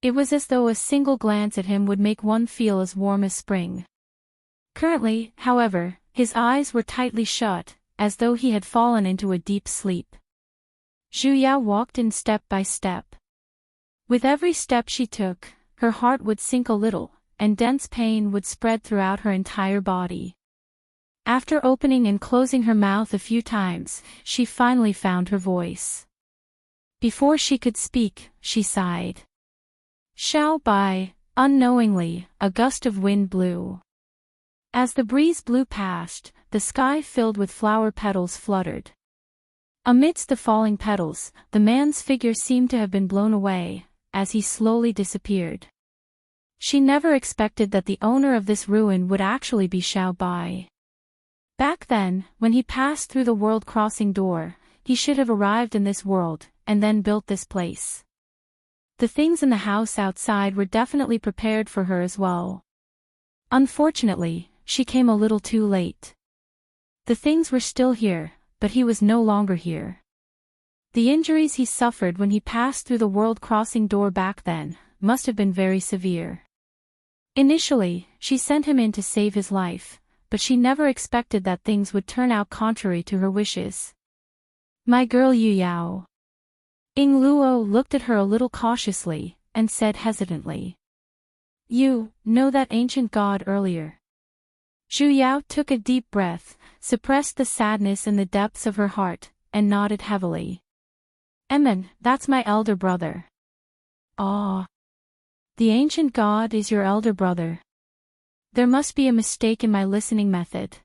It was as though a single glance at him would make one feel as warm as spring. Currently, however, his eyes were tightly shut, as though he had fallen into a deep sleep. Zhu Yao walked in step by step. With every step she took, her heart would sink a little, and dense pain would spread throughout her entire body. After opening and closing her mouth a few times, she finally found her voice. Before she could speak, she sighed. Xiao Bai. Unknowingly, a gust of wind blew. As the breeze blew past, the sky filled with flower petals fluttered. Amidst the falling petals, the man's figure seemed to have been blown away, as he slowly disappeared. She never expected that the owner of this ruin would actually be Xiao Bai. Back then, when he passed through the world-crossing door, he should have arrived in this world, and then built this place. The things in the house outside were definitely prepared for her as well. Unfortunately, she came a little too late. The things were still here, but he was no longer here. The injuries he suffered when he passed through the world-crossing door back then must have been very severe. Initially, she sent him in to save his life, but she never expected that things would turn out contrary to her wishes. My girl Yu Yao. Ying Luo looked at her a little cautiously, and said hesitantly. You know that ancient god earlier? Zhu Yao took a deep breath, suppressed the sadness in the depths of her heart, and nodded heavily. That's my elder brother. Ah. The ancient god is your elder brother. There must be a mistake in my listening method.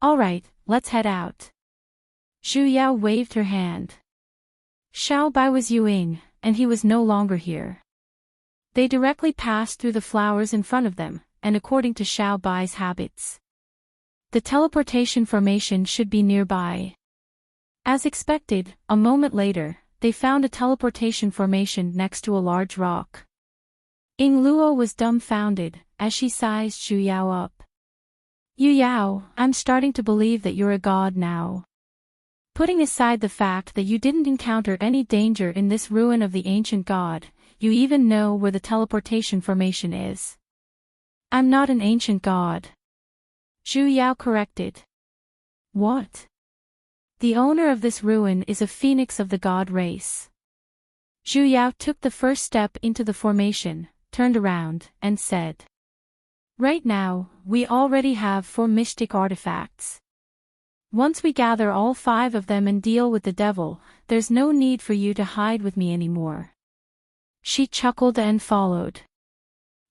Alright, let's head out. Zhu Yao waved her hand. Xiao Bai was Yuing, and he was no longer here. They directly passed through the flowers in front of them, and according to Xiao Bai's habits, the teleportation formation should be nearby. As expected, a moment later, they found a teleportation formation next to a large rock. Ying Luo was dumbfounded, as she sized Zhu Yao up. Yu Yao, I'm starting to believe that you're a god now. Putting aside the fact that you didn't encounter any danger in this ruin of the ancient god, you even know where the teleportation formation is. I'm not an ancient god. Zhu Yao corrected. What? The owner of this ruin is a phoenix of the god race. Zhu Yao took the first step into the formation, turned around, and said. Right now, we already have 4 mystic artifacts. Once we gather all 5 of them and deal with the devil, there's no need for you to hide with me anymore. She chuckled and followed.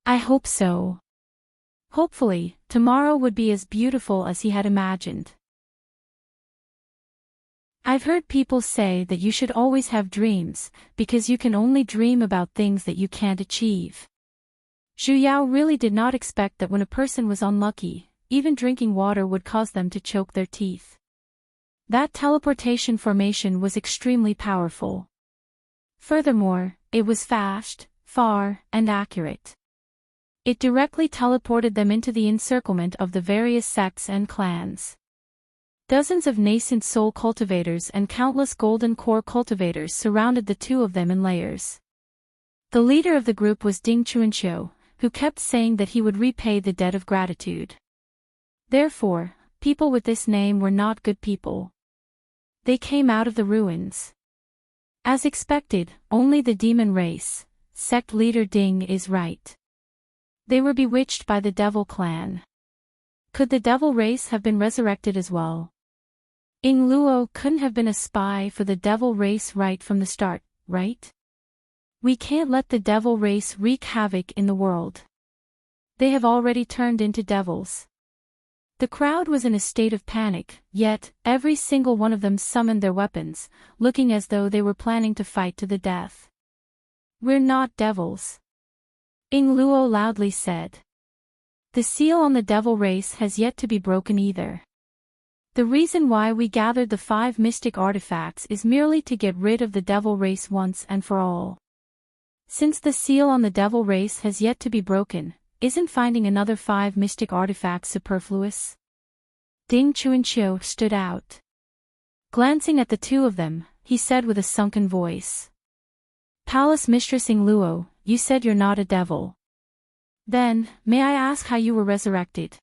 I hope so. Hopefully, tomorrow would be as beautiful as he had imagined. I've heard people say that you should always have dreams, because you can only dream about things that you can't achieve. Zhu Yao really did not expect that when a person was unlucky, even drinking water would cause them to choke their teeth. That teleportation formation was extremely powerful. Furthermore, it was fast, far, and accurate. It directly teleported them into the encirclement of the various sects and clans. Dozens of nascent soul cultivators and countless golden core cultivators surrounded the two of them in layers. The leader of the group was Ding Chuanqiu, who kept saying that he would repay the debt of gratitude. Therefore, people with this name were not good people. They came out of the ruins. As expected, only the demon race, sect leader Ding is right. They were bewitched by the devil clan. Could the devil race have been resurrected as well? Ying Luo couldn't have been a spy for the devil race right from the start, right? We can't let the devil race wreak havoc in the world. They have already turned into devils. The crowd was in a state of panic, yet, every single one of them summoned their weapons, looking as though they were planning to fight to the death. We're not devils. Ying Luo loudly said. The seal on the devil race has yet to be broken either. The reason why we gathered the 5 mystic artifacts is merely to get rid of the devil race once and for all. Since the seal on the devil race has yet to be broken, isn't finding another 5 mystic artifacts superfluous? Ding Chuanqiu stood out. Glancing at the two of them, he said with a sunken voice. Palace Mistress Ying Luo, you said you're not a devil. Then, may I ask how you were resurrected?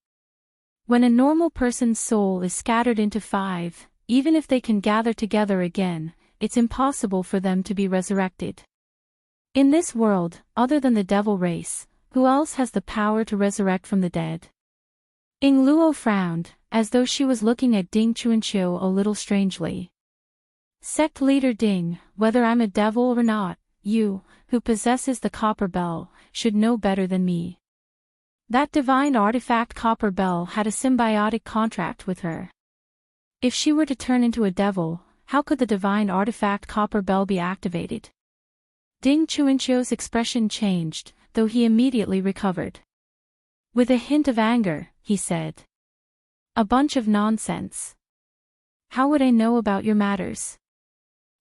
When a normal person's soul is scattered into 5, even if they can gather together again, it's impossible for them to be resurrected. In this world, other than the devil race, who else has the power to resurrect from the dead? Ying Luo frowned, as though she was looking at Ding Chuanqiu a little strangely. Sect leader Ding, whether I'm a devil or not, you, who possesses the copper bell, should know better than me. That divine artifact copper bell had a symbiotic contract with her. If she were to turn into a devil, how could the divine artifact copper bell be activated? Ding Chuanqiu's expression changed, though he immediately recovered. With a hint of anger, he said. A bunch of nonsense. How would I know about your matters?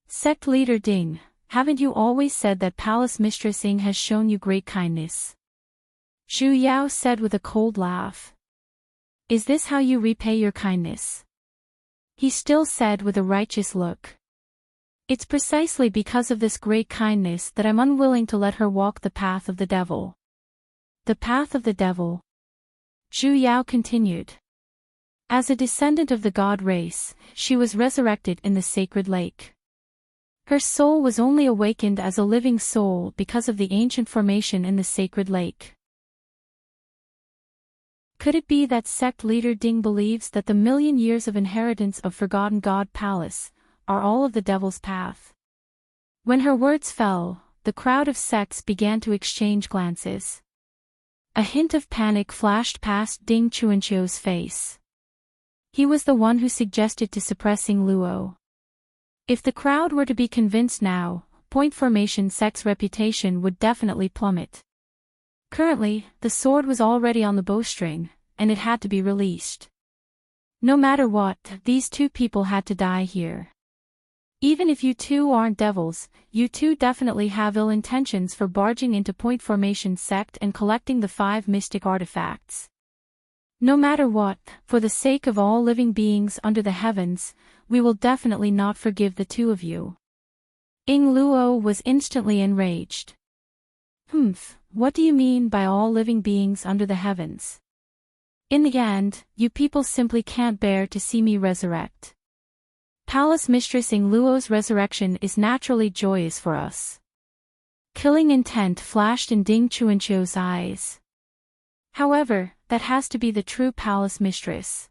Sect leader Ding, haven't you always said that Palace Mistress Ying has shown you great kindness? Zhu Yao said with a cold laugh. Is this how you repay your kindness? He still said with a righteous look. It's precisely because of this great kindness that I'm unwilling to let her walk the path of the devil. The path of the devil? Zhu Yao continued. As a descendant of the god race, she was resurrected in the sacred lake. Her soul was only awakened as a living soul because of the ancient formation in the sacred lake. Could it be that sect leader Ding believes that the million years of inheritance of Forgotten God Palace are all of the devil's path? When her words fell, the crowd of sects began to exchange glances. A hint of panic flashed past Ding Chuanqiu's face. He was the one who suggested to suppress Ying Luo. If the crowd were to be convinced now, Point Formation sect's reputation would definitely plummet. Currently, the sword was already on the bowstring, and it had to be released. No matter what, these two people had to die here. Even if you two aren't devils, you two definitely have ill intentions for barging into Point Formation sect and collecting the 5 mystic artifacts. No matter what, for the sake of all living beings under the heavens, we will definitely not forgive the two of you. Ying Luo was instantly enraged. What do you mean by all living beings under the heavens? In the end, you people simply can't bear to see me resurrect. Palace Mistress Ying Luo's resurrection is naturally joyous for us. Killing intent flashed in Ding Chuanqiu's eyes. However, that has to be the true palace mistress.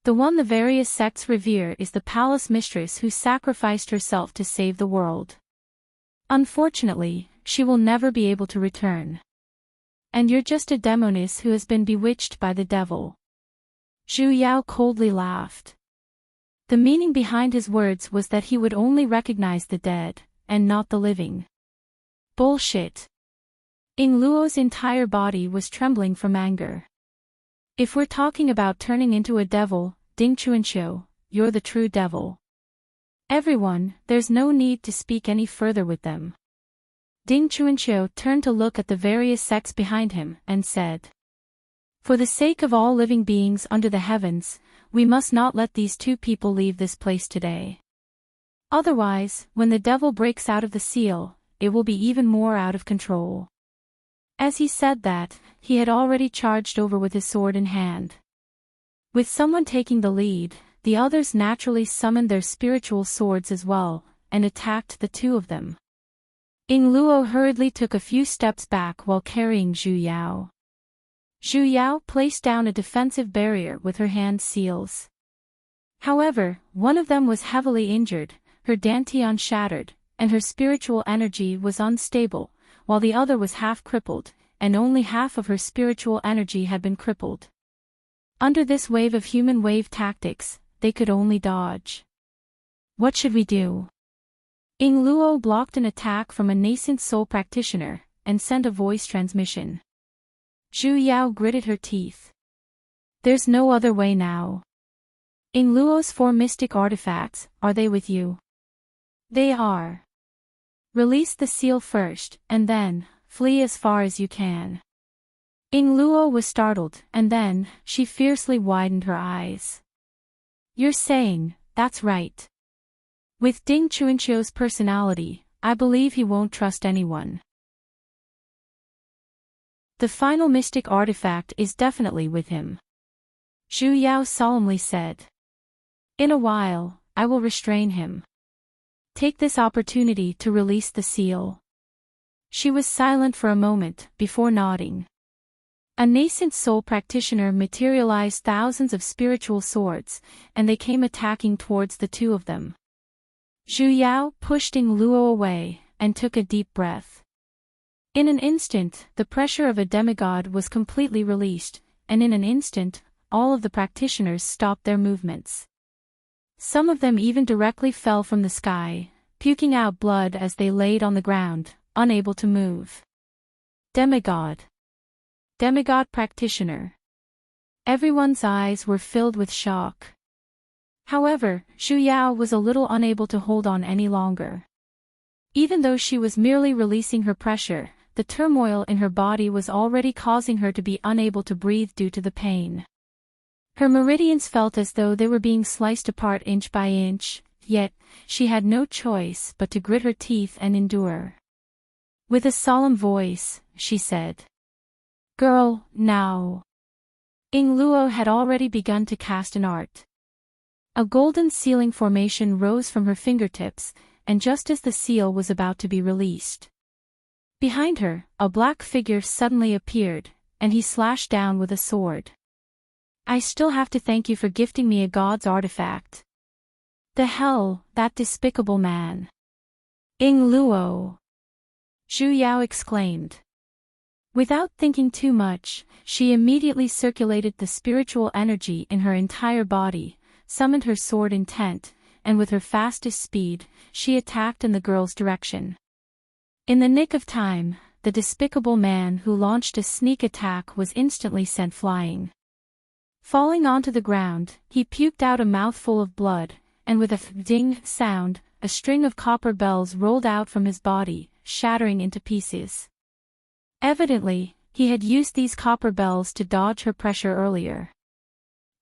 The one the various sects revere is the palace mistress who sacrificed herself to save the world. Unfortunately, she will never be able to return. And you're just a demoness who has been bewitched by the devil. Zhu Yao coldly laughed. The meaning behind his words was that he would only recognize the dead, and not the living. Bullshit. Ying Luo's entire body was trembling from anger. If we're talking about turning into a devil, Ding Chuanqiu, you're the true devil. Everyone, there's no need to speak any further with them. Ding Chuanqiu turned to look at the various sects behind him and said, "For the sake of all living beings under the heavens, we must not let these two people leave this place today. Otherwise, when the devil breaks out of the seal, it will be even more out of control." As he said that, he had already charged over with his sword in hand. With someone taking the lead, the others naturally summoned their spiritual swords as well, and attacked the two of them. Ying Luo hurriedly took a few steps back while carrying Zhu Yao. Zhu Yao placed down a defensive barrier with her hand seals. However, one of them was heavily injured, her dantian shattered, and her spiritual energy was unstable, while the other was half crippled, and only half of her spiritual energy had been crippled. Under this wave of human wave tactics, they could only dodge. What should we do? Ying Luo blocked an attack from a nascent soul practitioner, and sent a voice transmission. Zhu Yao gritted her teeth. There's no other way now. Ying Luo's 4 mystic artifacts, are they with you? They are. Release the seal first, and then, flee as far as you can. Ying Luo was startled, and then, she fiercely widened her eyes. You're saying, that's right. With Ding Chuanqiu's personality, I believe he won't trust anyone. The final mystic artifact is definitely with him. Zhu Yao solemnly said. In a while, I will restrain him. Take this opportunity to release the seal. She was silent for a moment, before nodding. A nascent soul practitioner materialized thousands of spiritual swords, and they came attacking towards the two of them. Zhu Yao pushed Ying Luo away, and took a deep breath. In an instant, the pressure of a demigod was completely released, and in an instant, all of the practitioners stopped their movements. Some of them even directly fell from the sky, puking out blood as they laid on the ground, unable to move. Demigod. Demigod practitioner. Everyone's eyes were filled with shock. However, Zhu Yao was a little unable to hold on any longer. Even though she was merely releasing her pressure, the turmoil in her body was already causing her to be unable to breathe due to the pain. Her meridians felt as though they were being sliced apart inch by inch, yet, she had no choice but to grit her teeth and endure. With a solemn voice, she said, "Girl, now." Ying Luo had already begun to cast an art. A golden sealing formation rose from her fingertips, and just as the seal was about to be released. Behind her, a black figure suddenly appeared, and he slashed down with a sword. I still have to thank you for gifting me a god's artifact. The hell, that despicable man. Ying Luo. Zhu Yao exclaimed. Without thinking too much, she immediately circulated the spiritual energy in her entire body, summoned her sword intent, and with her fastest speed, she attacked in the girl's direction. In the nick of time, the despicable man who launched a sneak attack was instantly sent flying. Falling onto the ground, he puked out a mouthful of blood, and with a ding sound, a string of copper bells rolled out from his body, shattering into pieces. Evidently, he had used these copper bells to dodge her pressure earlier.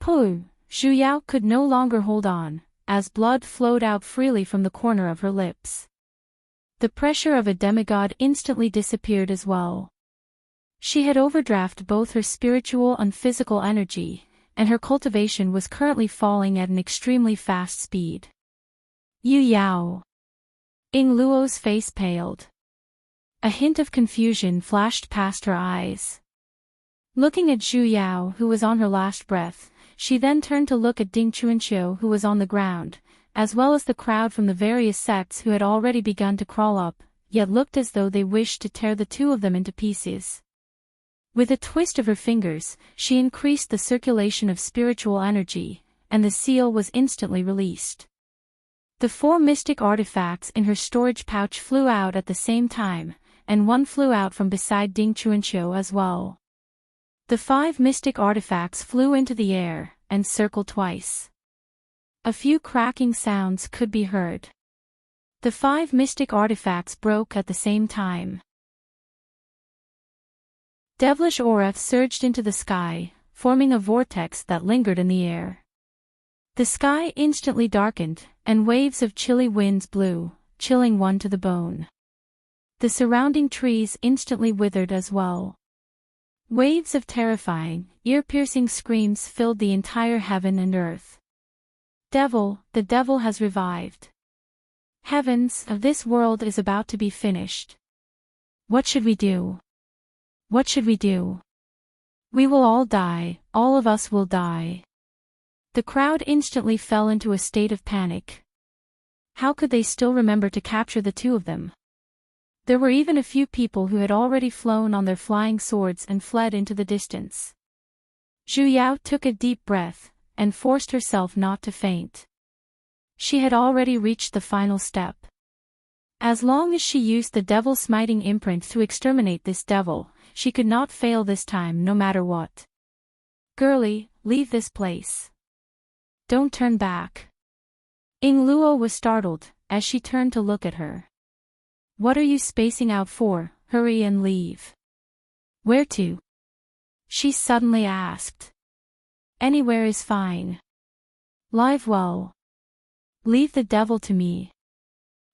Pooh! Zhu Yao could no longer hold on, as blood flowed out freely from the corner of her lips. The pressure of a demigod instantly disappeared as well. She had overdrafted both her spiritual and physical energy, and her cultivation was currently falling at an extremely fast speed. Yu Yao. Ying Luo's face paled. A hint of confusion flashed past her eyes. Looking at Zhu Yao, who was on her last breath, she then turned to look at Ding Chuanqiu, who was on the ground, as well as the crowd from the various sects who had already begun to crawl up, yet looked as though they wished to tear the two of them into pieces. With a twist of her fingers, she increased the circulation of spiritual energy, and the seal was instantly released. The 4 mystic artifacts in her storage pouch flew out at the same time, and one flew out from beside Ding Chuanqiu as well. The 5 mystic artifacts flew into the air, and circled twice. A few cracking sounds could be heard. The 5 mystic artifacts broke at the same time. Devilish aura surged into the sky, forming a vortex that lingered in the air. The sky instantly darkened, and waves of chilly winds blew, chilling one to the bone. The surrounding trees instantly withered as well. Waves of terrifying, ear-piercing screams filled the entire heaven and earth. Devil, the devil has revived. Heavens, this world is about to be finished. What should we do? What should we do? We will all die, all of us will die. The crowd instantly fell into a state of panic. How could they still remember to capture the two of them? There were even a few people who had already flown on their flying swords and fled into the distance. Zhu Yao took a deep breath, and forced herself not to faint. She had already reached the final step. As long as she used the devil smiting imprint to exterminate this devil, she could not fail this time no matter what. Girlie, leave this place. Don't turn back. Ying Luo was startled, as she turned to look at her. What are you spacing out for? Hurry and leave. Where to? She suddenly asked. Anywhere is fine. Live well. Leave the devil to me.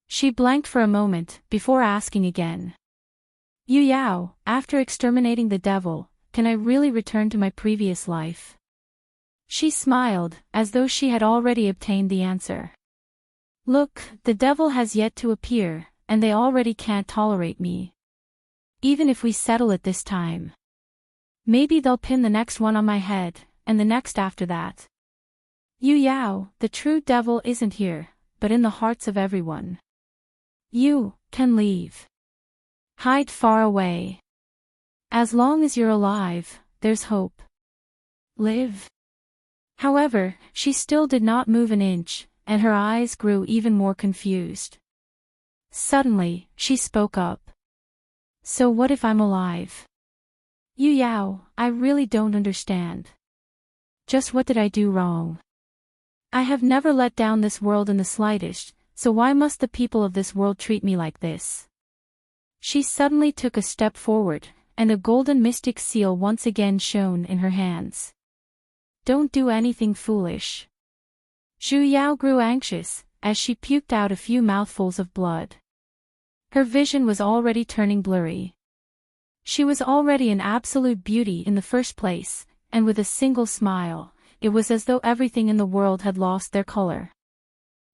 She blanked for a moment, before asking again. Yu Yao, after exterminating the devil, can I really return to my previous life? She smiled, as though she had already obtained the answer. Look, the devil has yet to appear, and they already can't tolerate me. Even if we settle it this time. Maybe they'll pin the next one on my head, and the next after that. Yu Yao, the true devil isn't here, but in the hearts of everyone. You can leave. Hide far away. As long as you're alive, there's hope. Live. However, she still did not move an inch, and her eyes grew even more confused. Suddenly, she spoke up. So what if I'm alive? Yu Yao, I really don't understand. Just what did I do wrong? I have never let down this world in the slightest, so why must the people of this world treat me like this? She suddenly took a step forward, and a golden mystic seal once again shone in her hands. Don't do anything foolish. Zhu Yao grew anxious, as she puked out a few mouthfuls of blood. Her vision was already turning blurry. She was already an absolute beauty in the first place, and with a single smile, it was as though everything in the world had lost their color.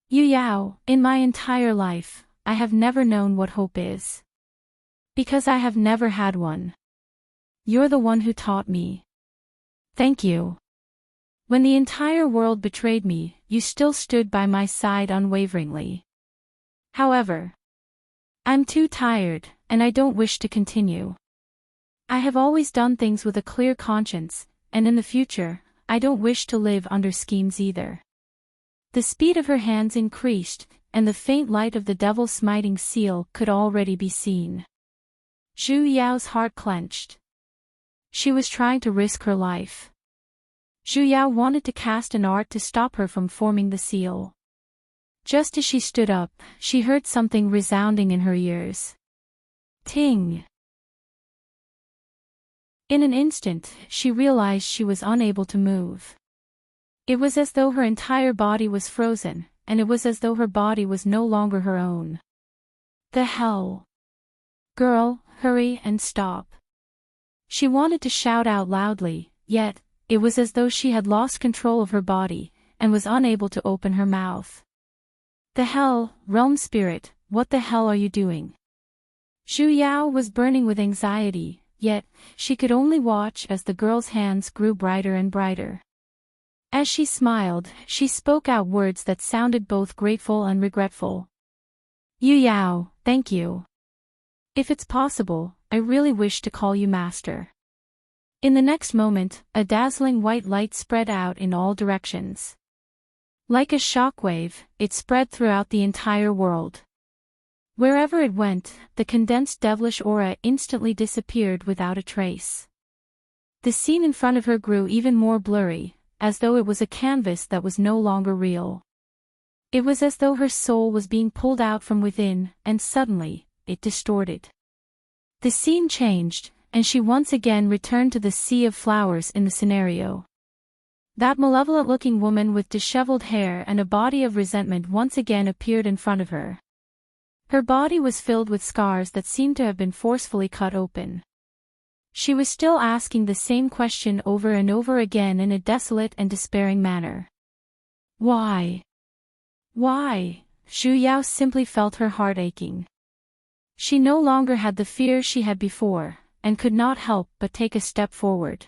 Yu Yao, in my entire life, I have never known what hope is. Because I have never had one. You're the one who taught me. Thank you. When the entire world betrayed me, you still stood by my side unwaveringly. However, I'm too tired, and I don't wish to continue. I have always done things with a clear conscience, and in the future, I don't wish to live under schemes either. The speed of her hands increased, and the faint light of the devil smiting seal could already be seen. Zhu Yao's heart clenched. She was trying to risk her life. Zhu Yao wanted to cast an art to stop her from forming the seal. Just as she stood up, she heard something resounding in her ears. Ting! In an instant, she realized she was unable to move. It was as though her entire body was frozen, and it was as though her body was no longer her own. The hell? Girl, hurry and stop. She wanted to shout out loudly, yet, it was as though she had lost control of her body, and was unable to open her mouth. The hell, realm spirit, what the hell are you doing? Zhu Yao was burning with anxiety, yet, she could only watch as the girl's hands grew brighter and brighter. As she smiled, she spoke out words that sounded both grateful and regretful. Yu Yao, thank you. If it's possible, I really wish to call you master. In the next moment, a dazzling white light spread out in all directions. Like a shockwave, it spread throughout the entire world. Wherever it went, the condensed devilish aura instantly disappeared without a trace. The scene in front of her grew even more blurry, as though it was a canvas that was no longer real. It was as though her soul was being pulled out from within, and suddenly, it distorted. The scene changed, and she once again returned to the sea of flowers in the scenario. That malevolent-looking woman with disheveled hair and a body of resentment once again appeared in front of her. Her body was filled with scars that seemed to have been forcefully cut open. She was still asking the same question over and over again in a desolate and despairing manner. Why? Why? Xu Yao simply felt her heart aching. She no longer had the fear she had before, and could not help but take a step forward.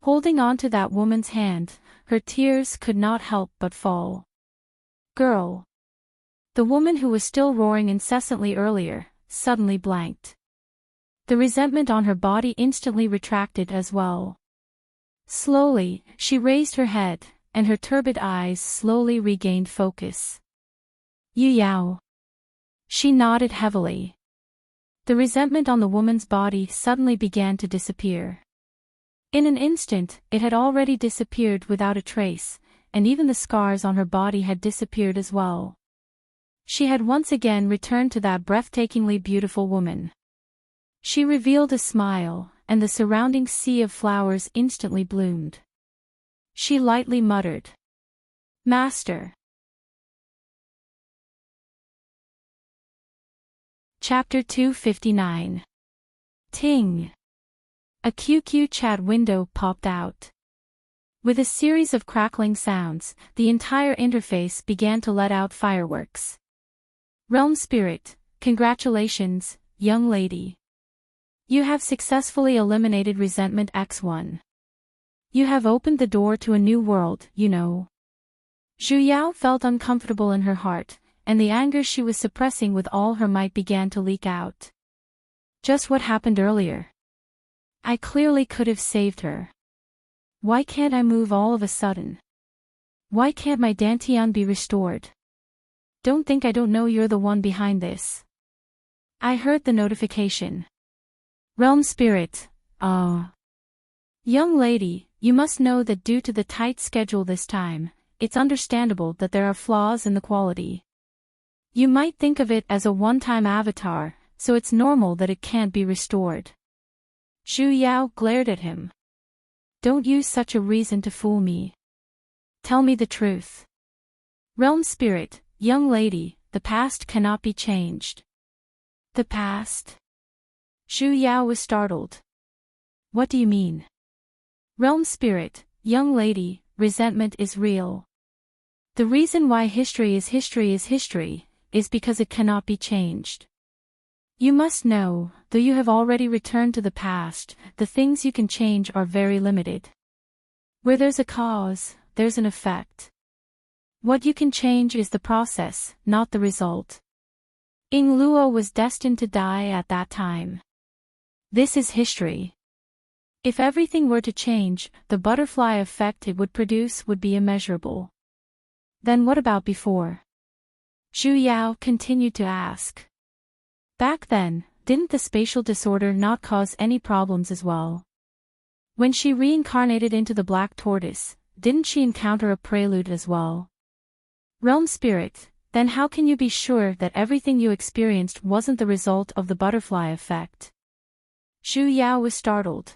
Holding on to that woman's hand, her tears could not help but fall. Girl. The woman who was still roaring incessantly earlier, suddenly blanked. The resentment on her body instantly retracted as well. Slowly, she raised her head, and her turbid eyes slowly regained focus. Yu Yao. She nodded heavily. The resentment on the woman's body suddenly began to disappear. In an instant, it had already disappeared without a trace, and even the scars on her body had disappeared as well. She had once again returned to that breathtakingly beautiful woman. She revealed a smile, and the surrounding sea of flowers instantly bloomed. She lightly muttered, Master. Chapter 259. Ting. A QQ chat window popped out. With a series of crackling sounds, the entire interface began to let out fireworks. Realm Spirit, congratulations, young lady. You have successfully eliminated Resentment X1. You have opened the door to a new world, you know. Xu Yao felt uncomfortable in her heart, and the anger she was suppressing with all her might began to leak out. Just what happened earlier. I clearly could have saved her. Why can't I move all of a sudden? Why can't my Dantian be restored? Don't think I don't know you're the one behind this. I heard the notification. Realm Spirit, Young lady, you must know that due to the tight schedule this time, it's understandable that there are flaws in the quality. You might think of it as a one-time avatar, so it's normal that it can't be restored. Xu Yao glared at him. Don't use such a reason to fool me. Tell me the truth. Realm Spirit, young lady, the past cannot be changed. The past? Xu Yao was startled. What do you mean? Realm Spirit, young lady, resentment is real. The reason why history is because it cannot be changed. You must know, though you have already returned to the past, the things you can change are very limited. Where there's a cause, there's an effect. What you can change is the process, not the result. Ying Luo was destined to die at that time. This is history. If everything were to change, the butterfly effect it would produce would be immeasurable. Then what about before? Xu Yao continued to ask. Back then, didn't the spatial disorder not cause any problems as well? When she reincarnated into the black tortoise, didn't she encounter a prelude as well? Realm Spirit, then how can you be sure that everything you experienced wasn't the result of the butterfly effect? Xu Yao was startled.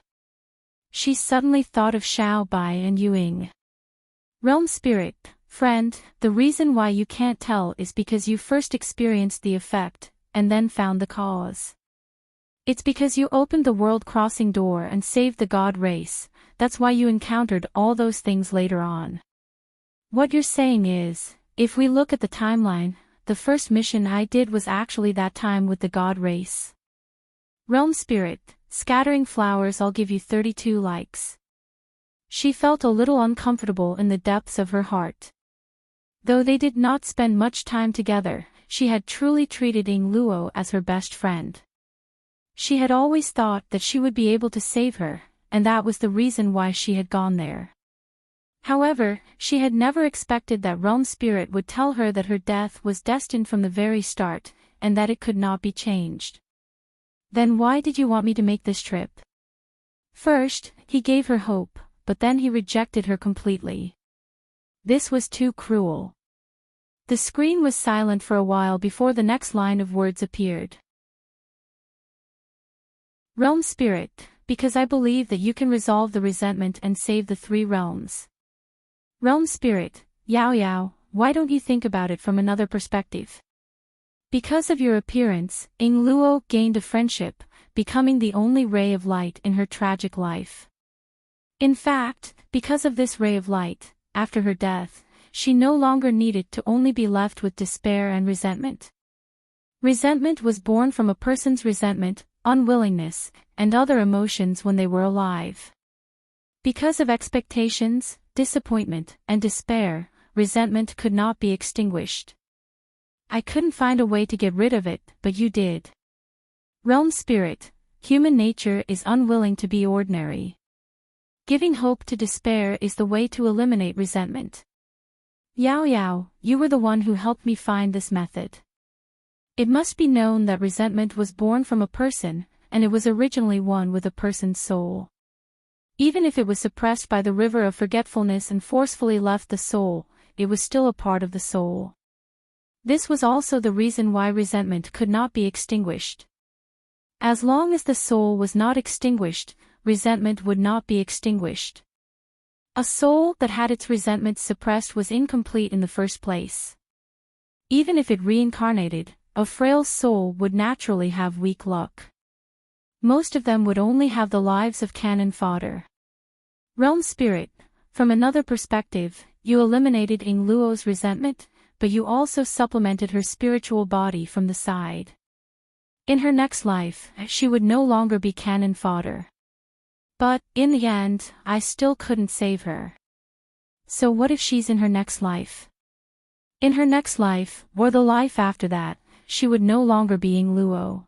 She suddenly thought of Xiao Bai and Yuing. Realm Spirit, friend, the reason why you can't tell is because you first experienced the effect, and then found the cause. It's because you opened the world-crossing door and saved the god race, that's why you encountered all those things later on. What you're saying is, if we look at the timeline, the first mission I did was actually that time with the god race. Realm Spirit, Scattering flowers. I'll give you 32 likes. She felt a little uncomfortable in the depths of her heart. Though they did not spend much time together, she had truly treated Ying Luo as her best friend. She had always thought that she would be able to save her, and that was the reason why she had gone there. However, she had never expected that Realm Spirit would tell her that her death was destined from the very start, and that it could not be changed. Then why did you want me to make this trip? First, he gave her hope, but then he rejected her completely. This was too cruel. The screen was silent for a while before the next line of words appeared. Realm Spirit, because I believe that you can resolve the resentment and save the 3 realms. Realm Spirit, Yao Yao, why don't you think about it from another perspective? Because of your appearance, Ying Luo gained a friendship, becoming the only ray of light in her tragic life. In fact, because of this ray of light, after her death, she no longer needed to only be left with despair and resentment. Resentment was born from a person's resentment, unwillingness, and other emotions when they were alive. Because of expectations, disappointment, and despair, resentment could not be extinguished. I couldn't find a way to get rid of it, but you did. Realm Spirit, human nature is unwilling to be ordinary. Giving hope to despair is the way to eliminate resentment. Yao Yao, you were the one who helped me find this method. It must be known that resentment was born from a person, and it was originally one with a person's soul. Even if it was suppressed by the river of forgetfulness and forcefully left the soul, it was still a part of the soul. This was also the reason why resentment could not be extinguished. As long as the soul was not extinguished, resentment would not be extinguished. A soul that had its resentment suppressed was incomplete in the first place. Even if it reincarnated, a frail soul would naturally have weak luck. Most of them would only have the lives of cannon fodder. Realm Spirit, from another perspective, you eliminated Ying Luo's resentment, but you also supplemented her spiritual body from the side. In her next life, she would no longer be cannon fodder. But, in the end, I still couldn't save her. So what if she's in her next life? In her next life, or the life after that, she would no longer be Ying Luo.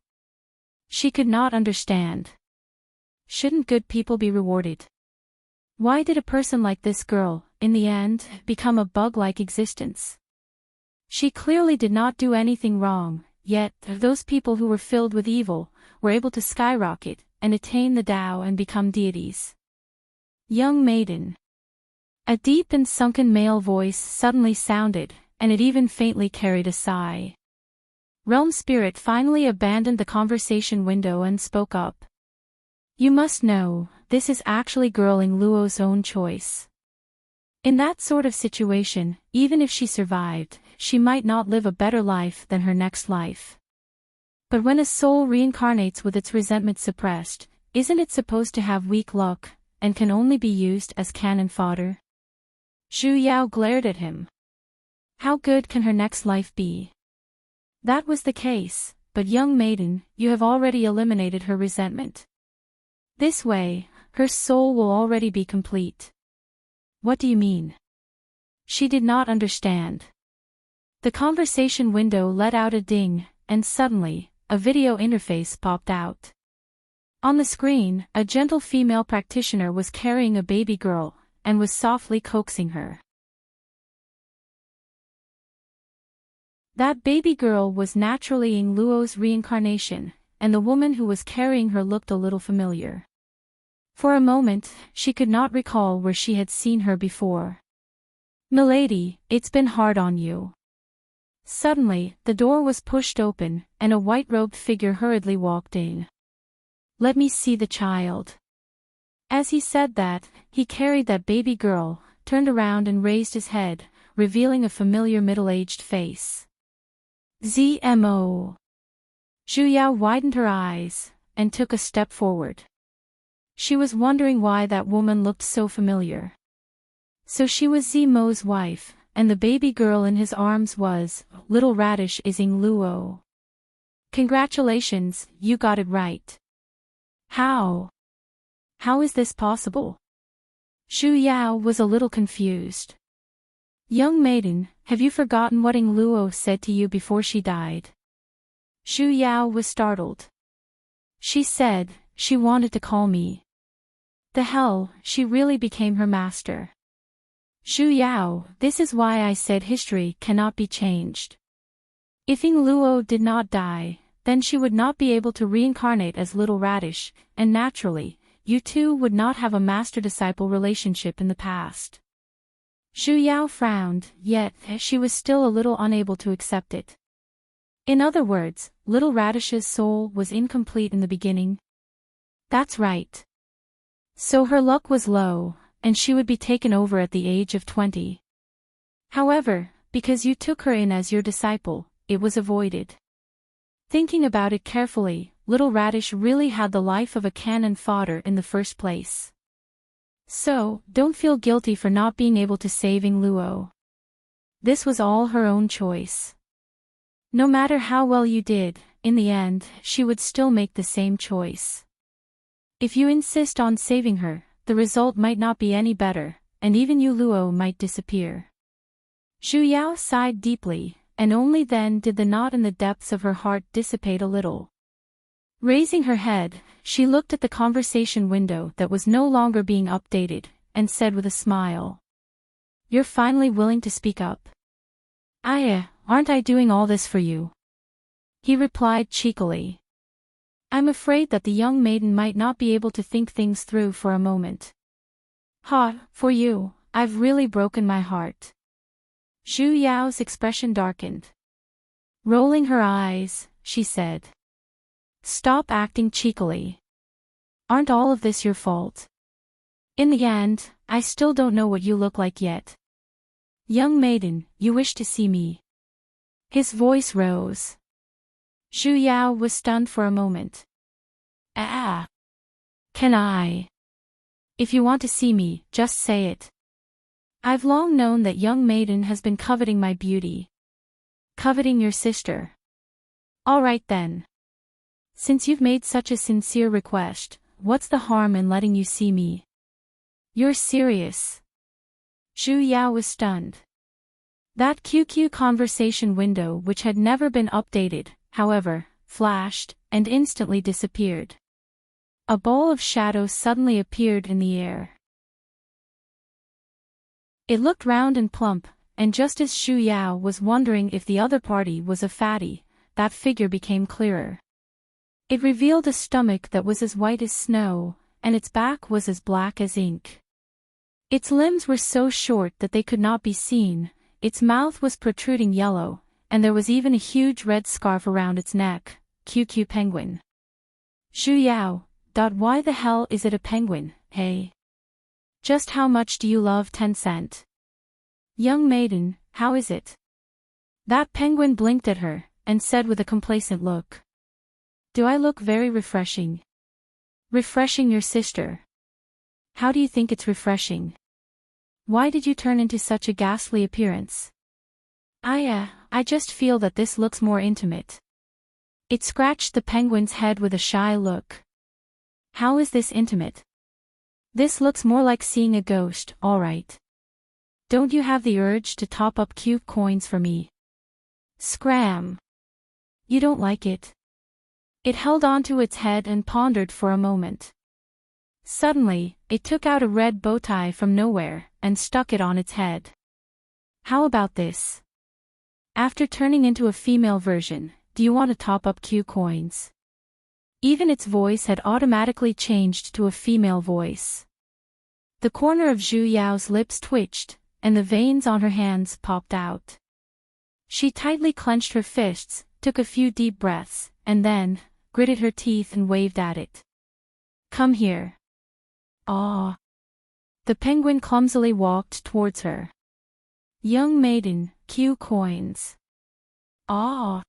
She could not understand. Shouldn't good people be rewarded? Why did a person like this girl, in the end, become a bug-like existence? She clearly did not do anything wrong, yet, those people who were filled with evil, were able to skyrocket, and attain the Tao and become deities. Young maiden. A deep and sunken male voice suddenly sounded, and it even faintly carried a sigh. Realm Spirit finally abandoned the conversation window and spoke up. You must know, this is actually Girl Ying Luo's own choice. In that sort of situation, even if she survived, she might not live a better life than her next life. But when a soul reincarnates with its resentment suppressed, isn't it supposed to have weak luck, and can only be used as cannon fodder? Zhu Yao glared at him. How good can her next life be? That was the case, but young maiden, you have already eliminated her resentment. This way, her soul will already be complete. What do you mean? She did not understand. The conversation window let out a ding, and suddenly, a video interface popped out. On the screen, a gentle female practitioner was carrying a baby girl, and was softly coaxing her. That baby girl was naturally Ying Luo's reincarnation, and the woman who was carrying her looked a little familiar. For a moment, she could not recall where she had seen her before. Milady, it's been hard on you. Suddenly, the door was pushed open, and a white-robed figure hurriedly walked in. Let me see the child. As he said that, he carried that baby girl, turned around and raised his head, revealing a familiar middle-aged face. ZMO. Zhu Yao widened her eyes, and took a step forward. She was wondering why that woman looked so familiar. So she was Zmo's wife, and the baby girl in his arms was, Little Radish is Ying Luo. Congratulations, you got it right. How? How is this possible? Shu Yao was a little confused. Young maiden, have you forgotten what Ing Luo said to you before she died? Shu Yao was startled. She said, she wanted to call me. The hell, she really became her master. Shu Yao, this is why I said history cannot be changed. If Ing Luo did not die, then she would not be able to reincarnate as Little Radish, and naturally, you two would not have a master-disciple relationship in the past. Shu Yao frowned, yet she was still a little unable to accept it. In other words, Little Radish's soul was incomplete in the beginning. That's right. So her luck was low, and she would be taken over at the age of 20. However, because you took her in as your disciple, it was avoided. Thinking about it carefully, Little Radish really had the life of a cannon fodder in the first place. So, don't feel guilty for not being able to save Ing Luo. This was all her own choice. No matter how well you did, in the end, she would still make the same choice. If you insist on saving her, the result might not be any better, and even Yu Luo might disappear. Shu Yao sighed deeply, and only then did the knot in the depths of her heart dissipate a little. Raising her head, she looked at the conversation window that was no longer being updated, and said with a smile. You're finally willing to speak up. Aren't I doing all this for you? He replied cheekily. I'm afraid that the young maiden might not be able to think things through for a moment. For you, I've really broken my heart. Shu Yao's expression darkened. Rolling her eyes, she said. Stop acting cheekily. Aren't all of this your fault? In the end, I still don't know what you look like yet. Young maiden, you wish to see me. His voice rose. Shu Yao was stunned for a moment. Can I? If you want to see me, just say it. I've long known that young maiden has been coveting my beauty. Coveting your sister. All right then. Since you've made such a sincere request, what's the harm in letting you see me? You're serious. Shu Yao was stunned. That QQ conversation window, which had never been updated, however, flashed, and instantly disappeared. A ball of shadow suddenly appeared in the air. It looked round and plump, and just as Shu Yao was wondering if the other party was a fatty, that figure became clearer. It revealed a stomach that was as white as snow, and its back was as black as ink. Its limbs were so short that they could not be seen, its mouth was protruding yellow, and there was even a huge red scarf around its neck. QQ penguin. Shu Yao, why the hell is it a penguin, hey? Just how much do you love Tencent? Young maiden, how is it? That penguin blinked at her, and said with a complacent look. Do I look very refreshing? Refreshing your sister. How do you think it's refreshing? Why did you turn into such a ghastly appearance? I just feel that this looks more intimate. It scratched the penguin's head with a shy look. How is this intimate? This looks more like seeing a ghost, alright. Don't you have the urge to top up cube coins for me? Scram. You don't like it? It held onto its head and pondered for a moment. Suddenly, it took out a red bow tie from nowhere, and stuck it on its head. How about this? After turning into a female version, do you want to top up Q coins? Even its voice had automatically changed to a female voice. The corner of Zhu Yao's lips twitched, and the veins on her hands popped out. She tightly clenched her fists, took a few deep breaths, and then gritted her teeth and waved at it. Come here. Ah. The penguin clumsily walked towards her. Young maiden, Q coins. Ah.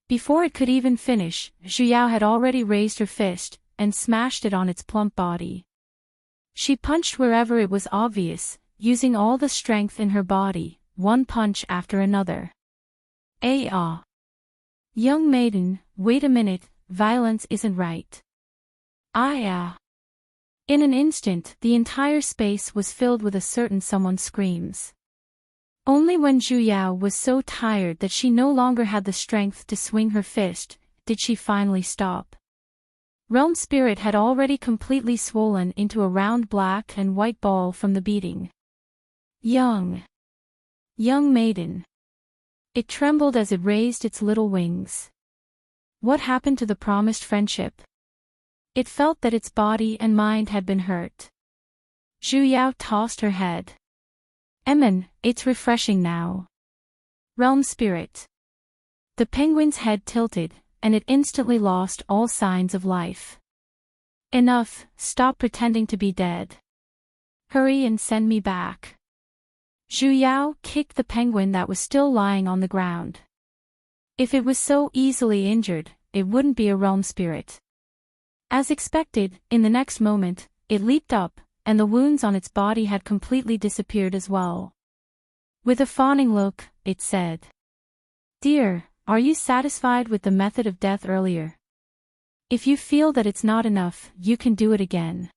Before it could even finish, Zhu Yao had already raised her fist, and smashed it on its plump body. She punched wherever it was obvious, using all the strength in her body, one punch after another. Young maiden, wait a minute, violence isn't right. In an instant, the entire space was filled with a certain someone's screams. Only when Zhu Yao was so tired that she no longer had the strength to swing her fist, did she finally stop. Realm Spirit had already completely swollen into a round black and white ball from the beating. Young maiden. It trembled as it raised its little wings. What happened to the promised friendship? It felt that its body and mind had been hurt. Zhu Yao tossed her head. It's refreshing now. Realm Spirit. The penguin's head tilted, and it instantly lost all signs of life. Enough, stop pretending to be dead. Hurry and send me back. Zhu Yao kicked the penguin that was still lying on the ground. If it was so easily injured, it wouldn't be a realm spirit. As expected, in the next moment, it leaped up, and the wounds on its body had completely disappeared as well. With a fawning look, it said, "Dear, are you satisfied with the method of death earlier? If you feel that it's not enough, you can do it again.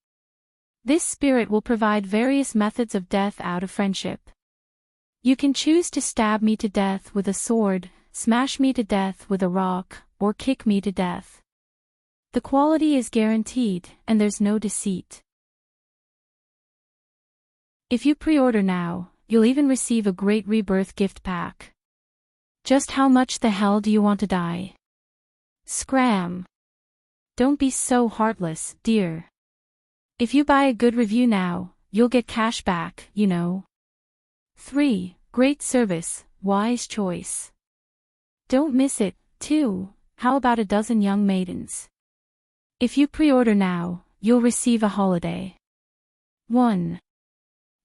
This spirit will provide various methods of death out of friendship. You can choose to stab me to death with a sword, smash me to death with a rock, or kick me to death. The quality is guaranteed, and there's no deceit. If you pre-order now, you'll even receive a great rebirth gift pack. Just how much the hell do you want to die? Scram. Don't be so heartless, dear. If you buy a good review now, you'll get cash back, you know." 3. Great service, wise choice. Don't miss it, too. How about a dozen young maidens? If you pre-order now, you'll receive a holiday. 1.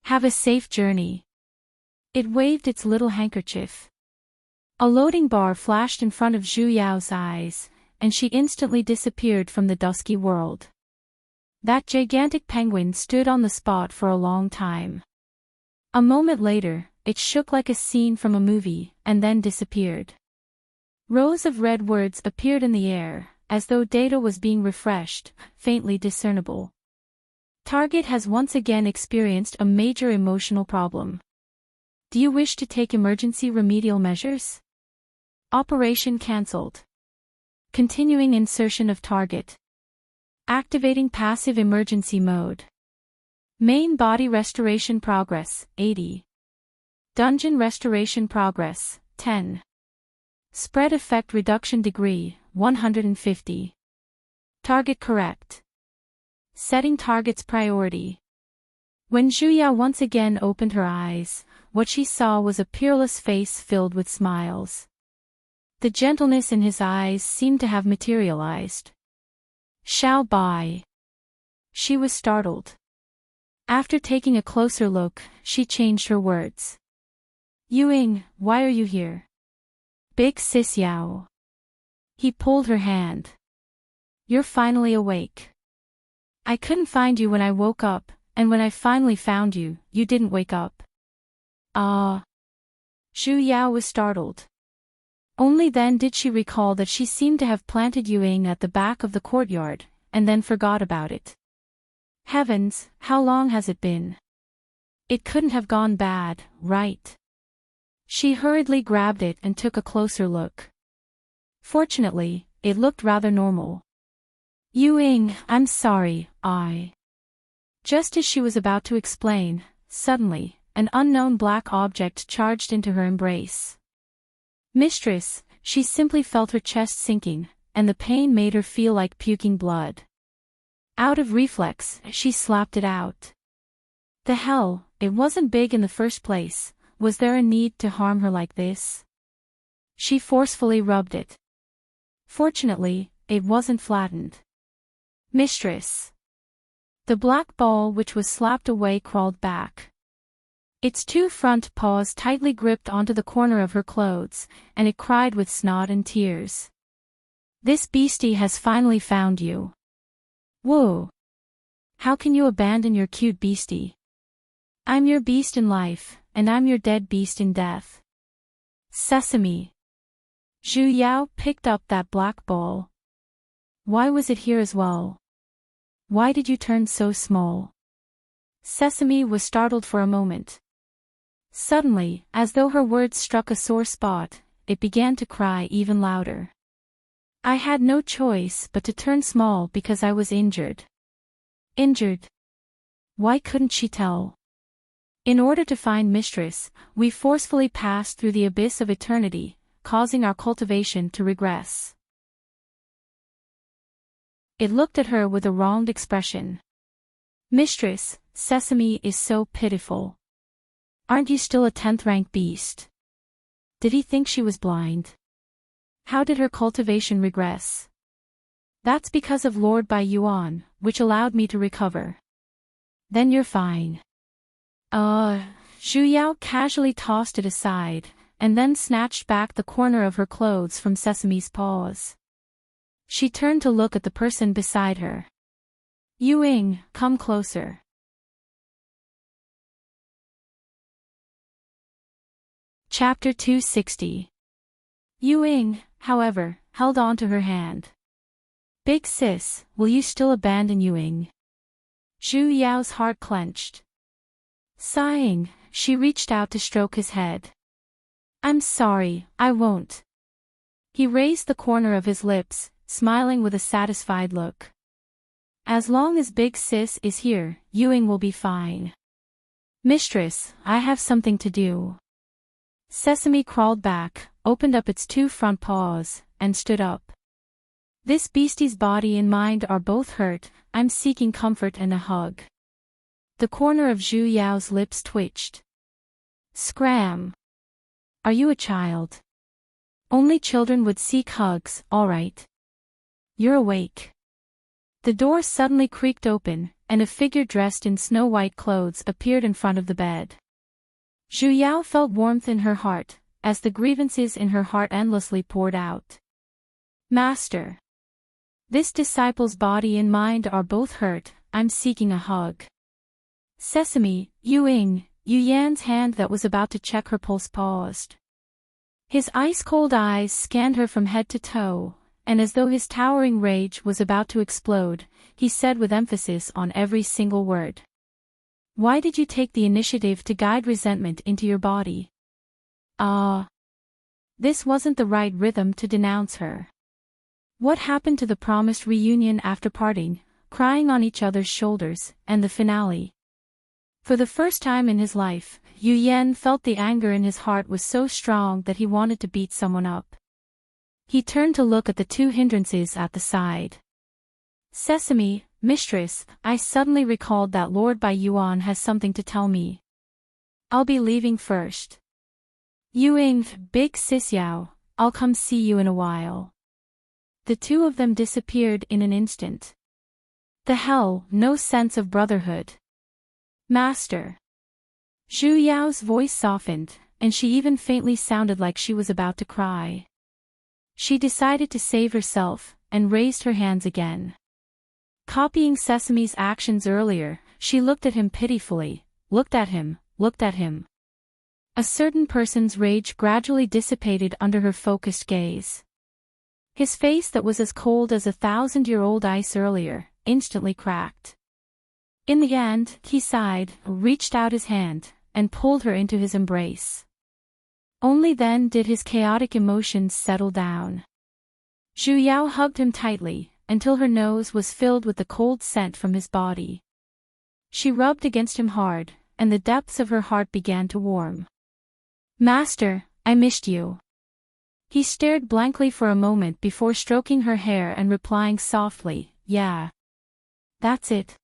Have a safe journey. It waved its little handkerchief. A loading bar flashed in front of Zhu Yao's eyes, and she instantly disappeared from the dusky world. That gigantic penguin stood on the spot for a long time. A moment later, it shook like a scene from a movie, and then disappeared. Rows of red words appeared in the air, as though data was being refreshed, faintly discernible. Target has once again experienced a major emotional problem. Do you wish to take emergency remedial measures? Operation cancelled. Continuing insertion of target. Activating passive emergency mode. Main body restoration progress, 80. Dungeon restoration progress, 10. Spread effect reduction degree, 150. Target correct. Setting target's priority. When Zhu Yao once again opened her eyes, what she saw was a peerless face filled with smiles. The gentleness in his eyes seemed to have materialized. "Shall buy." She was startled. After taking a closer look, she changed her words. "Yuing, why are you here?" "Big sis Yao." He pulled her hand. "You're finally awake. I couldn't find you when I woke up, and when I finally found you, you didn't wake up." "Ah." Zhu Yao was startled. Only then did she recall that she seemed to have planted Yuing at the back of the courtyard, and then forgot about it. Heavens, how long has it been? It couldn't have gone bad, right? She hurriedly grabbed it and took a closer look. Fortunately, it looked rather normal. "Yuing, I'm sorry, I..." Just as she was about to explain, suddenly, an unknown black object charged into her embrace. "Mistress," she simply felt her chest sinking, and the pain made her feel like puking blood. Out of reflex, she slapped it out. The hell, it wasn't big in the first place. Was there a need to harm her like this? She forcefully rubbed it. Fortunately, it wasn't flattened. "Mistress." The black ball which was slapped away crawled back. Its two front paws tightly gripped onto the corner of her clothes, and it cried with snot and tears. "This beastie has finally found you. Whoa! How can you abandon your cute beastie? I'm your beast in life, and I'm your dead beast in death." Sesame. Zhu Yao picked up that black ball. Why was it here as well? Why did you turn so small? Sesame was startled for a moment. Suddenly, as though her words struck a sore spot, it began to cry even louder. I had no choice but to turn small because I was injured. Injured? Why couldn't she tell? In order to find Mistress, we forcefully passed through the abyss of eternity, causing our cultivation to regress. It looked at her with a wronged expression. Mistress, Sesame is so pitiful. Aren't you still a 10th-rank beast? Did he think she was blind? How did her cultivation regress? That's because of Lord Bai Yuan, which allowed me to recover. Then you're fine. Zhu Yao casually tossed it aside, and then snatched back the corner of her clothes from Sesame's paws. She turned to look at the person beside her. Ying, come closer. Chapter 260. Ying, however, held on to her hand. Big sis, will you still abandon Ying? Zhu Yao's heart clenched. Sighing, she reached out to stroke his head. I'm sorry, I won't. He raised the corner of his lips, smiling with a satisfied look. As long as Big Sis is here, Ying will be fine. Mistress, I have something to do. Sesame crawled back, opened up its 2 front paws, and stood up. This beastie's body and mind are both hurt, I'm seeking comfort and a hug. The corner of Zhu Yao's lips twitched. Scram! Are you a child? Only children would seek hugs, all right. You're awake. The door suddenly creaked open, and a figure dressed in snow-white clothes appeared in front of the bed. Zhu Yao felt warmth in her heart, as the grievances in her heart endlessly poured out. Master! This disciple's body and mind are both hurt, I'm seeking a hug. Sesame, Ying, Yu Yan's hand that was about to check her pulse paused. His ice-cold eyes scanned her from head to toe, and as though his towering rage was about to explode, he said with emphasis on every single word. Why did you take the initiative to guide resentment into your body? This wasn't the right rhythm to denounce her. What happened to the promised reunion after parting, crying on each other's shoulders, and the finale? For the first time in his life, Yu Yan felt the anger in his heart was so strong that he wanted to beat someone up. He turned to look at the 2 hindrances at the side. Sesame, Mistress, I suddenly recalled that Lord Bai Yuan has something to tell me. I'll be leaving first. Ying, Big Sis Yao, I'll come see you in a while. The 2 of them disappeared in an instant. The hell, no sense of brotherhood. Master. Zhu Yao's voice softened, and she even faintly sounded like she was about to cry. She decided to save herself, and raised her hands again. Copying Sesame's actions earlier, she looked at him pitifully, looked at him. A certain person's rage gradually dissipated under her focused gaze. His face that was as cold as 1,000-year-old ice earlier, instantly cracked. In the end, he sighed, reached out his hand, and pulled her into his embrace. Only then did his chaotic emotions settle down. Zhu Yao hugged him tightly, until her nose was filled with the cold scent from his body. She rubbed against him hard, and the depths of her heart began to warm. Master, I missed you. He stared blankly for a moment before stroking her hair and replying softly, yeah. That's it.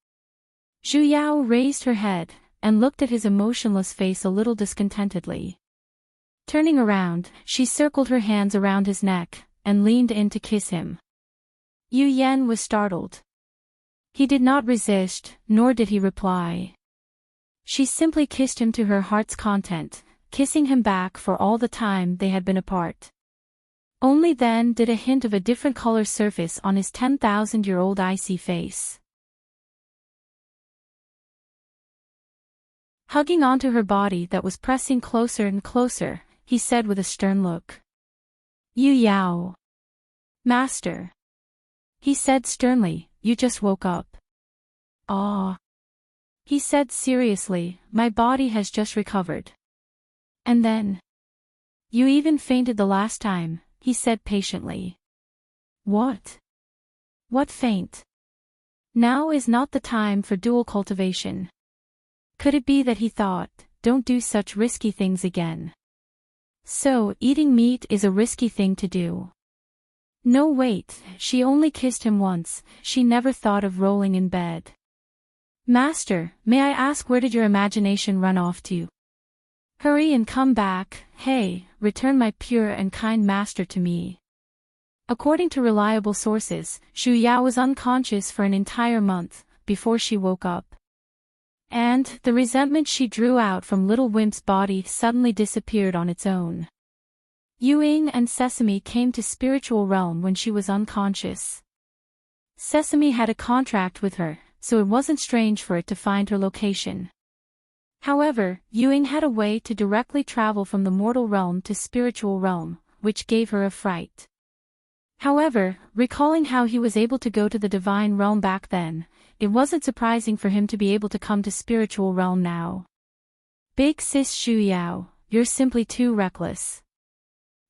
Zhu Yao raised her head, and looked at his emotionless face a little discontentedly. Turning around, she circled her hands around his neck, and leaned in to kiss him. Yu Yan was startled. He did not resist, nor did he reply. She simply kissed him to her heart's content, kissing him back for all the time they had been apart. Only then did a hint of a different color surface on his 10,000-year-old icy face. Hugging onto her body that was pressing closer and closer, he said with a stern look. Yu Yao. Master. He said sternly, you just woke up. Ah, he said seriously, my body has just recovered. And then? You even fainted the last time, he said patiently. What? What faint? Now is not the time for dual cultivation. Could it be that he thought, don't do such risky things again? So, eating meat is a risky thing to do. No wait, she only kissed him once, she never thought of rolling in bed. Master, may I ask where did your imagination run off to? Hurry and come back, hey, return my pure and kind master to me. According to reliable sources, Xu Yao was unconscious for an entire month, before she woke up. And, the resentment she drew out from Little Wimp's body suddenly disappeared on its own. Yuying and Sesame came to spiritual realm when she was unconscious. Sesame had a contract with her, so it wasn't strange for it to find her location. However, Yuying had a way to directly travel from the mortal realm to spiritual realm, which gave her a fright. However, recalling how he was able to go to the divine realm back then, it wasn't surprising for him to be able to come to spiritual realm now. Big sis Xu Yao, you're simply too reckless.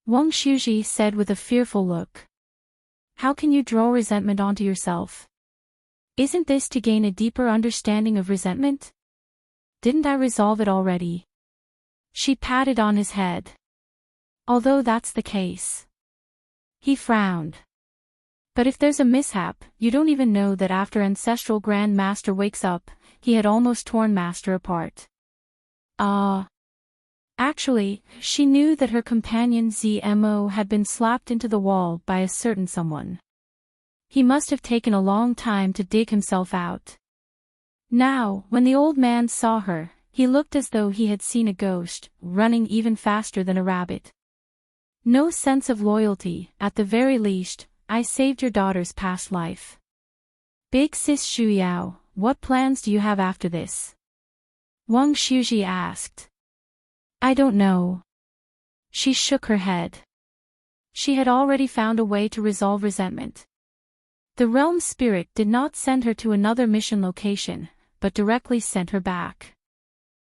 Wang Shuji said with a fearful look. How can you draw resentment onto yourself? Isn't this to gain a deeper understanding of resentment? Didn't I resolve it already? She patted on his head. Although that's the case. He frowned. But if there's a mishap, you don't even know that after Ancestral Grand Master wakes up, he had almost torn Master apart. Actually, she knew that her companion ZMO had been slapped into the wall by a certain someone. He must have taken a long time to dig himself out. Now, when the old man saw her, he looked as though he had seen a ghost, running even faster than a rabbit. No sense of loyalty, at the very least. I saved your daughter's past life. Big sis Xu Yao, what plans do you have after this? Wang Shuji asked. I don't know. She shook her head. She had already found a way to resolve resentment. The realm spirit did not send her to another mission location, but directly sent her back.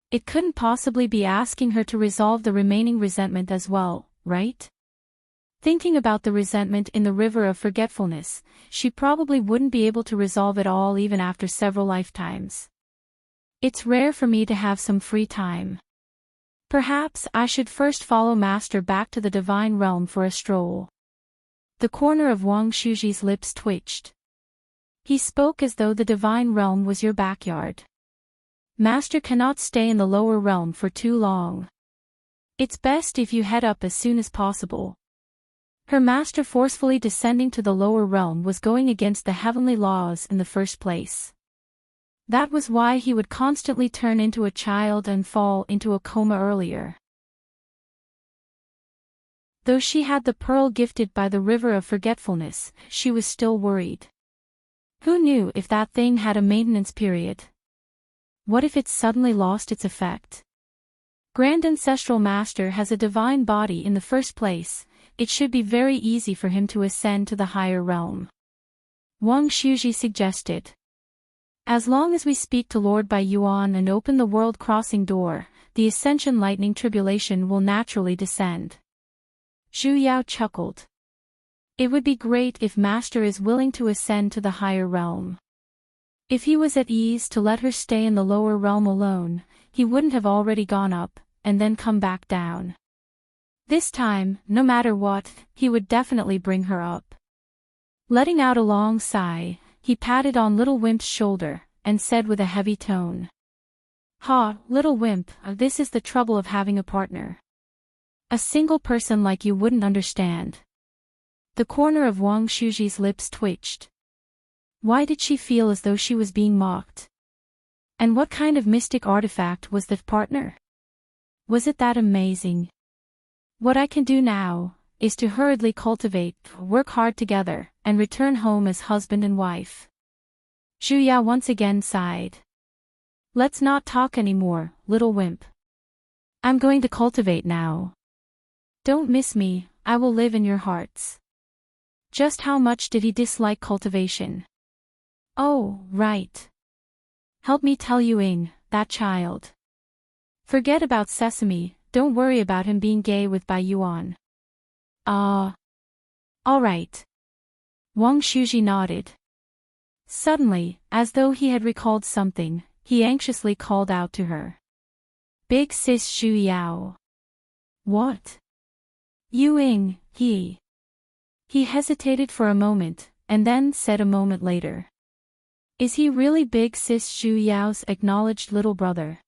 It couldn't possibly be asking her to resolve the remaining resentment as well, right? Thinking about the resentment in the river of forgetfulness, she probably wouldn't be able to resolve it all even after several lifetimes. It's rare for me to have some free time. Perhaps I should first follow Master back to the divine realm for a stroll. The corner of Wang Shuji's lips twitched. He spoke as though the divine realm was your backyard. Master cannot stay in the lower realm for too long. It's best if you head up as soon as possible. Her master forcefully descending to the lower realm was going against the heavenly laws in the first place. That was why he would constantly turn into a child and fall into a coma earlier. Though she had the pearl gifted by the river of forgetfulness, she was still worried. Who knew if that thing had a maintenance period? What if it suddenly lost its effect? Grand Ancestral Master has a divine body in the first place. It should be very easy for him to ascend to the higher realm. Wang Shuji suggested. As long as we speak to Lord Bai Yuan and open the world crossing door, the ascension lightning tribulation will naturally descend. Xu Yao chuckled. It would be great if Master is willing to ascend to the higher realm. If he was at ease to let her stay in the lower realm alone, he wouldn't have already gone up, and then come back down. This time, no matter what, he would definitely bring her up. Letting out a long sigh, he patted on Little Wimp's shoulder, and said with a heavy tone. Ha, Little Wimp, this is the trouble of having a partner. A single person like you wouldn't understand. The corner of Wang Shuji's lips twitched. Why did she feel as though she was being mocked? And what kind of mystic artifact was that partner? Was it that amazing? What I can do now is to hurriedly cultivate, work hard together, and return home as husband and wife. Xu Ya once again sighed. Let's not talk anymore, Little Wimp. I'm going to cultivate now. Don't miss me, I will live in your hearts. Just how much did he dislike cultivation? Oh, right. Help me tell Yuing, that child. Forget about Sesame, don't worry about him being gay with Bai Yuan. Alright. Wang Shuji nodded. Suddenly, as though he had recalled something, he anxiously called out to her. Big sis Shu Yao. What? Yuing, he. He hesitated for a moment, and then said a moment later. Is he really Big Sis Shu Yao's acknowledged little brother?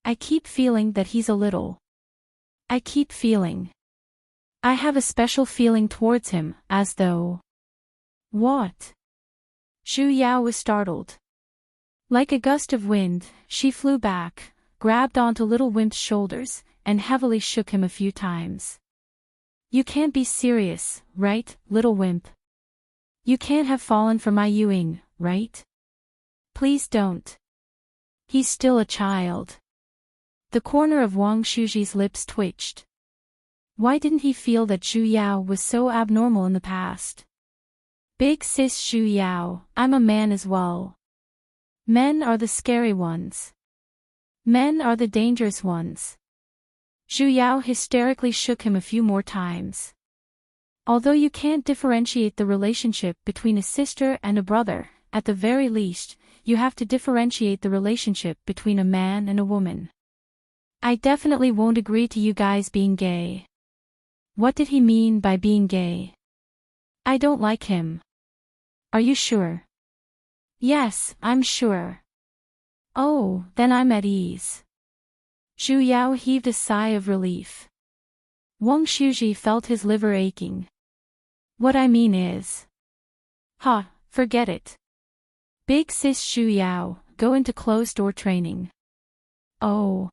I keep feeling that he's a little. I keep feeling. I have a special feeling towards him, as though. What? Shu Yao was startled. Like a gust of wind, she flew back, grabbed onto little Wimp's shoulders, and heavily shook him a few times. You can't be serious, right, little Wimp? You can't have fallen for my Yuing, right? Please don't. He's still a child. The corner of Wang Shuji's lips twitched. Why didn't he feel that Shu Yao was so abnormal in the past? Big sis Shu Yao, I'm a man as well. Men are the scary ones. Men are the dangerous ones. Shu Yao hysterically shook him a few more times. Although you can't differentiate the relationship between a sister and a brother, at the very least, you have to differentiate the relationship between a man and a woman. I definitely won't agree to you guys being gay. What did he mean by being gay? I don't like him. Are you sure? Yes, I'm sure. Oh, then I'm at ease. Shu Yao heaved a sigh of relief. Wang Shuji felt his liver aching. What I mean is. Forget it. Big sis Shu Yao, go into closed-door training. Oh.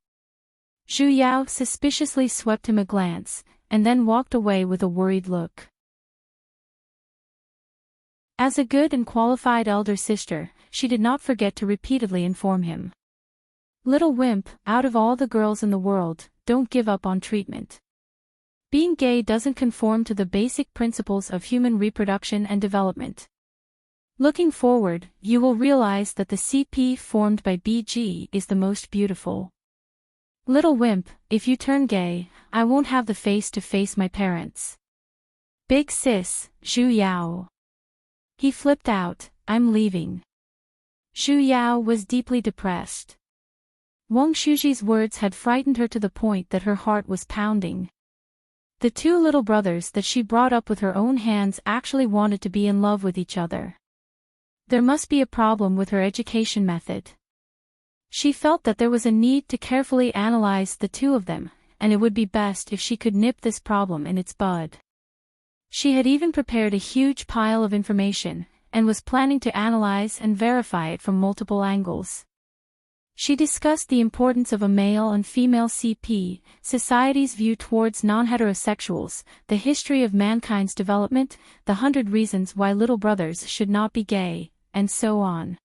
Shu Yao suspiciously swept him a glance, and then walked away with a worried look. As a good and qualified elder sister, she did not forget to repeatedly inform him. Little Wimp, out of all the girls in the world, don't give up on treatment. Being gay doesn't conform to the basic principles of human reproduction and development. Looking forward, you will realize that the CP formed by BG is the most beautiful. Little Wimp, if you turn gay, I won't have the face to face my parents. Big sis, Shu Yao. He flipped out, I'm leaving. Shu Yao was deeply depressed. Wang Shuji's words had frightened her to the point that her heart was pounding. The two little brothers that she brought up with her own hands actually wanted to be in love with each other. There must be a problem with her education method. She felt that there was a need to carefully analyze the two of them, and it would be best if she could nip this problem in its bud. She had even prepared a huge pile of information, and was planning to analyze and verify it from multiple angles. She discussed the importance of a male and female CP, society's view towards non-heterosexuals, the history of mankind's development, the 100 reasons why little brothers should not be gay, and so on.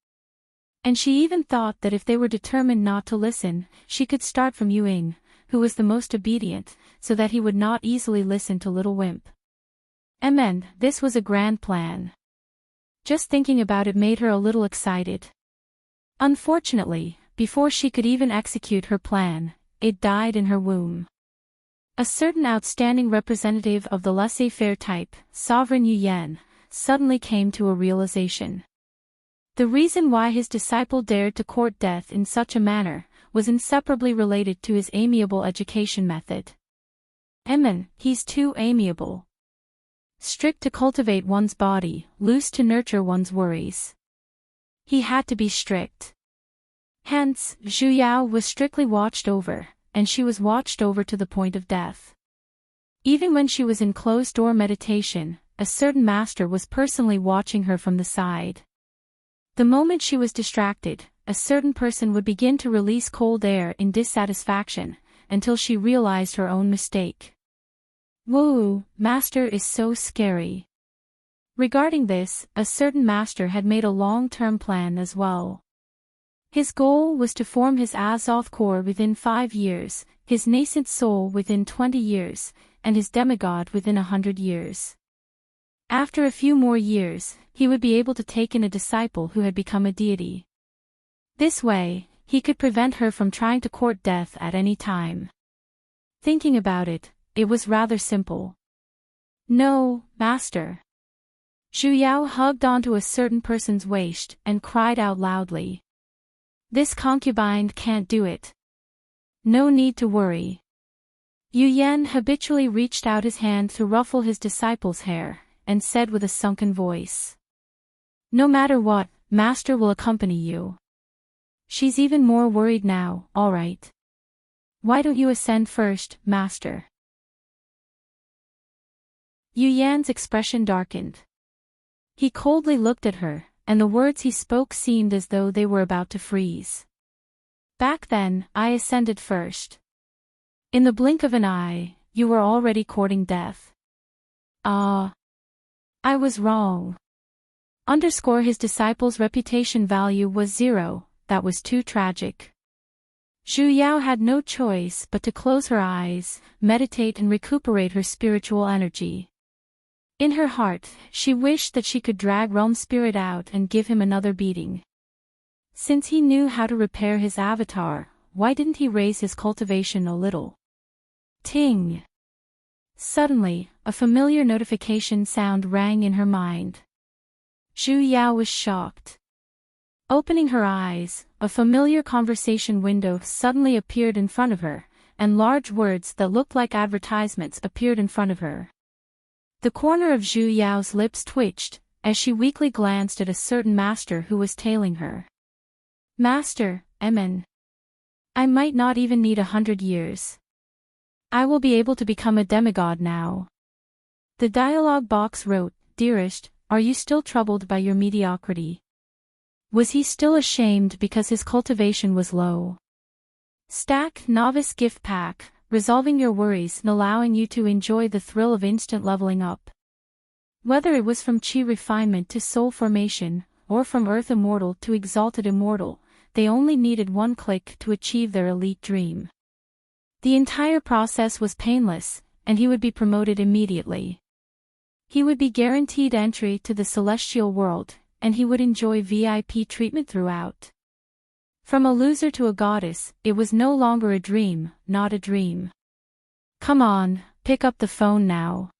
And she even thought that if they were determined not to listen, she could start from Yuing, who was the most obedient, so that he would not easily listen to little Wimp. This was a grand plan. Just thinking about it made her a little excited. Unfortunately, before she could even execute her plan, it died in her womb. A certain outstanding representative of the laissez-faire type, Sovereign Yu Yan, suddenly came to a realization. The reason why his disciple dared to court death in such a manner was inseparably related to his amiable education method. He's too amiable. Strict to cultivate one's body, loose to nurture one's worries. He had to be strict. Hence, Shu Yao was strictly watched over, and she was watched over to the point of death. Even when she was in closed-door meditation, a certain master was personally watching her from the side. The moment she was distracted, a certain person would begin to release cold air in dissatisfaction, until she realized her own mistake. Whoa, master is so scary. Regarding this, a certain master had made a long-term plan as well. His goal was to form his Azoth core within 5 years, his nascent soul within 20 years, and his demigod within 100 years. After a few more years, he would be able to take in a disciple who had become a deity. This way, he could prevent her from trying to court death at any time. Thinking about it, it was rather simple. No, master. Zhu Yao hugged onto a certain person's waist and cried out loudly. This concubine can't do it. No need to worry. Yu Yan habitually reached out his hand to ruffle his disciple's hair, and said with a sunken voice. No matter what, master will accompany you. She's even more worried now, all right. Why don't you ascend first, master? Yu Yan's expression darkened. He coldly looked at her, and the words he spoke seemed as though they were about to freeze. Back then, I ascended first. In the blink of an eye, you were already courting death. Ah. I was wrong. His disciple's reputation value was 0, that was too tragic. Zhu Yao had no choice but to close her eyes, meditate and recuperate her spiritual energy. In her heart, she wished that she could drag Realm Spirit out and give him another beating. Since he knew how to repair his avatar, why didn't he raise his cultivation a little? Ting! Suddenly, a familiar notification sound rang in her mind. Zhu Yao was shocked. Opening her eyes, a familiar conversation window suddenly appeared in front of her, and large words that looked like advertisements appeared in front of her. The corner of Zhu Yao's lips twitched, as she weakly glanced at a certain master who was tailing her. Master, Emin. I might not even need 100 years. I will be able to become a demigod now. The dialogue box wrote, Dearest, are you still troubled by your mediocrity? Was he still ashamed because his cultivation was low? Stack Novice Gift Pack, resolving your worries and allowing you to enjoy the thrill of instant leveling up. Whether it was from Chi Refinement to Soul Formation, or from Earth Immortal to Exalted Immortal, they only needed one click to achieve their elite dream. The entire process was painless, and he would be promoted immediately. He would be guaranteed entry to the celestial world, and he would enjoy VIP treatment throughout. From a loser to a goddess, it was no longer a dream, not a dream. Come on, pick up the phone now.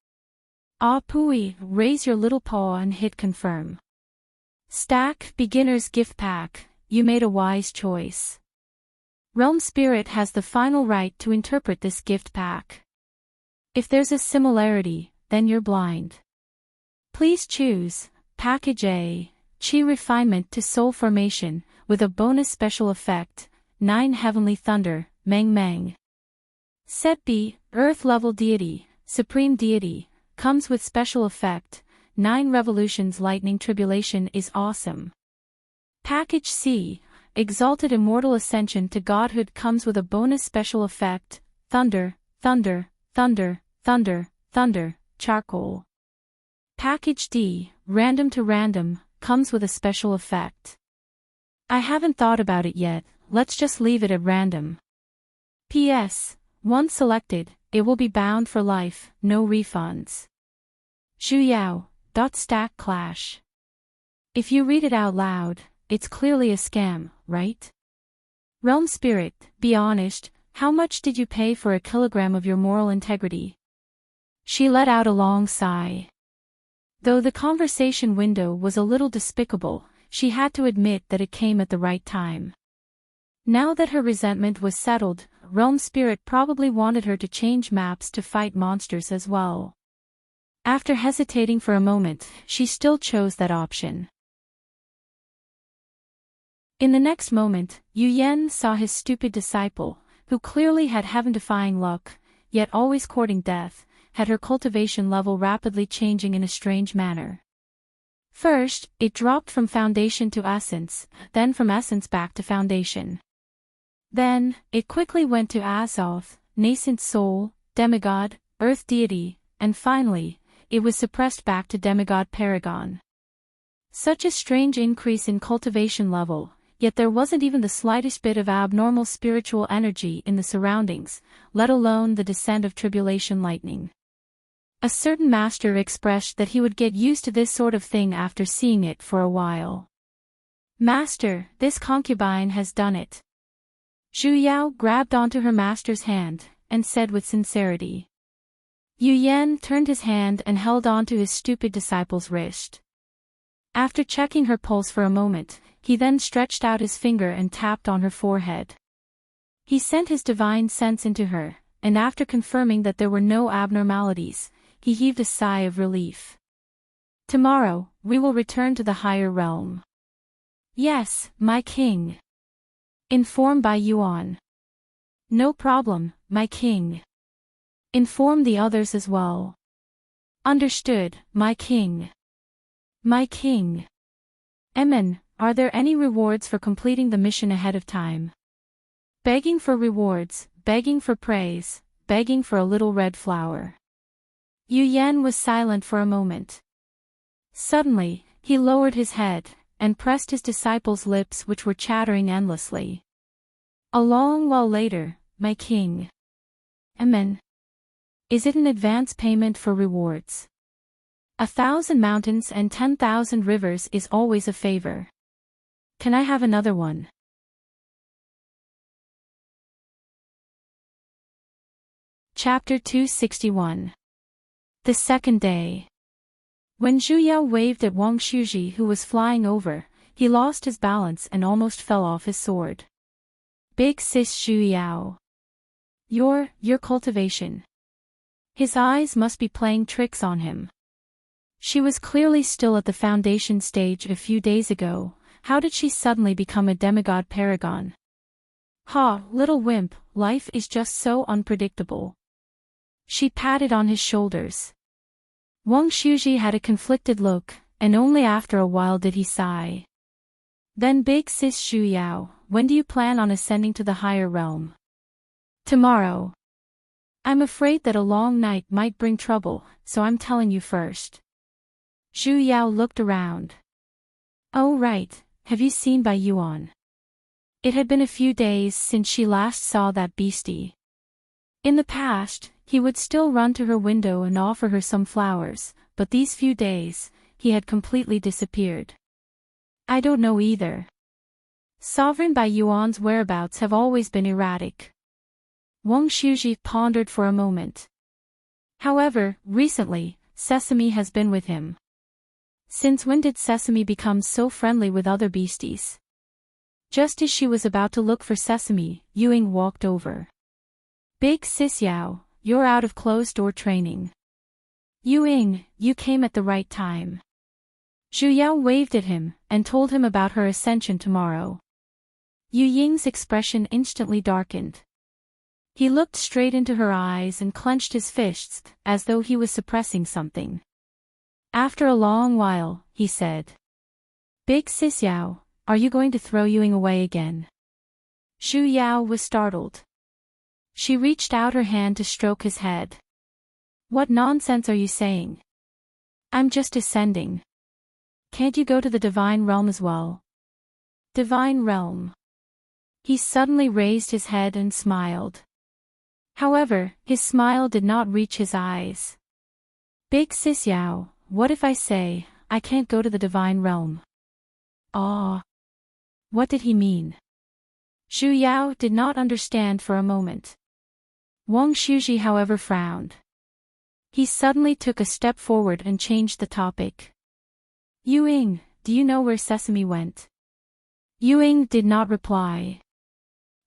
Ah Pui, raise your little paw and hit confirm. Stack Beginner's Gift Pack, you made a wise choice. Realm Spirit has the final right to interpret this gift pack. If there's a similarity, then you're blind. Please choose, Package A, Chi Refinement to Soul Formation, with a bonus special effect, 9 Heavenly Thunder, Meng Meng. Set B, Earth Level Deity, Supreme Deity, comes with special effect, 9 Revolutions Lightning Tribulation is awesome. Package C, Exalted Immortal Ascension to Godhood comes with a bonus special effect, Thunder, Thunder, Thunder, Thunder, Thunder, Charcoal. Package D, Random to Random, comes with a special effect. I haven't thought about it yet, let's just leave it at random. P.S. Once selected, it will be bound for life, no refunds. Zhu Yao, Stack Clash. If you read it out loud, it's clearly a scam, right? Realm Spirit, be honest, how much did you pay for a kilogram of your moral integrity? She let out a long sigh. Though the conversation window was a little despicable, she had to admit that it came at the right time. Now that her resentment was settled, Realm Spirit probably wanted her to change maps to fight monsters as well. After hesitating for a moment, she still chose that option. In the next moment, Yu Yan saw his stupid disciple, who clearly had heaven-defying luck, yet always courting death, had her cultivation level rapidly changing in a strange manner. First, it dropped from foundation to essence, then from essence back to foundation. Then, it quickly went to Azoth, nascent soul, demigod, earth deity, and finally, it was suppressed back to demigod paragon. Such a strange increase in cultivation level, yet there wasn't even the slightest bit of abnormal spiritual energy in the surroundings, let alone the descent of tribulation lightning. A certain master expressed that he would get used to this sort of thing after seeing it for a while. Master, this concubine has done it. Zhu Yao grabbed onto her master's hand, and said with sincerity. Yu Yan turned his hand and held onto his stupid disciple's wrist. After checking her pulse for a moment, he then stretched out his finger and tapped on her forehead. He sent his divine sense into her, and after confirming that there were no abnormalities, he heaved a sigh of relief. Tomorrow, we will return to the higher realm. Yes, my king. Inform Bai Yuan. No problem, my king. Inform the others as well. Understood, my king. My king. Emin, are there any rewards for completing the mission ahead of time? Begging for rewards, begging for praise, begging for a little red flower. Yu Yan was silent for a moment. Suddenly, he lowered his head, and pressed his disciple's lips which were chattering endlessly. A long while later, my king. Amen. Is it an advance payment for rewards? 1,000 mountains and 10,000 rivers is always a favor. Can I have another one? Chapter 261. The second day. When Zhu Yao waved at Wang Shuji who was flying over, he lost his balance and almost fell off his sword. Big sis Zhu Yao. Your cultivation. His eyes must be playing tricks on him. She was clearly still at the foundation stage a few days ago. How did she suddenly become a demigod paragon? Ha, little wimp, life is just so unpredictable. She patted on his shoulders. Wang Shuji had a conflicted look, and only after a while did he sigh. Then big sis Zhu Yao, when do you plan on ascending to the higher realm? Tomorrow. I'm afraid that a long night might bring trouble, so I'm telling you first. Zhu Yao looked around. Oh right, have you seen Bai Yuan? It had been a few days since she last saw that beastie. In the past, he would still run to her window and offer her some flowers, but these few days, he had completely disappeared. I don't know either. Sovereign Bai Yuan's whereabouts have always been erratic. Wang Shuji pondered for a moment. However, recently, Sesame has been with him. Since when did Sesame become so friendly with other beasties? Just as she was about to look for Sesame, Yuing walked over. Big sis Yao, you're out of closed-door training. Yuing, you came at the right time. Zhu Yao waved at him, and told him about her ascension tomorrow. Yu Ying's expression instantly darkened. He looked straight into her eyes and clenched his fists, as though he was suppressing something. After a long while, he said. Big sis Yao, are you going to throw Yuing away again? Zhu Yao was startled. She reached out her hand to stroke his head. What nonsense are you saying? I'm just ascending. Can't you go to the divine realm as well? Divine realm. He suddenly raised his head and smiled. However, his smile did not reach his eyes. Big sis Yao, what if I say, I can't go to the divine realm? Ah. What did he mean? Zhu Yao did not understand for a moment. Wang Shuji however frowned. He suddenly took a step forward and changed the topic. Yuing, do you know where Sesame went? Yuing did not reply.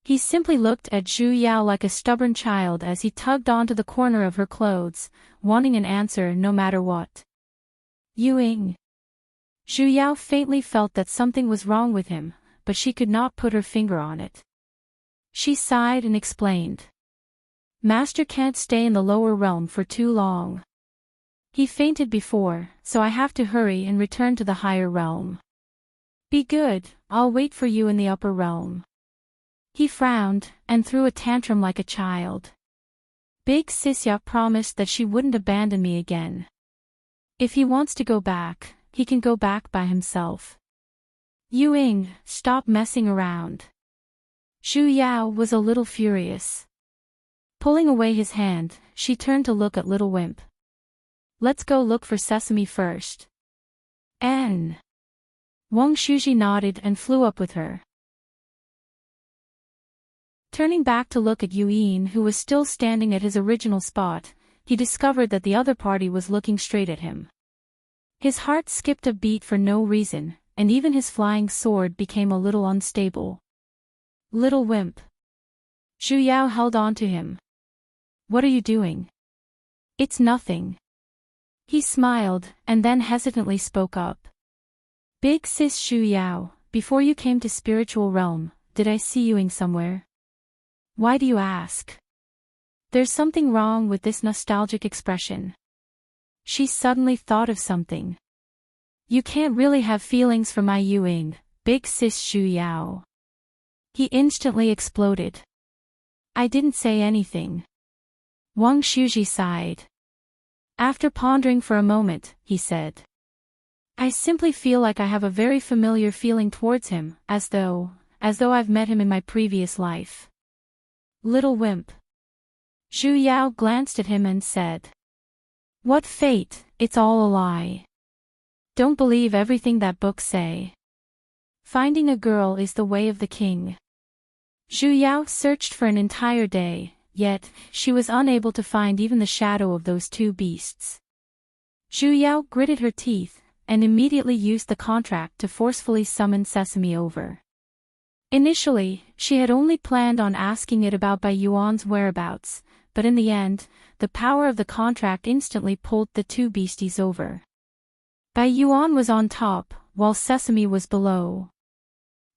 He simply looked at Zhu Yao like a stubborn child as he tugged onto the corner of her clothes, wanting an answer no matter what. Yuing. Zhu Yao faintly felt that something was wrong with him, but she could not put her finger on it. She sighed and explained. Master can't stay in the lower realm for too long. He fainted before, so I have to hurry and return to the higher realm. Be good, I'll wait for you in the upper realm. He frowned, and threw a tantrum like a child. Big Sisya promised that she wouldn't abandon me again. If he wants to go back, he can go back by himself. Yuing, stop messing around. Zhu Yao was a little furious. Pulling away his hand, she turned to look at Little Wimp. Let's go look for Sesame first. N. Wang Shuji nodded and flew up with her. Turning back to look at Yuyin, who was still standing at his original spot, he discovered that the other party was looking straight at him. His heart skipped a beat for no reason, and even his flying sword became a little unstable. Little wimp. Zhu Yao held on to him. What are you doing? It's nothing. He smiled, and then hesitantly spoke up. Big sis Zhu Yao, before you came to spiritual realm, did I see you somewhere? Why do you ask? There's something wrong with this nostalgic expression. She suddenly thought of something. You can't really have feelings for my Yuing, big sis Zhu Yao. He instantly exploded. I didn't say anything. Wang Shuji sighed. After pondering for a moment, he said. I simply feel like I have a very familiar feeling towards him, as though I've met him in my previous life. Little wimp. Zhu Yao glanced at him and said. What fate, it's all a lie. Don't believe everything that books say. Finding a girl is the way of the king. Zhu Yao searched for an entire day, yet she was unable to find even the shadow of those two beasts. Zhu Yao gritted her teeth, and immediately used the contract to forcefully summon Sesame over. Initially, she had only planned on asking it about Bai Yuan's whereabouts, but in the end, the power of the contract instantly pulled the two beasties over. Bai Yuan was on top, while Sesame was below.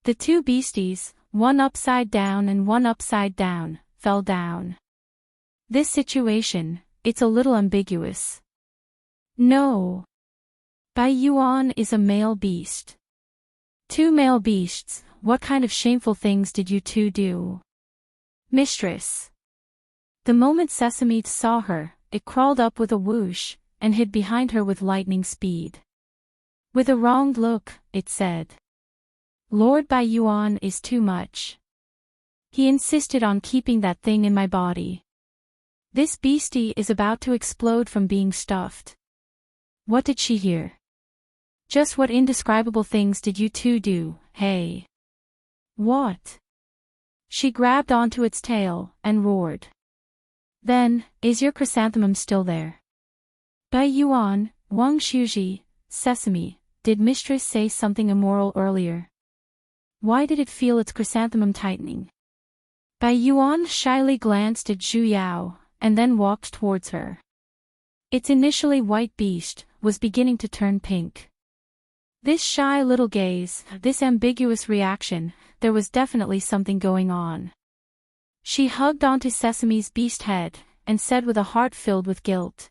The two beasties, one upside down and one upside down, fell down. This situation, it's a little ambiguous. No. Bai Yuan is a male beast. Two male beasts, what kind of shameful things did you two do? Mistress. The moment Sesame saw her, it crawled up with a whoosh, and hid behind her with lightning speed. With a wronged look, it said. Lord Bai Yuan is too much. He insisted on keeping that thing in my body. This beastie is about to explode from being stuffed. What did she hear? Just what indescribable things did you two do, hey? What? She grabbed onto its tail, and roared. Then, is your chrysanthemum still there? Bai Yuan, Wang Shuji, Sesame, did Mistress say something immoral earlier? Why did it feel its chrysanthemum tightening? Bai Yuan shyly glanced at Zhu Yao, and then walked towards her. Its initially white beast was beginning to turn pink. This shy little gaze, this ambiguous reaction, there was definitely something going on. She hugged onto Sesame's beast head, and said with a heart filled with guilt.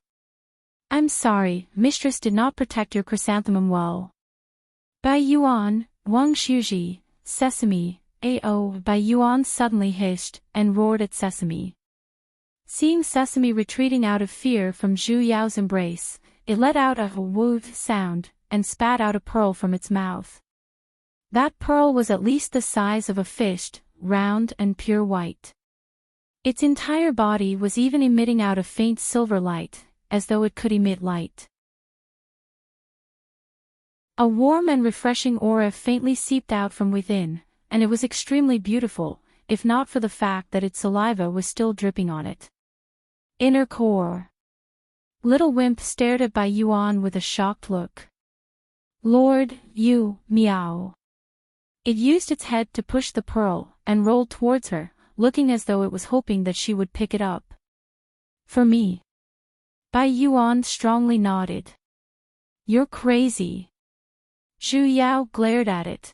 I'm sorry, Mistress did not protect your chrysanthemum well. Bai Yuan, Wang Shuji, Sesame, A.O. Bai Yuan suddenly hissed, and roared at Sesame. Seeing Sesame retreating out of fear from Zhu Yao's embrace, it let out a woof sound, and spat out a pearl from its mouth. That pearl was at least the size of a fist, round and pure white. Its entire body was even emitting out a faint silver light, as though it could emit light. A warm and refreshing aura faintly seeped out from within, and it was extremely beautiful, if not for the fact that its saliva was still dripping on it. Inner core. Little Wimp stared at Bai Yuan with a shocked look. Lord, you, meow. It used its head to push the pearl, and rolled towards her, looking as though it was hoping that she would pick it up. For me. Bai Yuan strongly nodded. You're crazy. Zhu Yao glared at it.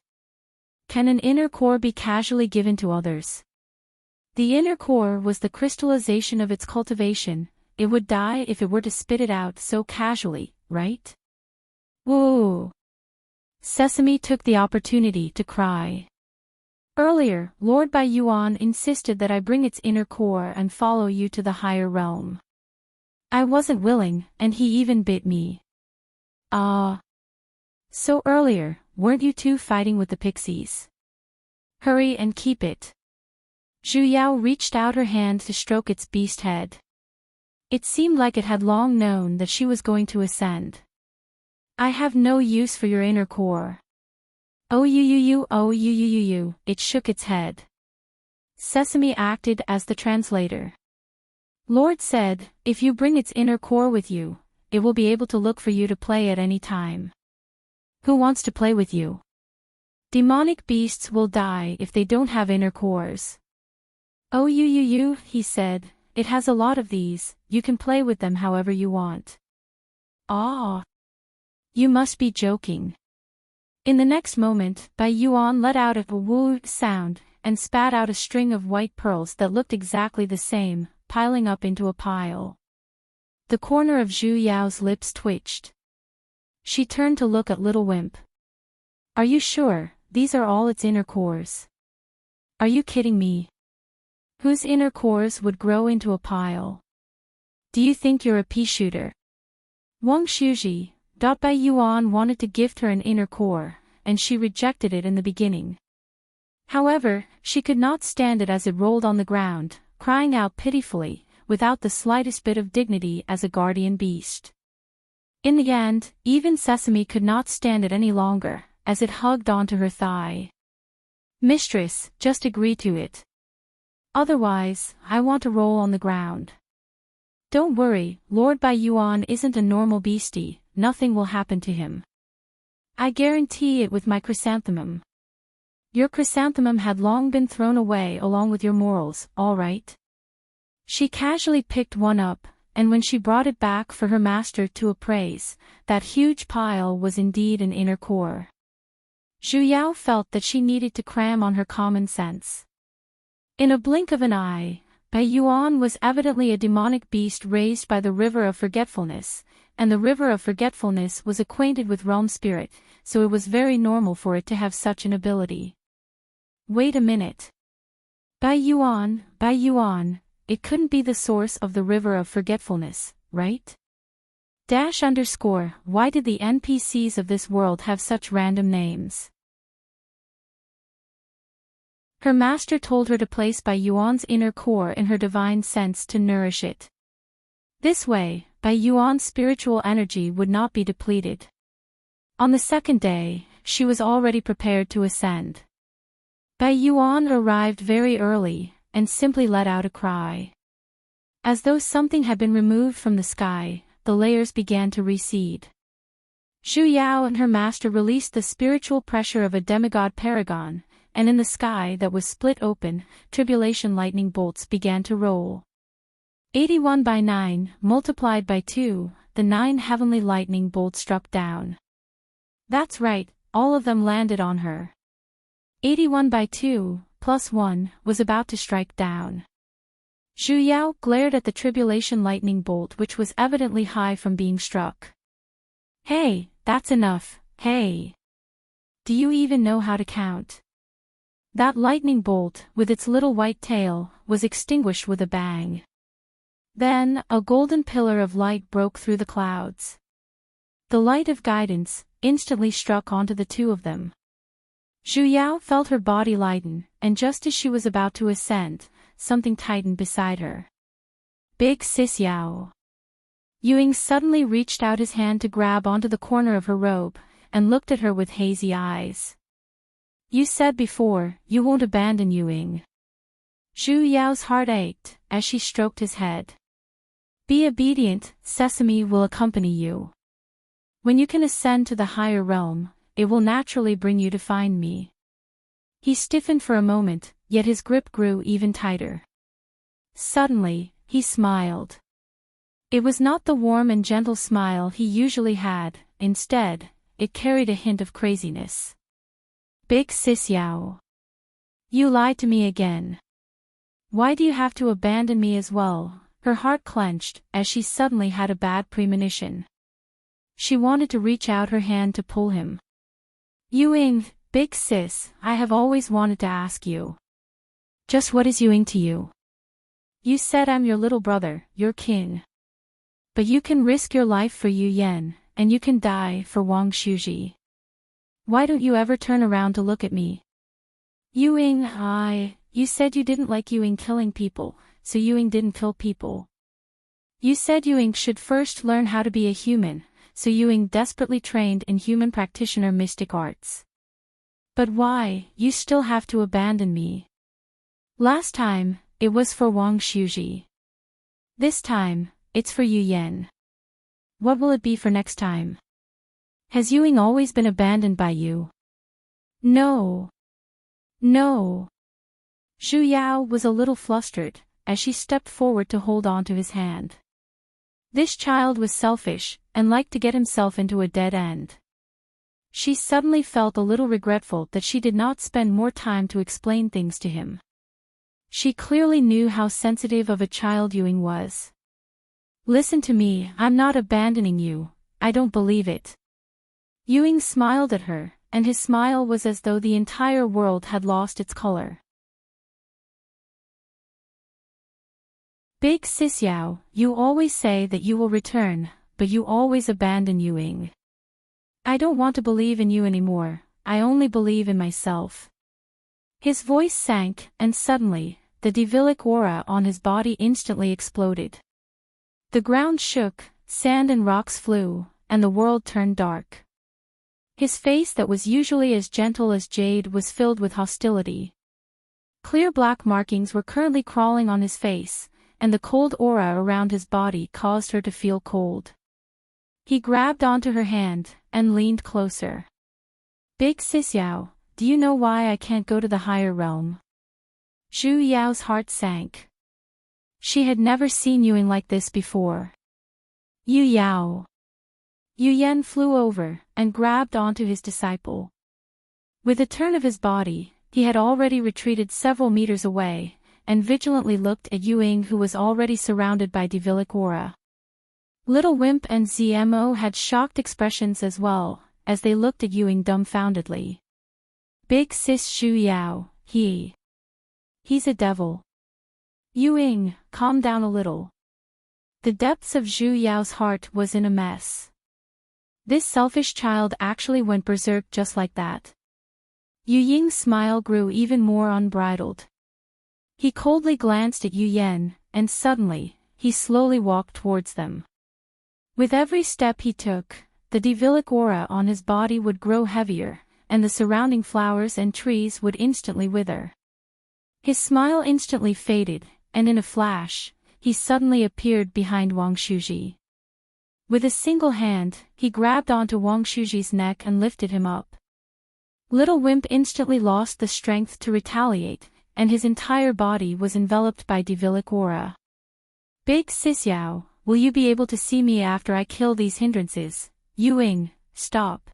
Can an inner core be casually given to others? The inner core was the crystallization of its cultivation. It would die if it were to spit it out so casually, right? Whoa! Sesame took the opportunity to cry. Earlier, Lord Bai Yuan insisted that I bring its inner core and follow you to the higher realm. I wasn't willing, and he even bit me. So earlier, weren't you two fighting with the pixies? Hurry and keep it. Zhu Yao reached out her hand to stroke its beast head. It seemed like it had long known that she was going to ascend. I have no use for your inner core. It shook its head. Sesame acted as the translator. Lord said, if you bring its inner core with you, it will be able to look for you to play at any time. Who wants to play with you? Demonic beasts will die if they don't have inner cores. He said, it has a lot of these, you can play with them however you want. Ah! You must be joking. In the next moment, Bai Yuan let out a woo sound, and spat out a string of white pearls that looked exactly the same, piling up into a pile. The corner of Zhu Yao's lips twitched. She turned to look at Little Wimp. Are you sure, these are all its inner cores? Are you kidding me? Whose inner cores would grow into a pile? Do you think you're a pea shooter? Wang Shuji, Bai Yuan wanted to gift her an inner core, and she rejected it in the beginning. However, she could not stand it as it rolled on the ground, crying out pitifully, without the slightest bit of dignity as a guardian beast. In the end, even Sesame could not stand it any longer, as it hugged onto her thigh. Mistress, just agree to it. Otherwise, I want to roll on the ground. Don't worry, Lord Bai Yuan isn't a normal beastie, nothing will happen to him. I guarantee it with my chrysanthemum. Your chrysanthemum had long been thrown away along with your morals, all right? She casually picked one up, and when she brought it back for her master to appraise, that huge pile was indeed an inner core. Zhu Yao felt that she needed to cram on her common sense. In a blink of an eye, Bai Yuan was evidently a demonic beast raised by the River of Forgetfulness, and the River of Forgetfulness was acquainted with realm spirit, so it was very normal for it to have such an ability. Wait a minute. Bai Yuan, it couldn't be the source of the River of Forgetfulness, right? Why did the NPCs of this world have such random names? Her master told her to place Bai Yuan's inner core in her divine sense to nourish it. This way, Bai Yuan's spiritual energy would not be depleted. On the second day, she was already prepared to ascend. Bai Yuan arrived very early, and simply let out a cry. As though something had been removed from the sky, the layers began to recede. Zhu Yao and her master released the spiritual pressure of a demigod paragon, and in the sky that was split open, tribulation lightning bolts began to roll. 81 by 9, multiplied by 2, the 9 heavenly lightning bolts struck down. That's right, all of them landed on her. 81 by 2, plus 1, was about to strike down. Zhu Yao glared at the tribulation lightning bolt which was evidently high from being struck. Hey, that's enough, hey. Do you even know how to count? That lightning bolt, with its little white tail, was extinguished with a bang. Then, a golden pillar of light broke through the clouds. The light of guidance instantly struck onto the two of them. Zhu Yao felt her body lighten, and just as she was about to ascend, something tightened beside her. Big Sis Yao. Ying suddenly reached out his hand to grab onto the corner of her robe, and looked at her with hazy eyes. You said before, you won't abandon Ying. Zhu Yao's heart ached, as she stroked his head. Be obedient, Sesame will accompany you. When you can ascend to the higher realm, it will naturally bring you to find me. He stiffened for a moment, yet his grip grew even tighter. Suddenly, he smiled. It was not the warm and gentle smile he usually had, instead, it carried a hint of craziness. Big Sis Yao. You lied to me again. Why do you have to abandon me as well? Her heart clenched, as she suddenly had a bad premonition. She wanted to reach out her hand to pull him. Ying, Big Sis, I have always wanted to ask you. Just what is Ying to you? You said I'm your little brother, your king. But you can risk your life for Yu Yan, and you can die for Wang Shuji. Why don't you ever turn around to look at me? Ying, you said you didn't like Ying killing people, so Ying didn't kill people. You said Ying should first learn how to be a human, so Ying desperately trained in human practitioner mystic arts. But why, you still have to abandon me. Last time, it was for Wang Shuji. This time, it's for Yu Yan. What will it be for next time? Has Yuing always been abandoned by you? No. No. Zhu Yao was a little flustered, as she stepped forward to hold on to his hand. This child was selfish, and liked to get himself into a dead end. She suddenly felt a little regretful that she did not spend more time to explain things to him. She clearly knew how sensitive of a child Yuing was. Listen to me, I'm not abandoning you, I don't believe it. Yuing smiled at her, and his smile was as though the entire world had lost its color. Big Sis Yao, you always say that you will return, but you always abandon Yuing. I don't want to believe in you anymore, I only believe in myself. His voice sank, and suddenly, the devilic aura on his body instantly exploded. The ground shook, sand and rocks flew, and the world turned dark. His face that was usually as gentle as jade was filled with hostility. Clear black markings were currently crawling on his face, and the cold aura around his body caused her to feel cold. He grabbed onto her hand, and leaned closer. Big Sis Yao, do you know why I can't go to the higher realm? Zhu Yao's heart sank. She had never seen Yuing like this before. Yu Yao. Yu Yan flew over, and grabbed onto his disciple. With a turn of his body, he had already retreated several meters away, and vigilantly looked at Yuing, who was already surrounded by devilic aura. Little Wimp and ZMO had shocked expressions as well, as they looked at Yuing dumbfoundedly. Big Sis Zhu Yao, he's a devil. Yuing, calm down a little. The depths of Zhu Yao's heart was in a mess. This selfish child actually went berserk just like that. Yu Ying's smile grew even more unbridled. He coldly glanced at Yu Yan, and suddenly, he slowly walked towards them. With every step he took, the devilic aura on his body would grow heavier, and the surrounding flowers and trees would instantly wither. His smile instantly faded, and in a flash, he suddenly appeared behind Wang Shuji. With a single hand, he grabbed onto Wang Shuji's neck and lifted him up. Little Wimp instantly lost the strength to retaliate, and his entire body was enveloped by devilic aura. Big Sis Yao, will you be able to see me after I kill these hindrances? Yuing, stop.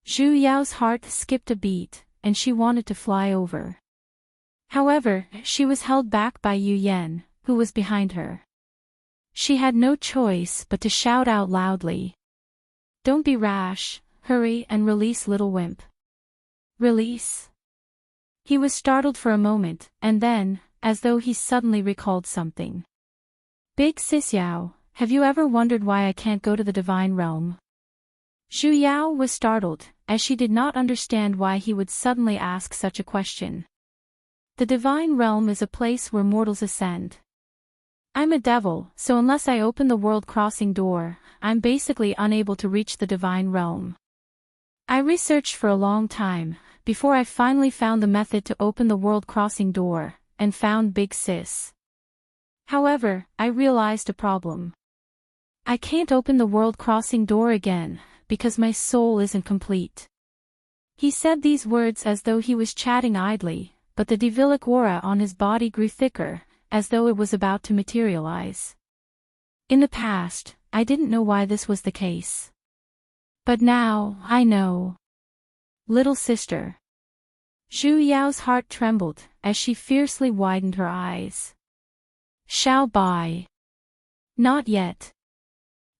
Zhu Yao's heart skipped a beat, and she wanted to fly over. However, she was held back by Yu Yan, who was behind her. She had no choice but to shout out loudly. Don't be rash, hurry and release Little Wimp. Release? He was startled for a moment, and then, as though he suddenly recalled something. Big Sis Yao, have you ever wondered why I can't go to the divine realm? Zhu Yao was startled, as she did not understand why he would suddenly ask such a question. The divine realm is a place where mortals ascend. I'm a devil, so unless I open the world crossing door, I'm basically unable to reach the divine realm. I researched for a long time, before I finally found the method to open the world crossing door, and found Big Sis. However, I realized a problem. I can't open the world crossing door again, because my soul isn't complete. He said these words as though he was chatting idly, but the devilic aura on his body grew thicker, as though it was about to materialize. In the past, I didn't know why this was the case. But now, I know. Little sister. Zhu Yao's heart trembled, as she fiercely widened her eyes. Shao Bai. Not yet.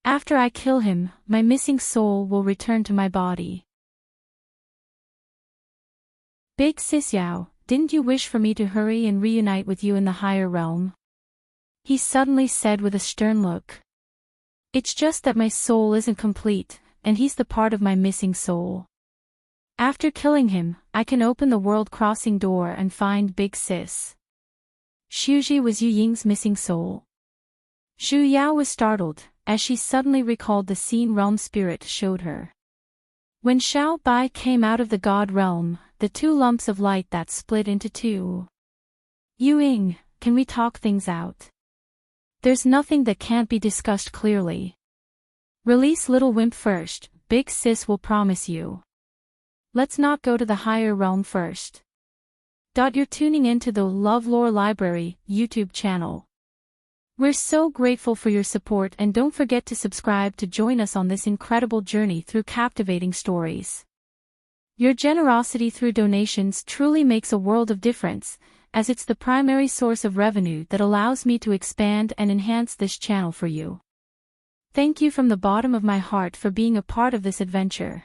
After I kill him, my missing soul will return to my body. Big Sis Yao, didn't you wish for me to hurry and reunite with you in the higher realm? He suddenly said with a stern look. It's just that my soul isn't complete, and he's the part of my missing soul. After killing him, I can open the world crossing door and find Big Sis. Shuji was Yu Ying's missing soul. Zhu Yao was startled, as she suddenly recalled the scene Realm Spirit showed her. When Shao Bai came out of the God realm, the two lumps of light that split into two. Ewing, can we talk things out? There's nothing that can't be discussed clearly. Release little wimp first, big sis will promise you. Let's not go to the higher realm first. You're tuning into the LoveLore Library YouTube channel. We're so grateful for your support, and don't forget to subscribe to join us on this incredible journey through captivating stories. Your generosity through donations truly makes a world of difference, as it's the primary source of revenue that allows me to expand and enhance this channel for you. Thank you from the bottom of my heart for being a part of this adventure.